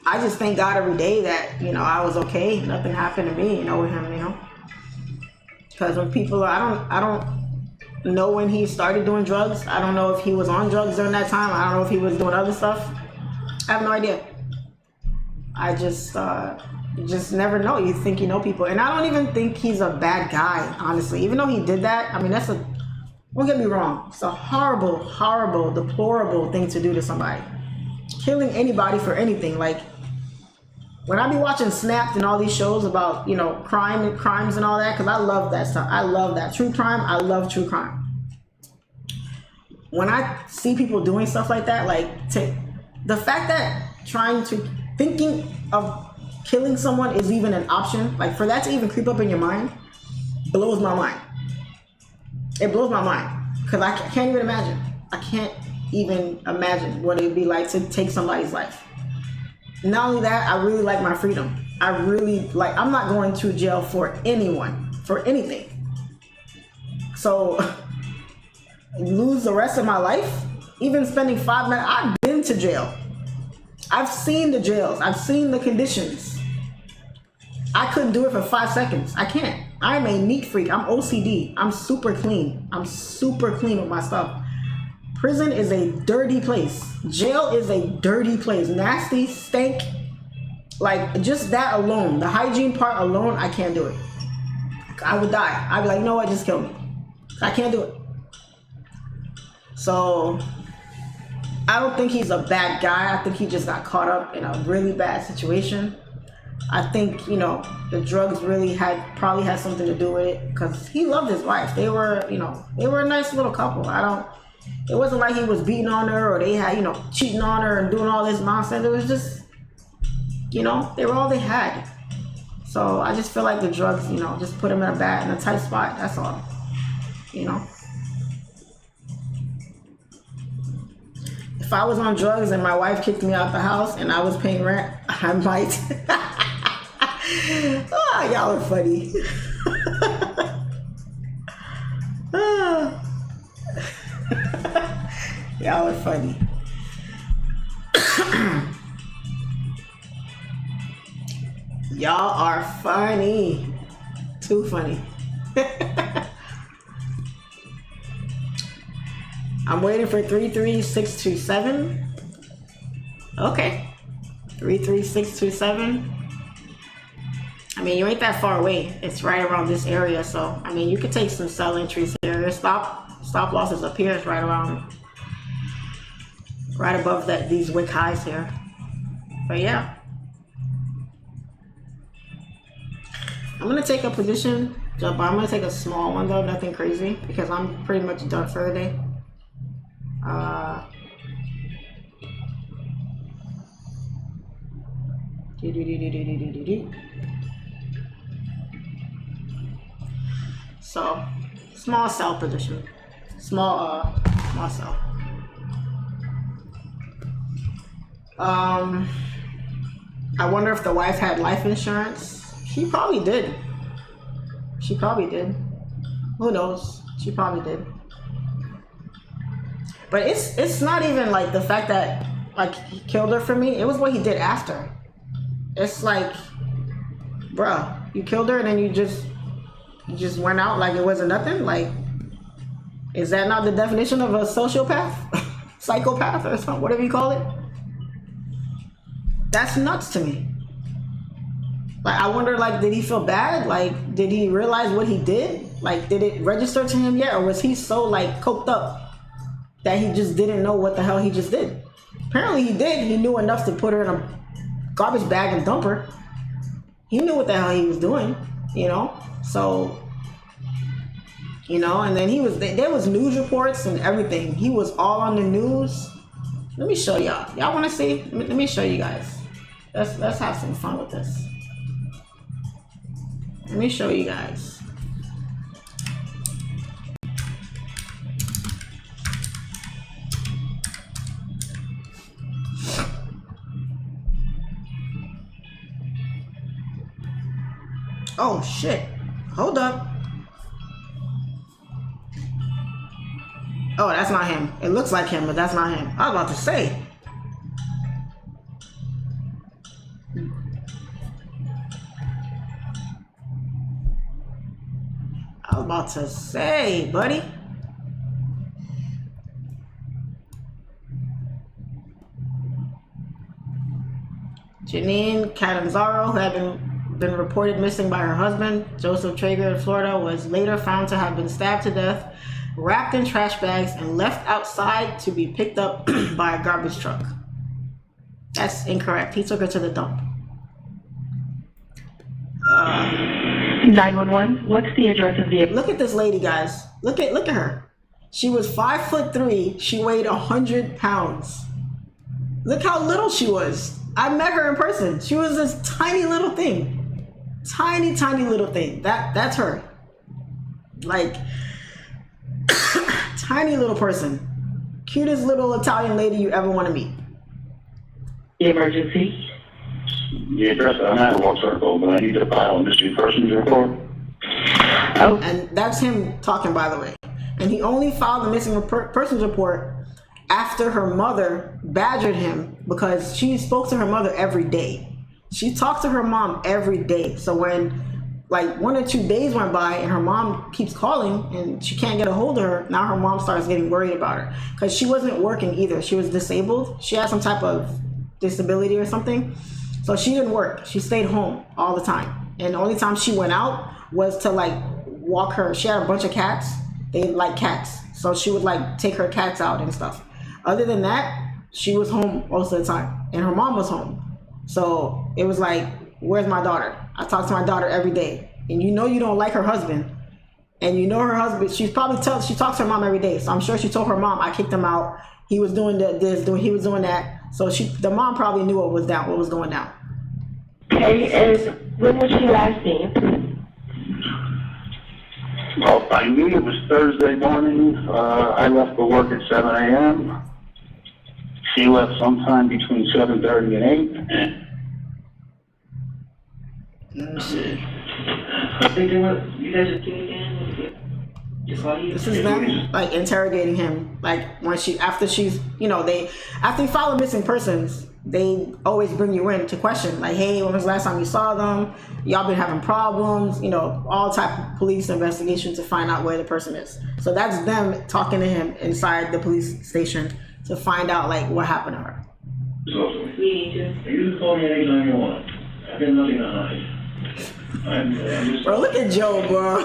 I just thank God every day that, you know, I was okay. Nothing happened to me, you know, with him, you know. Because when people, I don't know when he started doing drugs. I don't know if he was on drugs during that time. I don't know if he was doing other stuff. I have no idea. I just never know. You think you know people. And I don't even think he's a bad guy, honestly. Even though he did that, I mean, don't get me wrong. It's a horrible, horrible, deplorable thing to do to somebody. Killing anybody for anything. Like, when I be watching Snapped and all these shows about, you know, crimes and all that, because I love that stuff. I love that. True crime, I love true crime. When I see people doing stuff like that, like, the fact that thinking of killing someone is even an option, like, for that to even creep up in your mind, blows my mind. It blows my mind. Because I can't even imagine. I can't even imagine what it would be like to take somebody's life. Not only that, I really like my freedom. I'm not going to jail for anyone, for anything. So, lose the rest of my life? Even spending 5 minutes, I've been to jail. I've seen the jails. I've seen the conditions. I couldn't do it for 5 seconds. I can't. I'm a neat freak. I'm OCD. I'm super clean. I'm super clean with my stuff. Prison is a dirty place. Jail is a dirty place. Nasty, stank. Like, just that alone, the hygiene part alone, I can't do it. I would die. I'd be like, you know what, just kill me. I can't do it. So, I don't think he's a bad guy. I think he just got caught up in a really bad situation. I think, you know, the drugs really probably had something to do with it, because he loved his wife. They were, you know, they were a nice little couple. It wasn't like he was beating on her, or they had, you know, cheating on her and doing all this nonsense. It was just, you know, they were all they had. So I just feel like the drugs, you know, just put him in a tight spot. That's all, you know. If I was on drugs and my wife kicked me out the house and I was paying rent, I might. Oh, y'all are funny. Y'all are funny. Y'all are funny. Too funny. I'm waiting for 33627. Okay. 33627. I mean, you ain't that far away. It's right around this area. So, I mean, you could take some sell entries here. Your stop losses up here is right around, right above these wick highs here. But yeah. I'm going to take a position, but I'm going to take a small one though, nothing crazy, because I'm pretty much done for the day. So, small sell position. Small sell. I wonder if the wife had life insurance. She probably did. She probably did. Who knows? She probably did. But it's not even like the fact that like he killed her for me. It was what he did after. It's like, bruh, you killed her and then you just went out like it wasn't nothing. Like, is that not the definition of a sociopath, psychopath, or something, whatever you call it? That's nuts to me. Like, I wonder, like, did he feel bad? Like, did he realize what he did? Like, did it register to him yet? Or was he so, like, coked up that he just didn't know what the hell he just did? Apparently he did. He knew enough to put her in a garbage bag and dump her. He knew what the hell he was doing, you know? So, you know, and then there was news reports and everything. He was all on the news. Let me show y'all. Y'all want to see? Let me show you guys. Let's have some fun with this. Let me show you guys. Oh shit. Hold up. Oh, that's not him. It looks like him, but that's not him. I was about to say. Buddy. Janine Catanzaro, who had been reported missing by her husband, Joseph Traeger in Florida, was later found to have been stabbed to death, wrapped in trash bags, and left outside to be picked up by a garbage truck. That's incorrect. He took her to the dump. 911. What's the address of the? Look at this lady, guys. Look at her. She was 5'3". She weighed 100 pounds. Look how little she was. I met her in person. She was this tiny little thing. Tiny little thing. That's her. Like, tiny little person. Cutest little Italian lady you ever want to meet. Emergency. The address on that won't circle, but I need to file a missing persons report. Oh. And that's him talking, by the way. And he only filed the missing persons report after her mother badgered him, because she spoke to her mother every day. She talked to her mom every day. So when like 1 or 2 days went by and her mom keeps calling and she can't get a hold of her, now her mom starts getting worried about her, because she wasn't working either. She was disabled. She had some type of disability or something. So she didn't work. She stayed home all the time. And the only time she went out was to like walk her. She had a bunch of cats. They like cats. So she would like take her cats out and stuff. Other than that, she was home most of the time. And her mom was home. So it was like, where's my daughter? I talk to my daughter every day. And you know you don't like her husband. And you know her husband, she talks to her mom every day. So I'm sure she told her mom, I kicked him out. He was doing he was doing that. So the mom probably knew what was going down. Okay, and when was she last seen? Well, I knew it was Thursday morning. I left for work at 7 a.m. She left sometime between 7:30 and 8. Let me see. I think they were, you guys are doing it. This is them like interrogating him. Like when after she's, after you file a missing persons, they always bring you in to question. Like, hey, when was the last time you saw them? Y'all been having problems? All type of police investigation to find out where the person is. So that's them talking to him inside the police station to find out like what happened to her. You can call me anytime you want. I've got nothing to hide. I'm just... Bro, look at Joe, bro.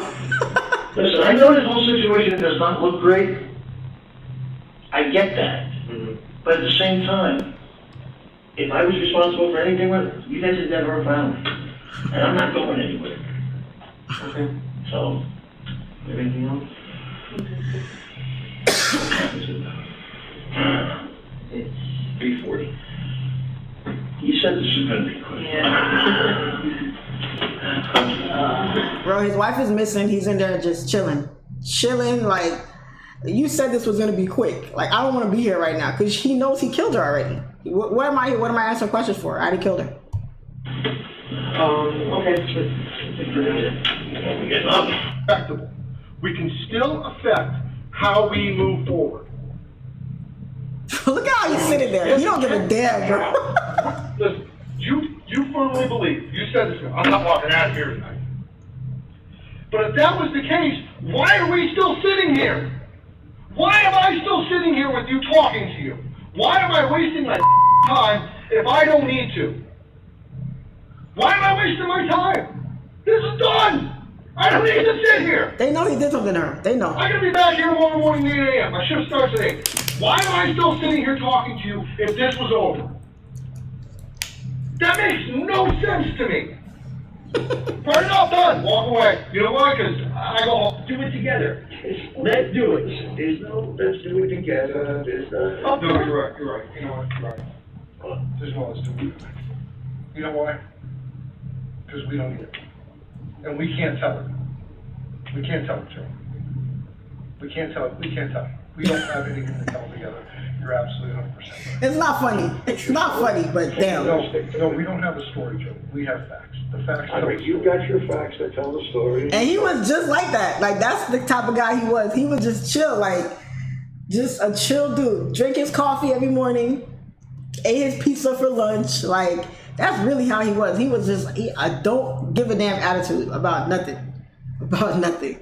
Listen, I know this whole situation does not look great. I get that. But at the same time, if I was responsible for anything with it, you guys had never found me. And I'm not going anywhere. Okay. So, anything else? It's 3:40. You said this was going to be quick. Yeah. Bro, his wife is missing. He's in there just chilling. Like, you said this was going to be quick. Like, I don't want to be here right now because he knows he killed her already. What am I answering questions for? I already killed her. Okay. Affectable. We can still affect how we move forward. Look how he's sitting there. You don't give a damn, bro. Listen, you firmly believe, you said this, I'm not walking out of here tonight. But if that was the case, why are we still sitting here? Why am I still sitting here with you talking to you? Why am I wasting my time if I don't need to? Why am I wasting my time? This is done. I don't need to sit here. They know he did something to her. They know. I'm going to be back here tomorrow morning at 8 a.m. My shift starts at 8. Why am I still sitting here talking to you if this was over? That makes no sense to me. Turn it off, done. Walk away. You know why? Because I go home. Do it together. Let's do it. There's no, let's do it together. There's no... No, you're right. You know what? You're right. There's no let's do it. You know why? Because we don't need it. And we can't tell it. We can't tell it, Joe. We can't tell it. We don't have anything to tell together. You're absolutely 100% right. It's not funny. It's not funny, but damn. No, we don't have a story, Joe. We have facts. The facts tell the You've story. got your facts that tell the story. And he was just like that. Like, that's the type of guy he was. He was just chill, like, just a chill dude. Drink his coffee every morning, ate his pizza for lunch. Like, that's really how he was. He was just a don't give a damn attitude about nothing. About nothing.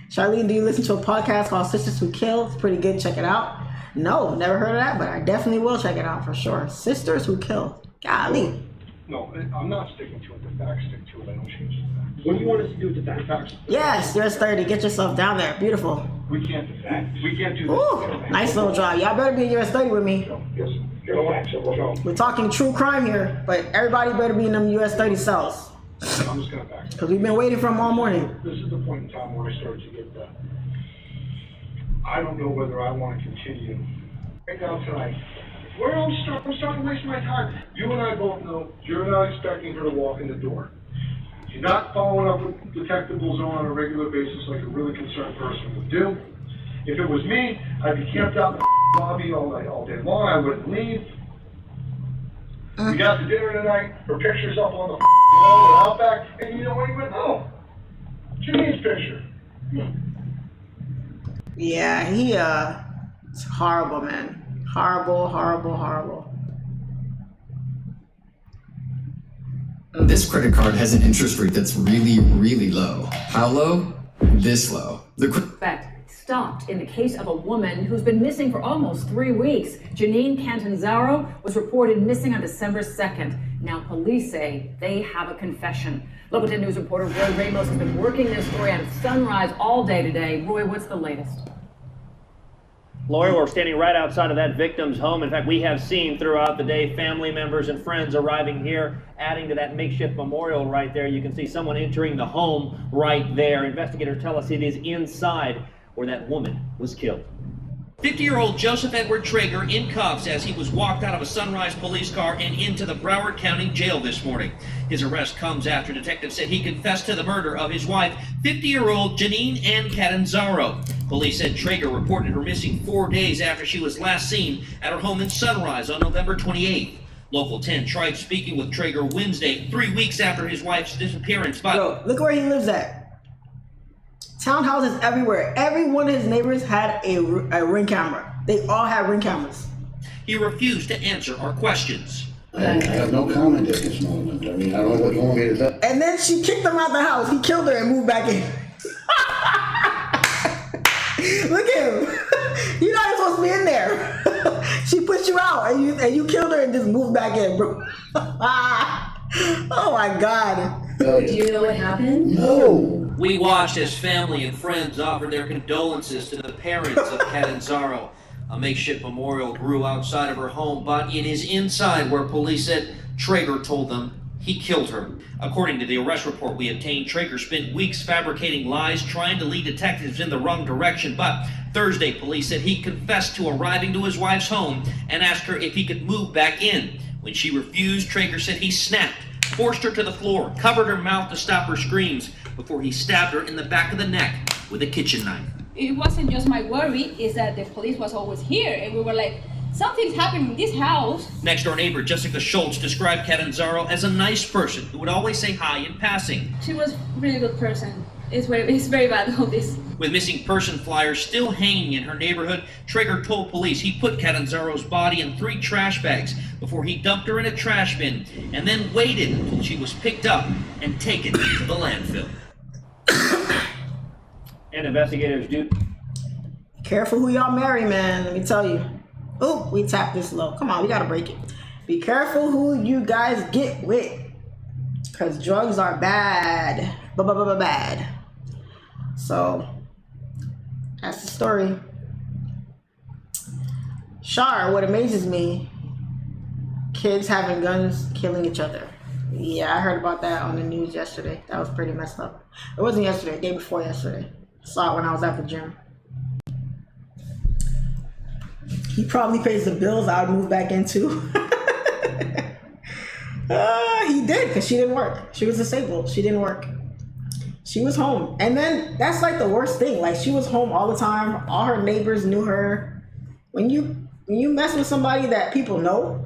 Charlene, do you listen to a podcast called Sisters Who Kill? It's pretty good. Check it out. No, never heard of that, but I definitely will check it out for sure. Sisters Who Kill. Golly. No, I'm not sticking to it. The facts stick to it. I don't change the facts. What do you want us to do with the facts? Yes, US30. Get yourself down there. Beautiful. We can't do that. We can't do that. Ooh, nice little drive. Y'all better be in US30 with me. Yes, your facts are wrong. We're talking true crime here, but everybody better be in them US30 cells. I'm just going to back. Because we've been waiting for them all morning. This is the point in time where I started to get the... I don't know whether I want to continue. Right now tonight, where I'm starting to waste my time. You and I both know you're not expecting her to walk in the door. You're not following up with detectable zone on a regular basis like a really concerned person would do. If it was me, I'd be camped out in the lobby all day long. I wouldn't leave. We got to dinner tonight. Her picture's up on the wall at Outback, and you know what? He went, oh, Janine's picture. Yeah, it's horrible, man. Horrible. This credit card has an interest rate that's really, really low. How low? This low. Fact stopped in the case of a woman who's been missing for almost 3 weeks. Janine Catanzaro was reported missing on December 2nd. Now police say they have a confession. Local 10 News reporter Roy Ramos has been working this story at Sunrise all day today. Roy, what's the latest? Lori, we're standing right outside of that victim's home. In fact, we have seen throughout the day family members and friends arriving here, adding to that makeshift memorial right there. You can see someone entering the home right there. Investigators tell us it is inside where that woman was killed. 50-year-old Joseph Edward Traeger in cuffs as he was walked out of a Sunrise police car and into the Broward County Jail this morning. His arrest comes after detectives said he confessed to the murder of his wife, 50-year-old Janine Ann Catanzaro. Police said Traeger reported her missing 4 days after she was last seen at her home in Sunrise on November 28th. Local 10 tried speaking with Traeger Wednesday, 3 weeks after his wife's disappearance, but... Yo, look where he lives at. Townhouses everywhere. Every one of his neighbors had a ring camera. They all had ring cameras. He refused to answer our questions. I have no comment at this moment. I mean, I don't know what you want me to say. And then she kicked him out the house. He killed her and moved back in. Look at him. You're not even supposed to be in there. She pushed you out and you killed her and just moved back in, bro. Oh my God. Do you know what happened? No. We watched as family and friends offered their condolences to the parents of Catanzaro. A makeshift memorial grew outside of her home, but it is inside where police said Traeger told them he killed her. According to the arrest report we obtained, Traeger spent weeks fabricating lies, trying to lead detectives in the wrong direction, but Thursday police said he confessed to arriving to his wife's home and asked her if he could move back in. When she refused, Traeger said he snapped, forced her to the floor, covered her mouth to stop her screams, before he stabbed her in the back of the neck with a kitchen knife. It wasn't just my worry, is that the police was always here, and we were like, something's happening in this house. Next door neighbor Jessica Schultz described Catanzaro as a nice person who would always say hi in passing. She was a really good person. It's very bad, all this. With missing person flyers still hanging in her neighborhood, Traeger told police he put Catanzaro's body in 3 trash bags before he dumped her in a trash bin and then waited until she was picked up and taken to the landfill. And investigators do. Careful who y'all marry, man. Let me tell you. Oh, we tapped this low. Come on, we gotta break it. Be careful who you guys get with, because drugs are bad. Bad. So that's the story. Shar, what amazes me, kids having guns, killing each other. Yeah, I heard about that on the news yesterday. That was pretty messed up. It wasn't yesterday, the day before yesterday. Saw it when I was at the gym. He probably pays the bills I would move back into. He did, because she didn't work. She was disabled. She didn't work. She was home. And then that's like the worst thing. Like, she was home all the time. All her neighbors knew her. When you mess with somebody that people know,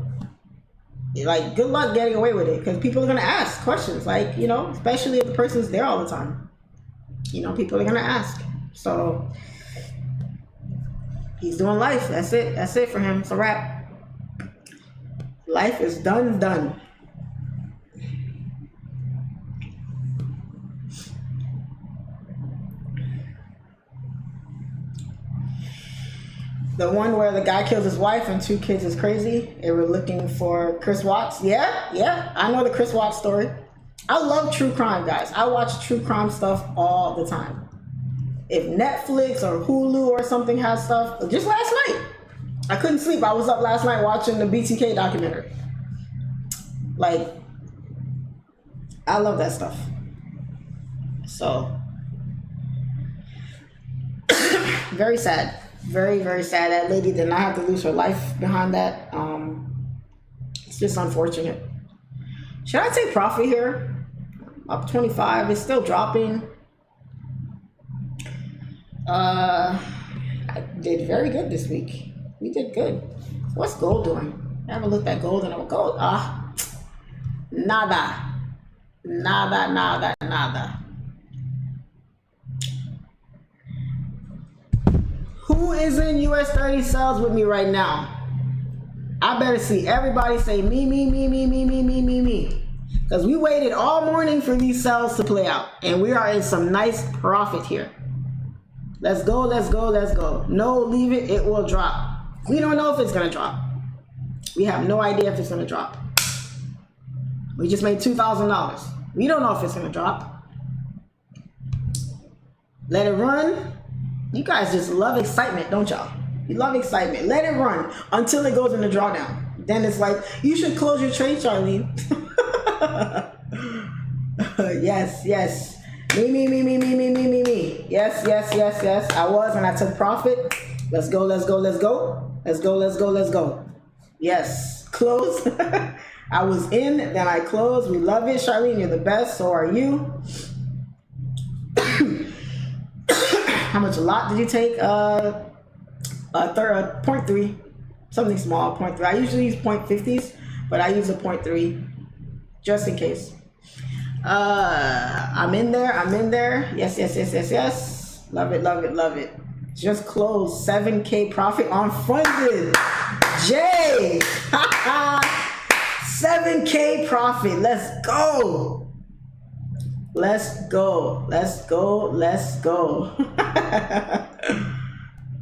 like, good luck getting away with it, because people are going to ask questions. Like, you know, especially if the person's there all the time. You know, people are going to ask. So he's doing life. That's it. That's it for him. It's a wrap. Life is done. The one where the guy kills his wife and 2 kids is crazy. They were looking for Chris Watts. Yeah. I know the Chris Watts story. I love true crime, guys. I watch true crime stuff all the time. If Netflix or Hulu or something has stuff, just last night, I couldn't sleep. I was up last night watching the BTK documentary. Like, I love that stuff. So, very sad. Very, very sad. That lady did not have to lose her life behind that. It's just unfortunate. Should I take profit here? Up 25. It's still dropping. I did very good this week. We did good. What's gold doing? I haven't looked at gold in a gold. Nada. Who is in US30 sales with me right now? I better see everybody say me. Because we waited all morning for these sales to play out. And we are in some nice profit here. Let's go. No, leave it. It will drop. We don't know if it's going to drop. We have no idea if it's going to drop. We just made $2,000. We don't know if it's going to drop. Let it run. You guys just love excitement, don't y'all? You love excitement. Let it run until it goes in the drawdown. Then it's like, you should close your trade, Charlene. Yes. Me. Yes. I was, and I took profit. Let's go, let's go, let's go. Let's go, let's go, let's go. Yes, close. I was in, then I closed. We love it. Charlene, you're the best. So are you. How much a lot did you take? 0.3. Something small, 0.3. I usually use 0.50s, but I use a 0.3 just in case. I'm in there. I'm in there. Yes, yes, yes, yes, yes. Love it, love it, love it. Just closed 7K profit on funded. Jay. 7K profit. Let's go. Let's go. Let's go. Let's go.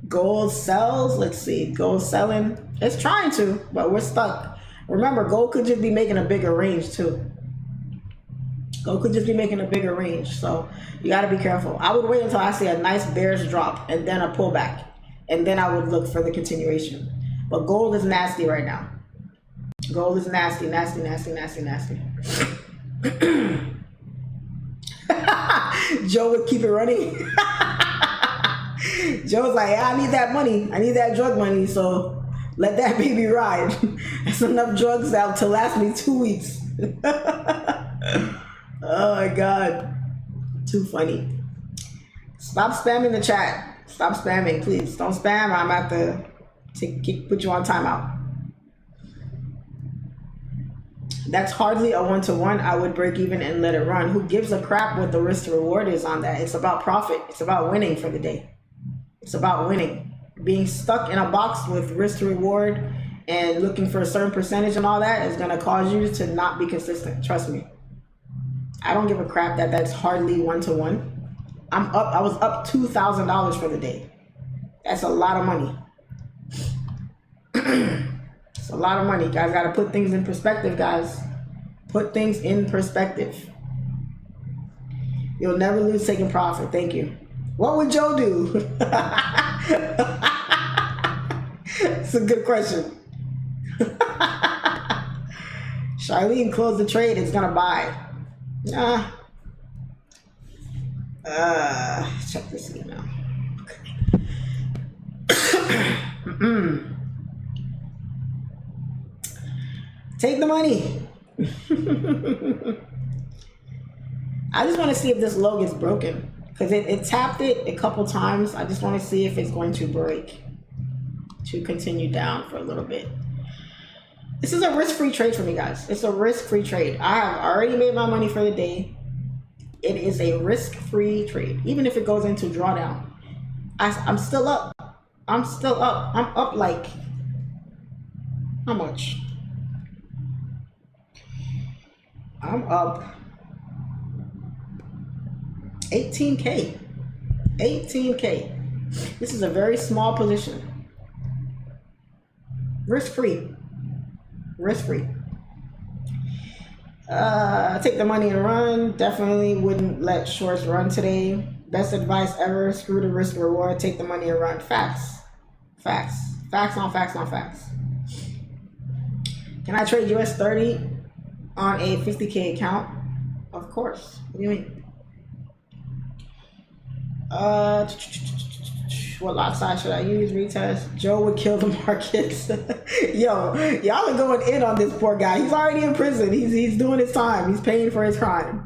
Gold sells. Let's see. Gold selling. It's trying to, but we're stuck. Remember, gold could just be making a bigger range too. Gold could just be making a bigger range. So you got to be careful. I would wait until I see a nice bearish drop and then a pullback. And then I would look for the continuation. But gold is nasty right now. Gold is nasty, nasty, nasty, nasty, nasty. Joe would keep it running. Joe's like, yeah, I need that money. I need that drug money. So let that baby ride. That's enough drugs out to last me 2 weeks. Oh my God. Too funny. Stop spamming the chat. Stop spamming, please. Don't spam. I'm at the put you on timeout. That's hardly a one-to-one. I would break even and let it run. Who gives a crap what the risk to reward is on that? It's about profit. It's about winning for the day. It's about winning. Being stuck in a box with risk to reward and looking for a certain percentage and all that is going to cause you to not be consistent. Trust me. I don't give a crap that that's hardly one-to-one. I'm up. I was up $2,000 for the day. That's a lot of money. It's a lot of money. Guys got to put things in perspective, guys. Put things in perspective. You'll never lose taking profit. Thank you. What would Joe do? It's a good question. Charlene closed the trade. It's going to buy. Nah. Check this email. Okay. Take the money. I just want to see if this low gets broken. Because it tapped it a couple times. I just want to see if it's going to break. To continue down for a little bit. This is a risk-free trade for me, guys. It's a risk-free trade. I have already made my money for the day. It is a risk-free trade. Even if it goes into drawdown. I'm still up. I'm still up. I'm up like... How much? I'm up 18K. 18K. This is a very small position. Risk-free. Risk-free. Take the money and run. Definitely wouldn't let shorts run today. Best advice ever. Screw the risk reward. Take the money and run. Facts. Facts. Facts on facts on facts. Can I trade US30 on a 50K account? Of course. What do you mean? What lot size should I use? Retest. Joe would kill the markets. Yo, y'all are going in on this poor guy. He's already in prison. He's doing his time. He's paying for his crime.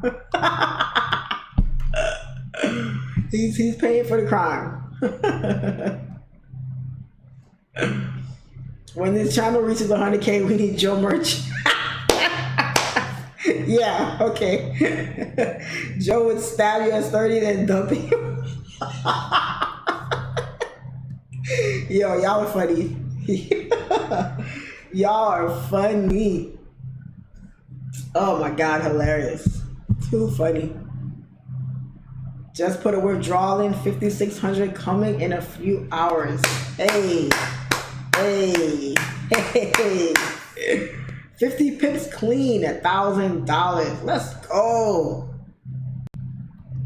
he's paying for the crime. When this channel reaches 100K, we need Joe merch. Yeah, okay. Joe would stab you at 30 and dump you. Yo, y'all are funny. Y'all are funny. Oh my God, hilarious. Too funny. Just put a withdrawal in, 5,600 coming in a few hours. Hey, hey, hey. 50 pips clean, $1,000. Let's go.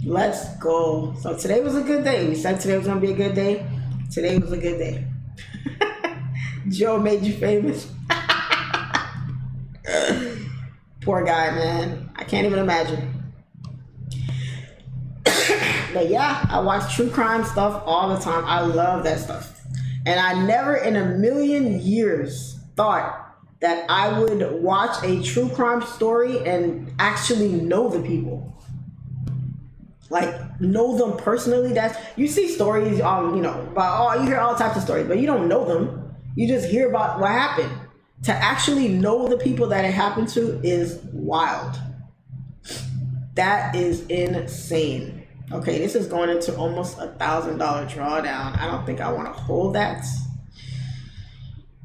Let's go. So today was a good day. We said today was gonna be a good day. Today was a good day. Joe made you famous. Poor guy, man. I can't even imagine. But yeah, I watch true crime stuff all the time. I love that stuff. And I never in a million years thought that I would watch a true crime story and actually know the people. Like, know them personally. That's, you see stories, you know, about, you hear all types of stories, but you don't know them. You just hear about what happened. To actually know the people that it happened to is wild. That is insane. Okay, this is going into almost $1,000 drawdown. I don't think I want to hold that.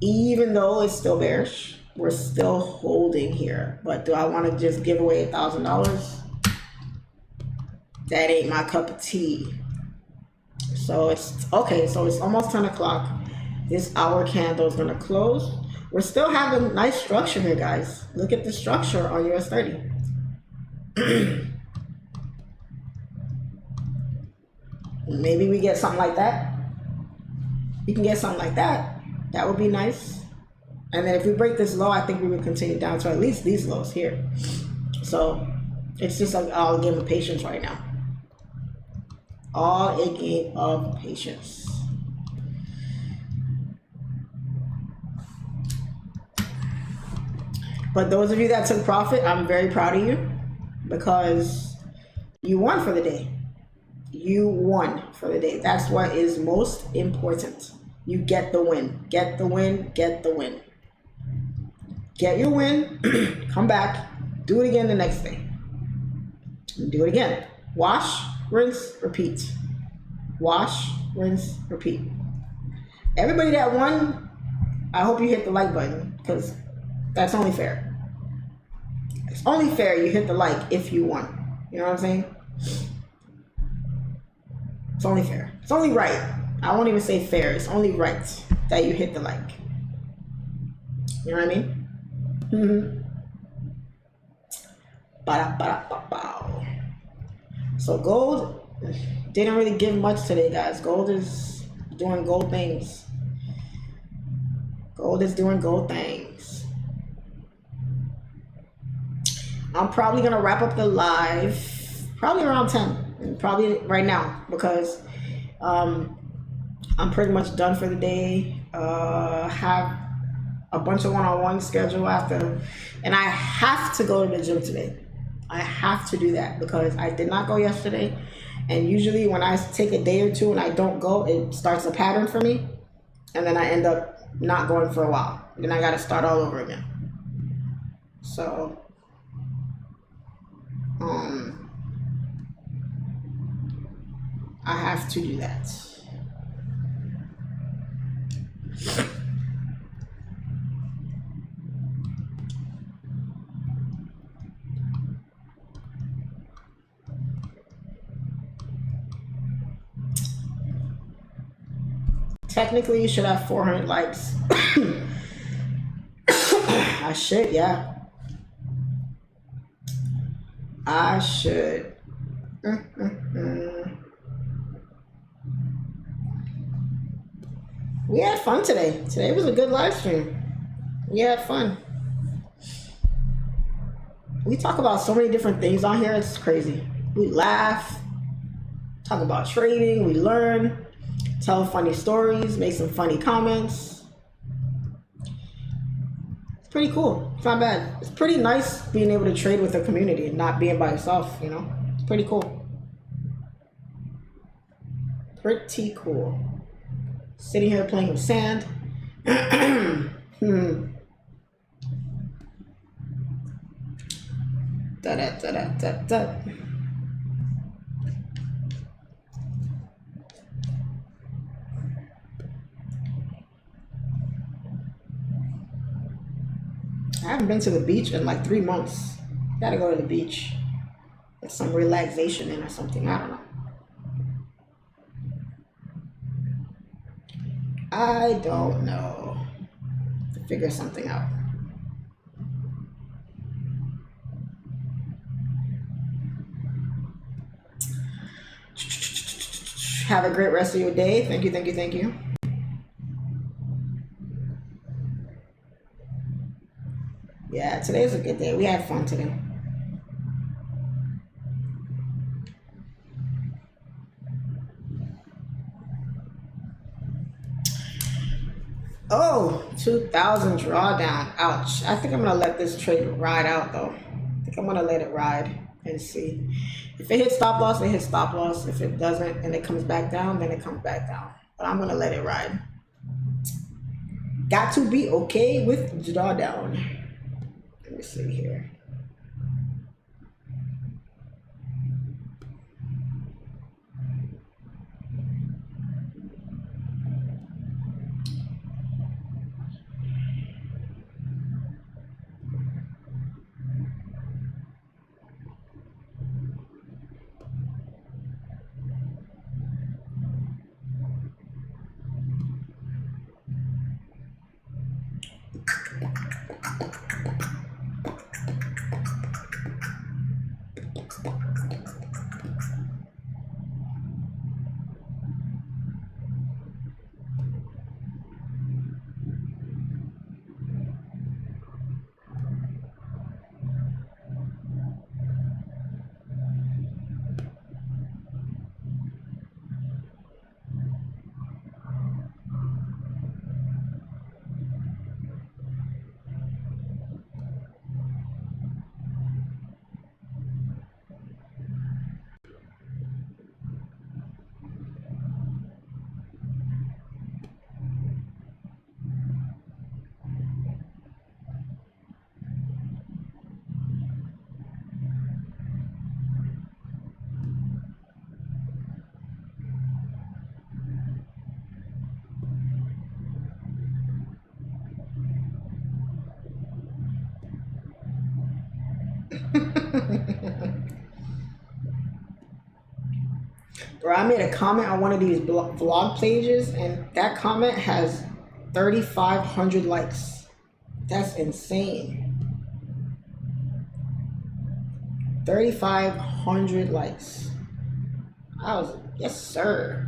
Even though it's still bearish, we're still holding here. But do I want to just give away $1,000? That ain't my cup of tea. So it's okay. So it's almost 10 o'clock. This hour candle is gonna close. We're still having nice structure here, guys. Look at the structure on US30. Maybe we get something like that. We can get something like that. That would be nice. And then if we break this low, I think we would continue down to at least these lows here. So it's just all a game of patience right now. All a game of patience. But those of you that took profit, I'm very proud of you because you won for the day. You won for the day. That's what is most important. You get the win. Get the win. Get the win. Get your win. Come back. Do it again the next day. Do it again. Wash, rinse, repeat. Wash, rinse, repeat. Everybody that won, I hope you hit the like button because that's only fair. It's only fair you hit the like if you won. You know what I'm saying? It's only fair. It's only right. I won't even say fair. It's only right that you hit the like. You know what I mean? Ba-da-ba-da-ba-bow. So gold didn't really give much today, guys. Gold is doing gold things. Gold is doing gold things. I'm probably gonna wrap up the live probably around 10, probably right now, because I'm pretty much done for the day. Have a bunch of one-on-one schedule after, and I have to go to the gym today. I have to do that because I did not go yesterday, and usually when I take a day or two and I don't go, it starts a pattern for me, and then I end up not going for a while. Then I got to start all over again. So I have to do that. Technically, you should have 400 likes. I should, yeah. I should. We had fun today. Today was a good live stream. We had fun. We talk about so many different things on here. It's crazy. We laugh, talk about trading, we learn, tell funny stories, make some funny comments. It's pretty cool. It's not bad. It's pretty nice being able to trade with a community and not being by yourself, you know? It's pretty cool. Pretty cool. Sitting here playing with sand. Da-da-da-da-da-da. I haven't been to the beach in like 3 months. Gotta go to the beach. Get some relaxation in or something. I don't know. I don't know. To figure something out. Have a great rest of your day. Thank you, thank you, thank you. Yeah, today's a good day. We had fun today. Oh, 2,000 drawdown. Ouch. I think I'm gonna let this trade ride out though. I think I'm gonna let it ride and see. If it hits stop loss, it hits stop loss. If it doesn't and it comes back down, then it comes back down. But I'm gonna let it ride. Got to be okay with drawdown. Let me see here. Bro, I made a comment on one of these vlog pages, and that comment has 3,500 likes. That's insane. 3,500 likes. I was, yes, sir.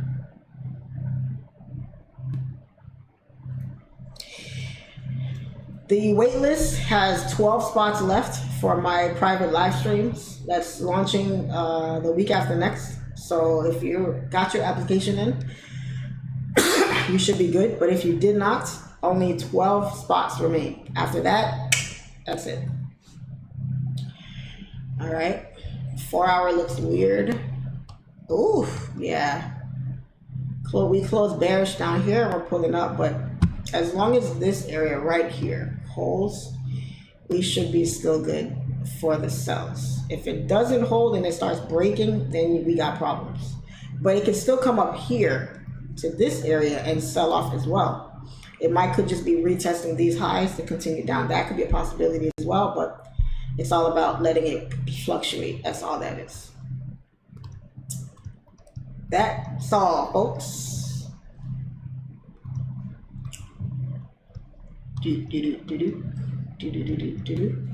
The waitlist has 12 spots left for my private live streams that's launching the week after next. So if you got your application in, you should be good. But if you did not, only 12 spots remain. After that, that's it. All right. 4 hour looks weird. Ooh, yeah. We closed bearish down here. We're pulling up, but as long as this area right here holds, we should be still good for the sells. If it doesn't hold and it starts breaking, then we got problems. But it can still come up here to this area and sell off as well. It could just be retesting these highs to continue down. That could be a possibility as well, but it's all about letting it fluctuate. That's all that is. That's all, folks. Do do do do do do do do do do.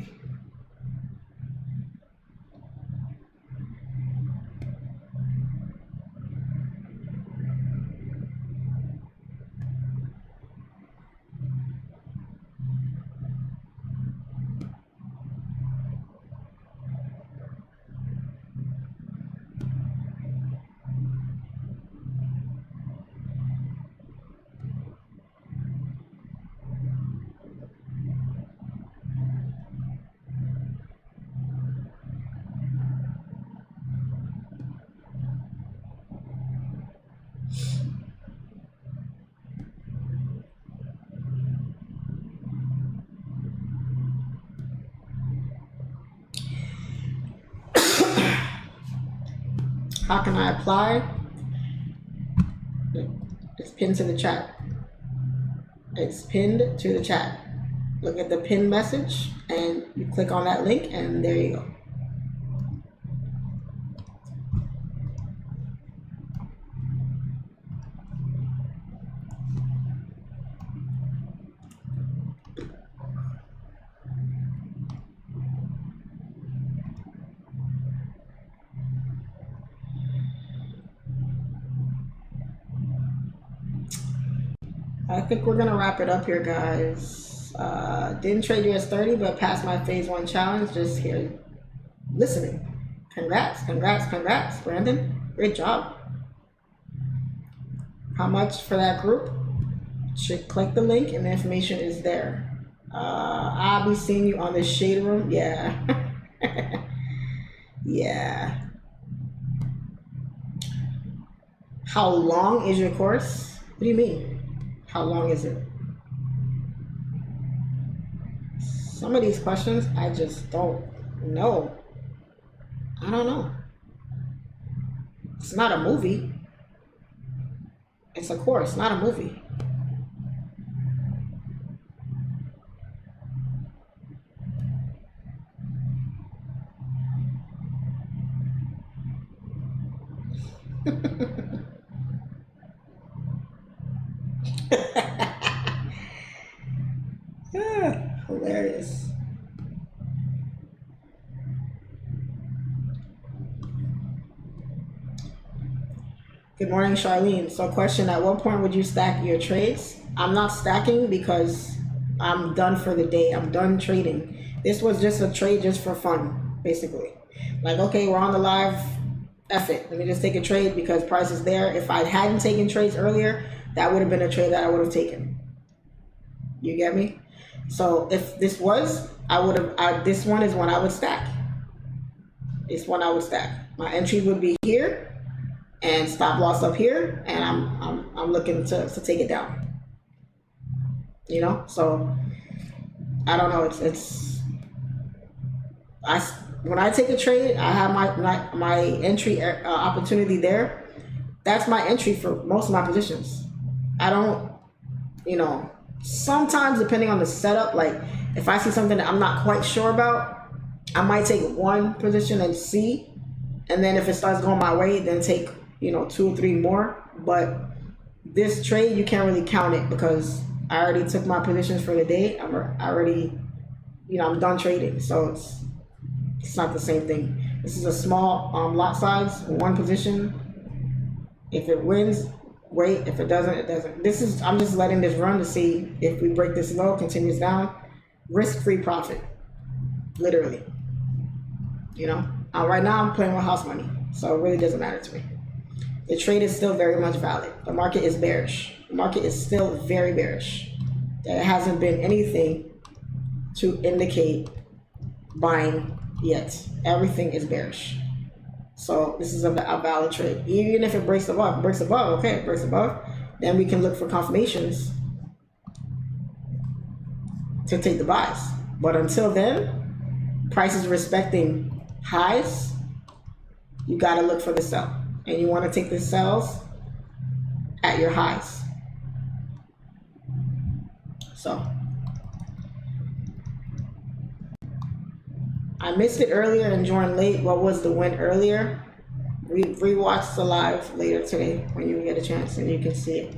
How can I apply? It's pinned to the chat. It's pinned to the chat. Look at the pinned message and you click on that link and there you go. I think we're gonna wrap it up here, guys. Didn't trade US30, but passed my phase 1 challenge. Just here listening. Congrats, congrats, congrats, Brandon. Great job. How much for that group? Should click the link and the information is there. I'll be seeing you on the shade room. Yeah. Yeah. How long is your course? What do you mean? How long is it? Some of these questions, I just don't know. I don't know. It's not a movie. It's a course, not a movie. Hilarious. Good morning, Charlene. So question, at what point would you stack your trades? I'm not stacking because I'm done for the day. I'm done trading. This was just a trade just for fun, basically. Like, okay, we're on the live, F it. Let me just take a trade because price is there. If I hadn't taken trades earlier, that would have been a trade that I would have taken. You get me? So if this was, this one is one I would stack. It's one I would stack. My entry would be here and stop loss up here, and I'm looking to take it down. You know, so I don't know. When I take a trade, I have my entry opportunity there. That's my entry for most of my positions. I don't, you know, sometimes depending on the setup, like if I see something that I'm not quite sure about, I might take one position and see, and then if it starts going my way, then take, you know, 2 or 3 more. But this trade, you can't really count it because I already took my positions for the day. I'm done trading, so it's not the same thing. This is a small lot size, one position. If it wins, great. If it doesn't, it doesn't. I'm just letting this run to see if we break this low, continues down, risk-free profit, literally. You know, right now I'm playing with house money, so it really doesn't matter to me. The trade is still very much valid. The market is bearish. The market is still very bearish. There hasn't been anything to indicate buying yet. Everything is bearish. So this is a valid trade. Even if it breaks above, okay, it breaks above, then we can look for confirmations to take the buys. But until then, price is respecting highs, you gotta look for the sell. And you wanna take the sells at your highs. So, I missed it earlier and joined late. What was the win earlier? Rewatch the live later today when you get a chance and you can see it.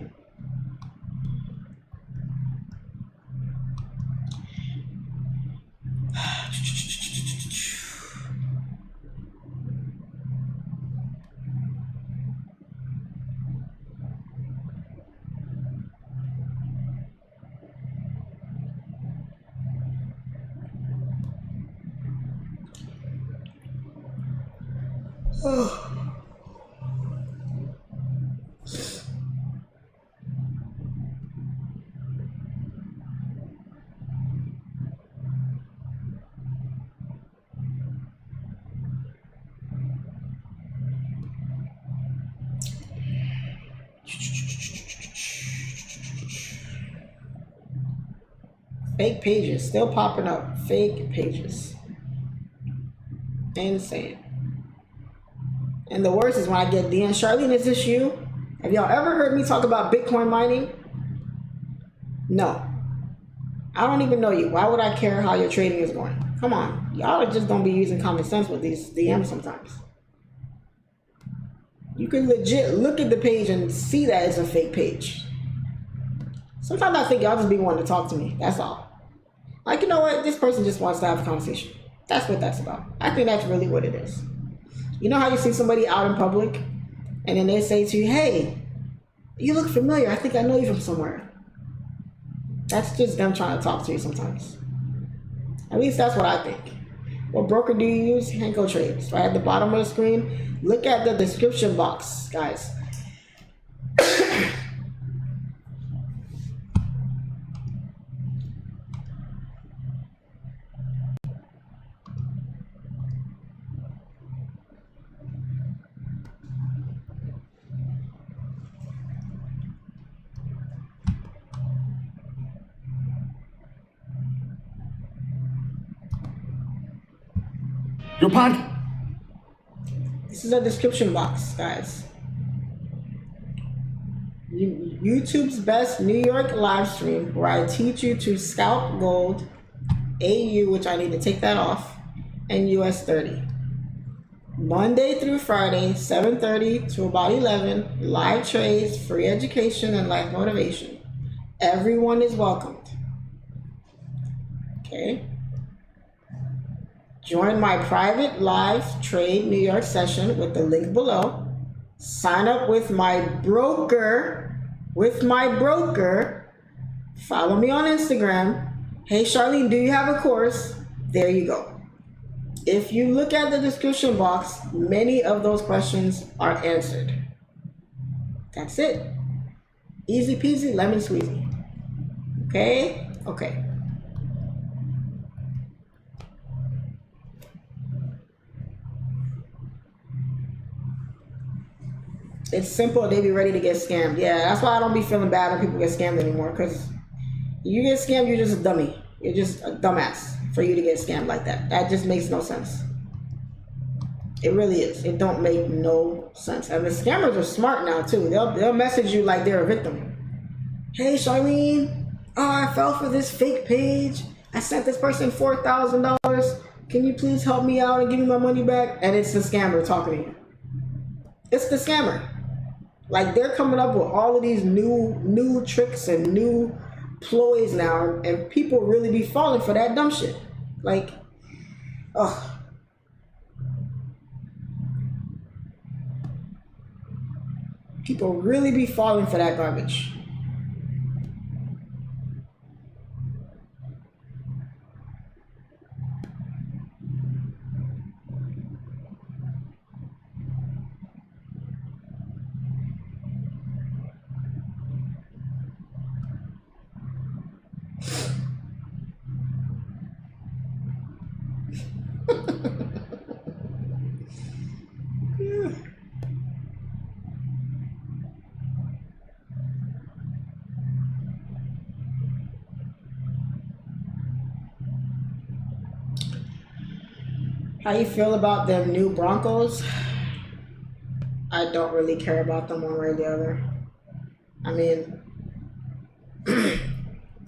Fake pages still popping up. Fake pages. Insane. And the worst is when I get DMs, Charlene, is this you? Have y'all ever heard me talk about Bitcoin mining? No. I don't even know you. Why would I care how your trading is going? Come on. Y'all just don't be using common sense with these DMs sometimes. You can legit look at the page and see that it's a fake page. Sometimes I think y'all just be wanting to talk to me. That's all. Like, you know what? This person just wants to have a conversation. That's what that's about. I think that's really what it is. You know how you see somebody out in public and then they say to you, hey, you look familiar. I think I know you from somewhere. That's just them trying to talk to you sometimes. At least that's what I think. What broker do you use? HANKOTRADE. Right at the bottom of the screen. Look at the description box, guys. Your podcast. This is a description box, guys. YouTube's best New York live stream, where I teach you to scalp gold, AU, which I need to take that off, and US30. Monday through Friday, 7:30 to about 11, live trades, free education, and life motivation. Everyone is welcomed. Okay. Join my private live trade New York session with the link below. Sign up with my broker. Follow me on Instagram. Hey Charlene, do you have a course? There you go. If you look at the description box, many of those questions are answered. That's it. Easy peasy, lemon squeezy. Okay? Okay. It's simple, they be ready to get scammed. Yeah, that's why I don't be feeling bad when people get scammed anymore, because you get scammed, you're just a dummy. You're just a dumbass for you to get scammed like that. That just makes no sense. It really is. It don't make no sense. And the scammers are smart now too. They'll message you like they're a victim. Hey Charlene, oh, I fell for this fake page. I sent this person $4,000. Can you please help me out and give me my money back? And it's the scammer talking to you. It's the scammer. Like, they're coming up with all of these new tricks and new ploys now, and people really be falling for that dumb shit. Like, ugh. People really be falling for that garbage. How you feel about them new Broncos? I don't really care about them one way or the other. I mean,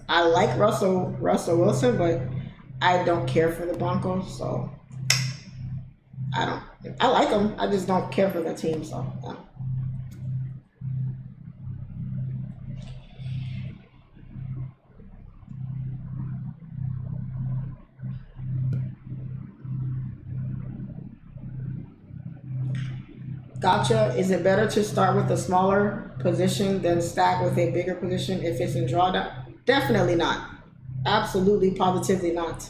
I like Russell Wilson, but I don't care for the Broncos, so I like them. I just don't care for the team, so yeah. Gotcha. Is it better to start with a smaller position than stack with a bigger position if it's in drawdown? Definitely not. Absolutely, positively not.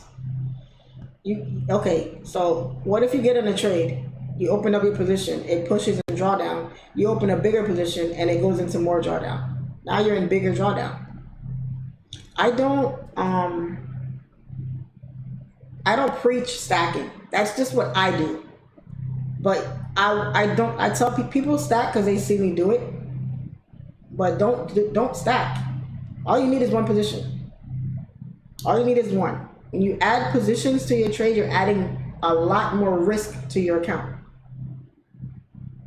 Okay, so what if you get in a trade? You open up your position, it pushes in drawdown. You open a bigger position and it goes into more drawdown. Now you're in bigger drawdown. I don't preach stacking. That's just what I do. But I tell people stack because they see me do it, but don't stack. All you need is one position. All you need is one. When you add positions to your trade, you're adding a lot more risk to your account.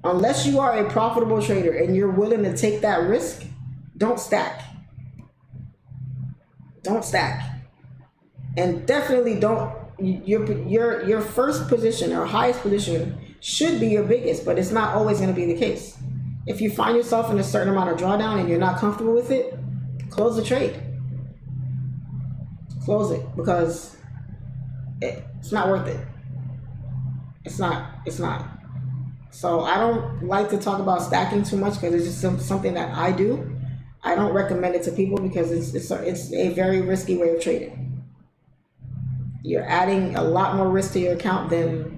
Unless you are a profitable trader and you're willing to take that risk, don't stack. Don't stack. And definitely don't, your first position or highest position should be your biggest, but it's not always going to be the case. If you find yourself in a certain amount of drawdown and you're not comfortable with it, close the trade. Close it, because it's not worth it. It's not. So I don't like to talk about stacking too much because it's just something that I do. I don't recommend it to people because it's a very risky way of trading. You're adding a lot more risk to your account than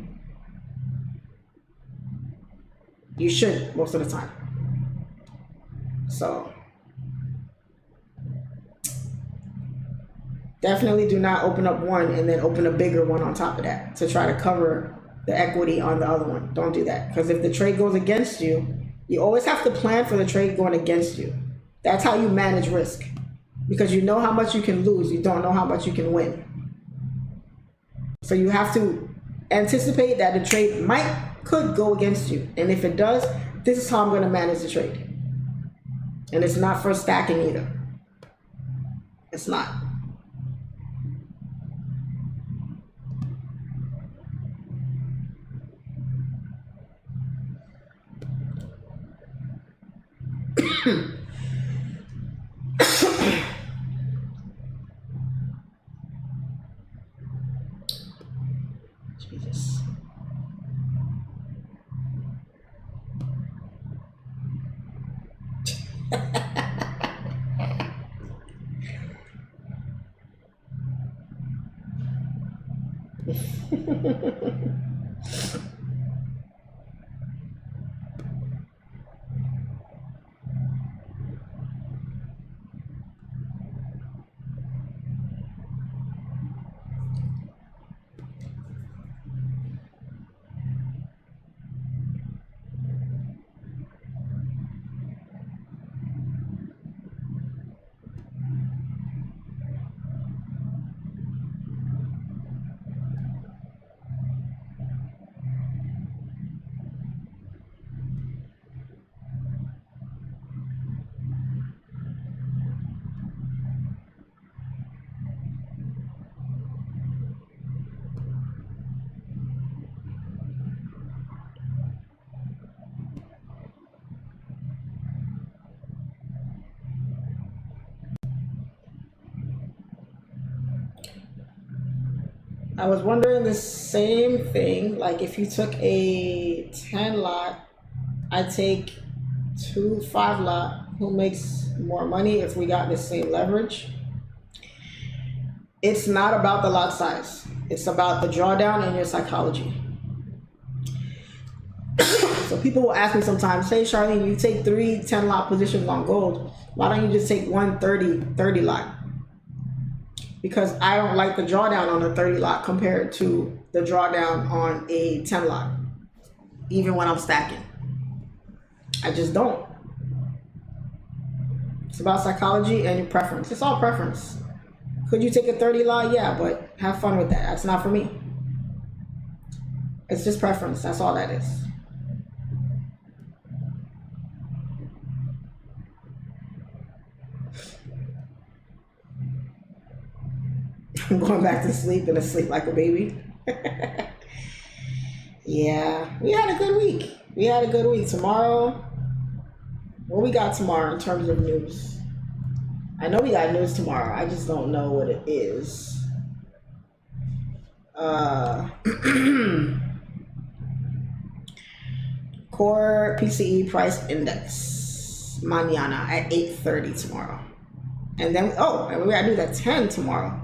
you should most of the time. So definitely do not open up one and then open a bigger one on top of that to try to cover the equity on the other one. Don't do that, because if the trade goes against you, you always have to plan for the trade going against you. That's how you manage risk, because you know how much you can lose, you don't know how much you can win. So you have to anticipate that the trade could go against you. And if it does, this is how I'm going to manage the trade. And it's not for stacking either. It's not. Jesus. I was wondering the same thing. Like if you took a 10 lot, I take 2 5 lot. Who makes more money if we got the same leverage? It's not about the lot size. It's about the drawdown and your psychology. So people will ask me sometimes, hey Charlene, you take 3 10 lot positions on gold. Why don't you just take 1 30 lot? Because I don't like the drawdown on a 30 lot compared to the drawdown on a 10 lot, even when I'm stacking. I just don't. It's about psychology and your preference. It's all preference. Could you take a 30 lot? Yeah, but have fun with that. That's not for me. It's just preference. That's all that is. I'm going back to sleep and asleep like a baby. Yeah, we had a good week. Tomorrow, what we got tomorrow in terms of news? I know we got news tomorrow. I just don't know what it is. Core PCE price index mañana at 8:30 tomorrow. And then, and we gotta do that 10 tomorrow.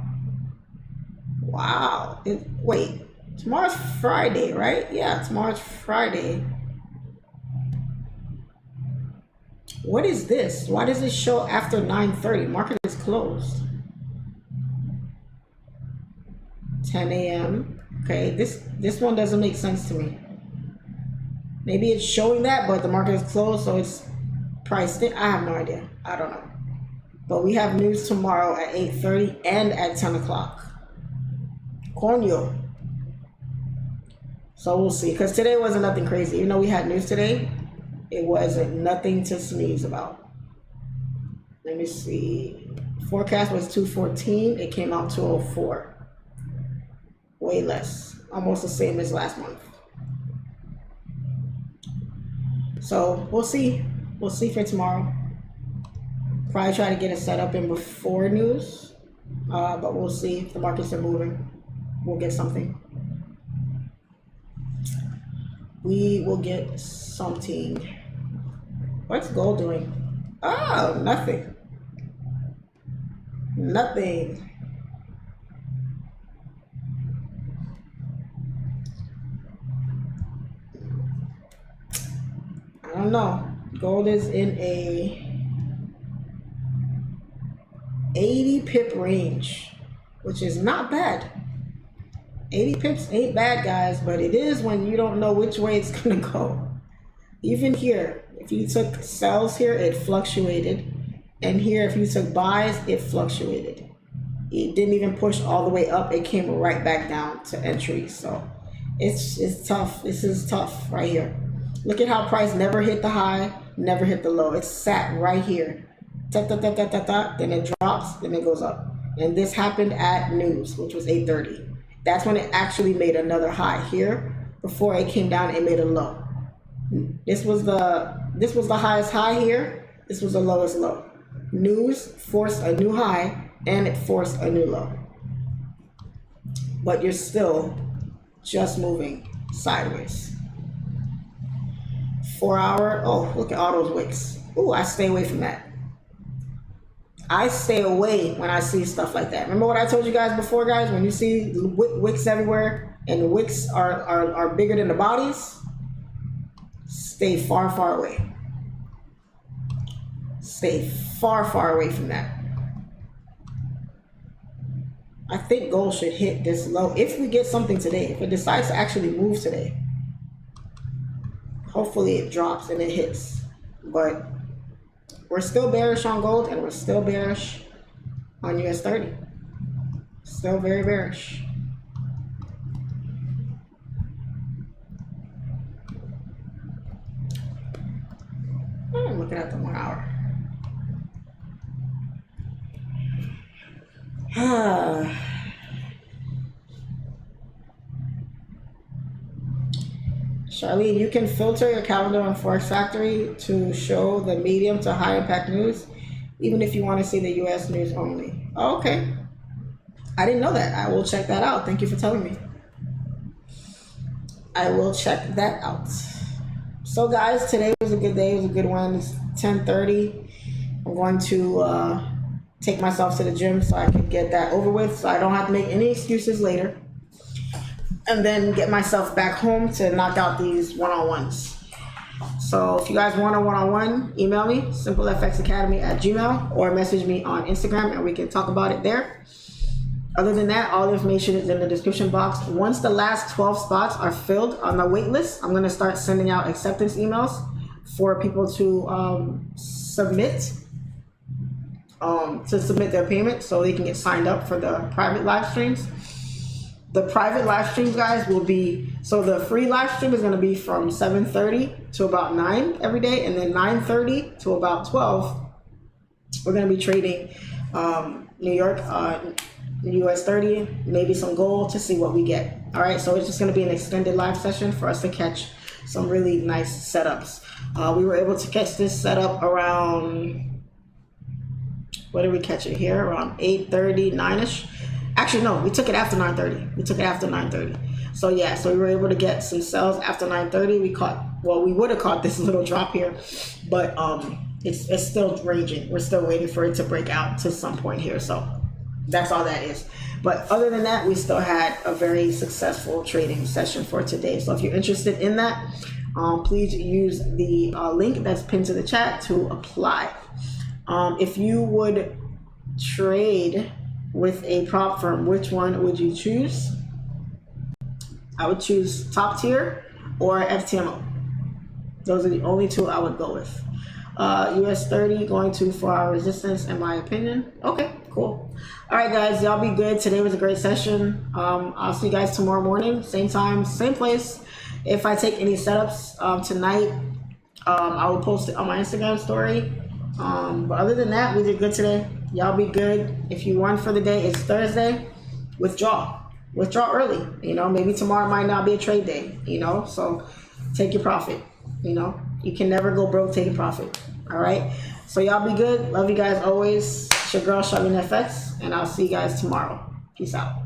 Wow. Wait, tomorrow's Friday, right? Yeah, tomorrow's Friday. What is this? Why does it show after 9:30? Market is closed. 10 a.m. Okay, this one doesn't make sense to me. Maybe it's showing that, but the market is closed, so it's priced in. I have no idea. I don't know. But we have news tomorrow at 8:30 and at 10 o'clock. Coño. So we'll see. Because today wasn't nothing crazy. Even though we had news today, it wasn't nothing to sneeze about. Let me see. Forecast was 214. It came out 204. Way less. Almost the same as last month. So we'll see. We'll see for tomorrow. Probably try to get it set up in before news. But we'll see if the markets are moving. We'll get something. We will get something. What's gold doing? Oh, nothing. Nothing. I don't know. Gold is in a 80 pip range, which is not bad. 80 pips ain't bad, guys, but it is when you don't know which way it's gonna go. Even here, if you took sells here, it fluctuated. And here, if you took buys, it fluctuated. It didn't even push all the way up. It came right back down to entry. So It's tough. This is tough right here. Look at how price never hit the high, never hit the low. It's sat right here. Then it drops, then it goes up. And this happened at news, which was 8:30. That's when it actually made another high here before it came down and made a low. This was the highest high here. This was the lowest low. News forced a new high and it forced a new low. But you're still just moving sideways. 4 hour, oh, look at all those wicks. Ooh, I stay away from that. I stay away when I see stuff like that. Remember what I told you guys before, guys? When you see wicks everywhere and the wicks are bigger than the bodies, stay far, far away. Stay far, far away from that. I think gold should hit this low if we get something today. If it decides to actually move today, hopefully it drops and it hits. But we're still bearish on gold and we're still bearish on US30. Still very bearish. I'm looking at the 1 hour. Charlene, you can filter your calendar on Forex Factory to show the medium to high impact news, even if you want to see the US news only. Oh, okay. I didn't know that. I will check that out. Thank you for telling me. I will check that out. So guys, today was a good day. It was a good one. It's 10:30. I'm going to take myself to the gym so I can get that over with so I don't have to make any excuses later. And then get myself back home to knock out these one-on-ones. So if you guys want a one-on-one, email me, simplefxacademy@gmail.com, or message me on Instagram and we can talk about it there. Other than that, all the information is in the description box. Once the last 12 spots are filled on the wait list, I'm gonna start sending out acceptance emails for people to submit their payment so they can get signed up for the private live streams. The private live streams, guys, will be, so the free live stream is going to be from 7:30 to about 9 every day, and then 9:30 to about 12, we're going to be trading New York, US30, maybe some gold to see what we get. All right, so it's just going to be an extended live session for us to catch some really nice setups. We were able to catch this setup around, what did we catch it here? Around 8:30, 9ish. Actually, no, we took it after 9:30. We took it after 9:30. So yeah, so we were able to get some sells after 9:30. We caught, well, we would have caught this little drop here, but it's still ranging. We're still waiting for it to break out to some point here. So that's all that is. But other than that, we still had a very successful trading session for today. So if you're interested in that, please use the link that's pinned to the chat to apply. If you would trade with a prop firm, which one would you choose? I would choose Top Tier or FTMO. Those are the only two I would go with. US30 going to 4-hour resistance, in my opinion. Okay, cool. All right, guys, y'all be good. Today was a great session. I'll see you guys tomorrow morning, same time, same place. If I take any setups tonight, I will post it on my Instagram story. But other than that, we did good today. Y'all be good. If you won for the day, it's Thursday. Withdraw early. You know, maybe tomorrow might not be a trade day, you know, so take your profit. You know, you can never go broke taking profit. All right, so y'all be good. Love you guys always. It's your girl SimplefX, and I'll see you guys tomorrow. Peace out.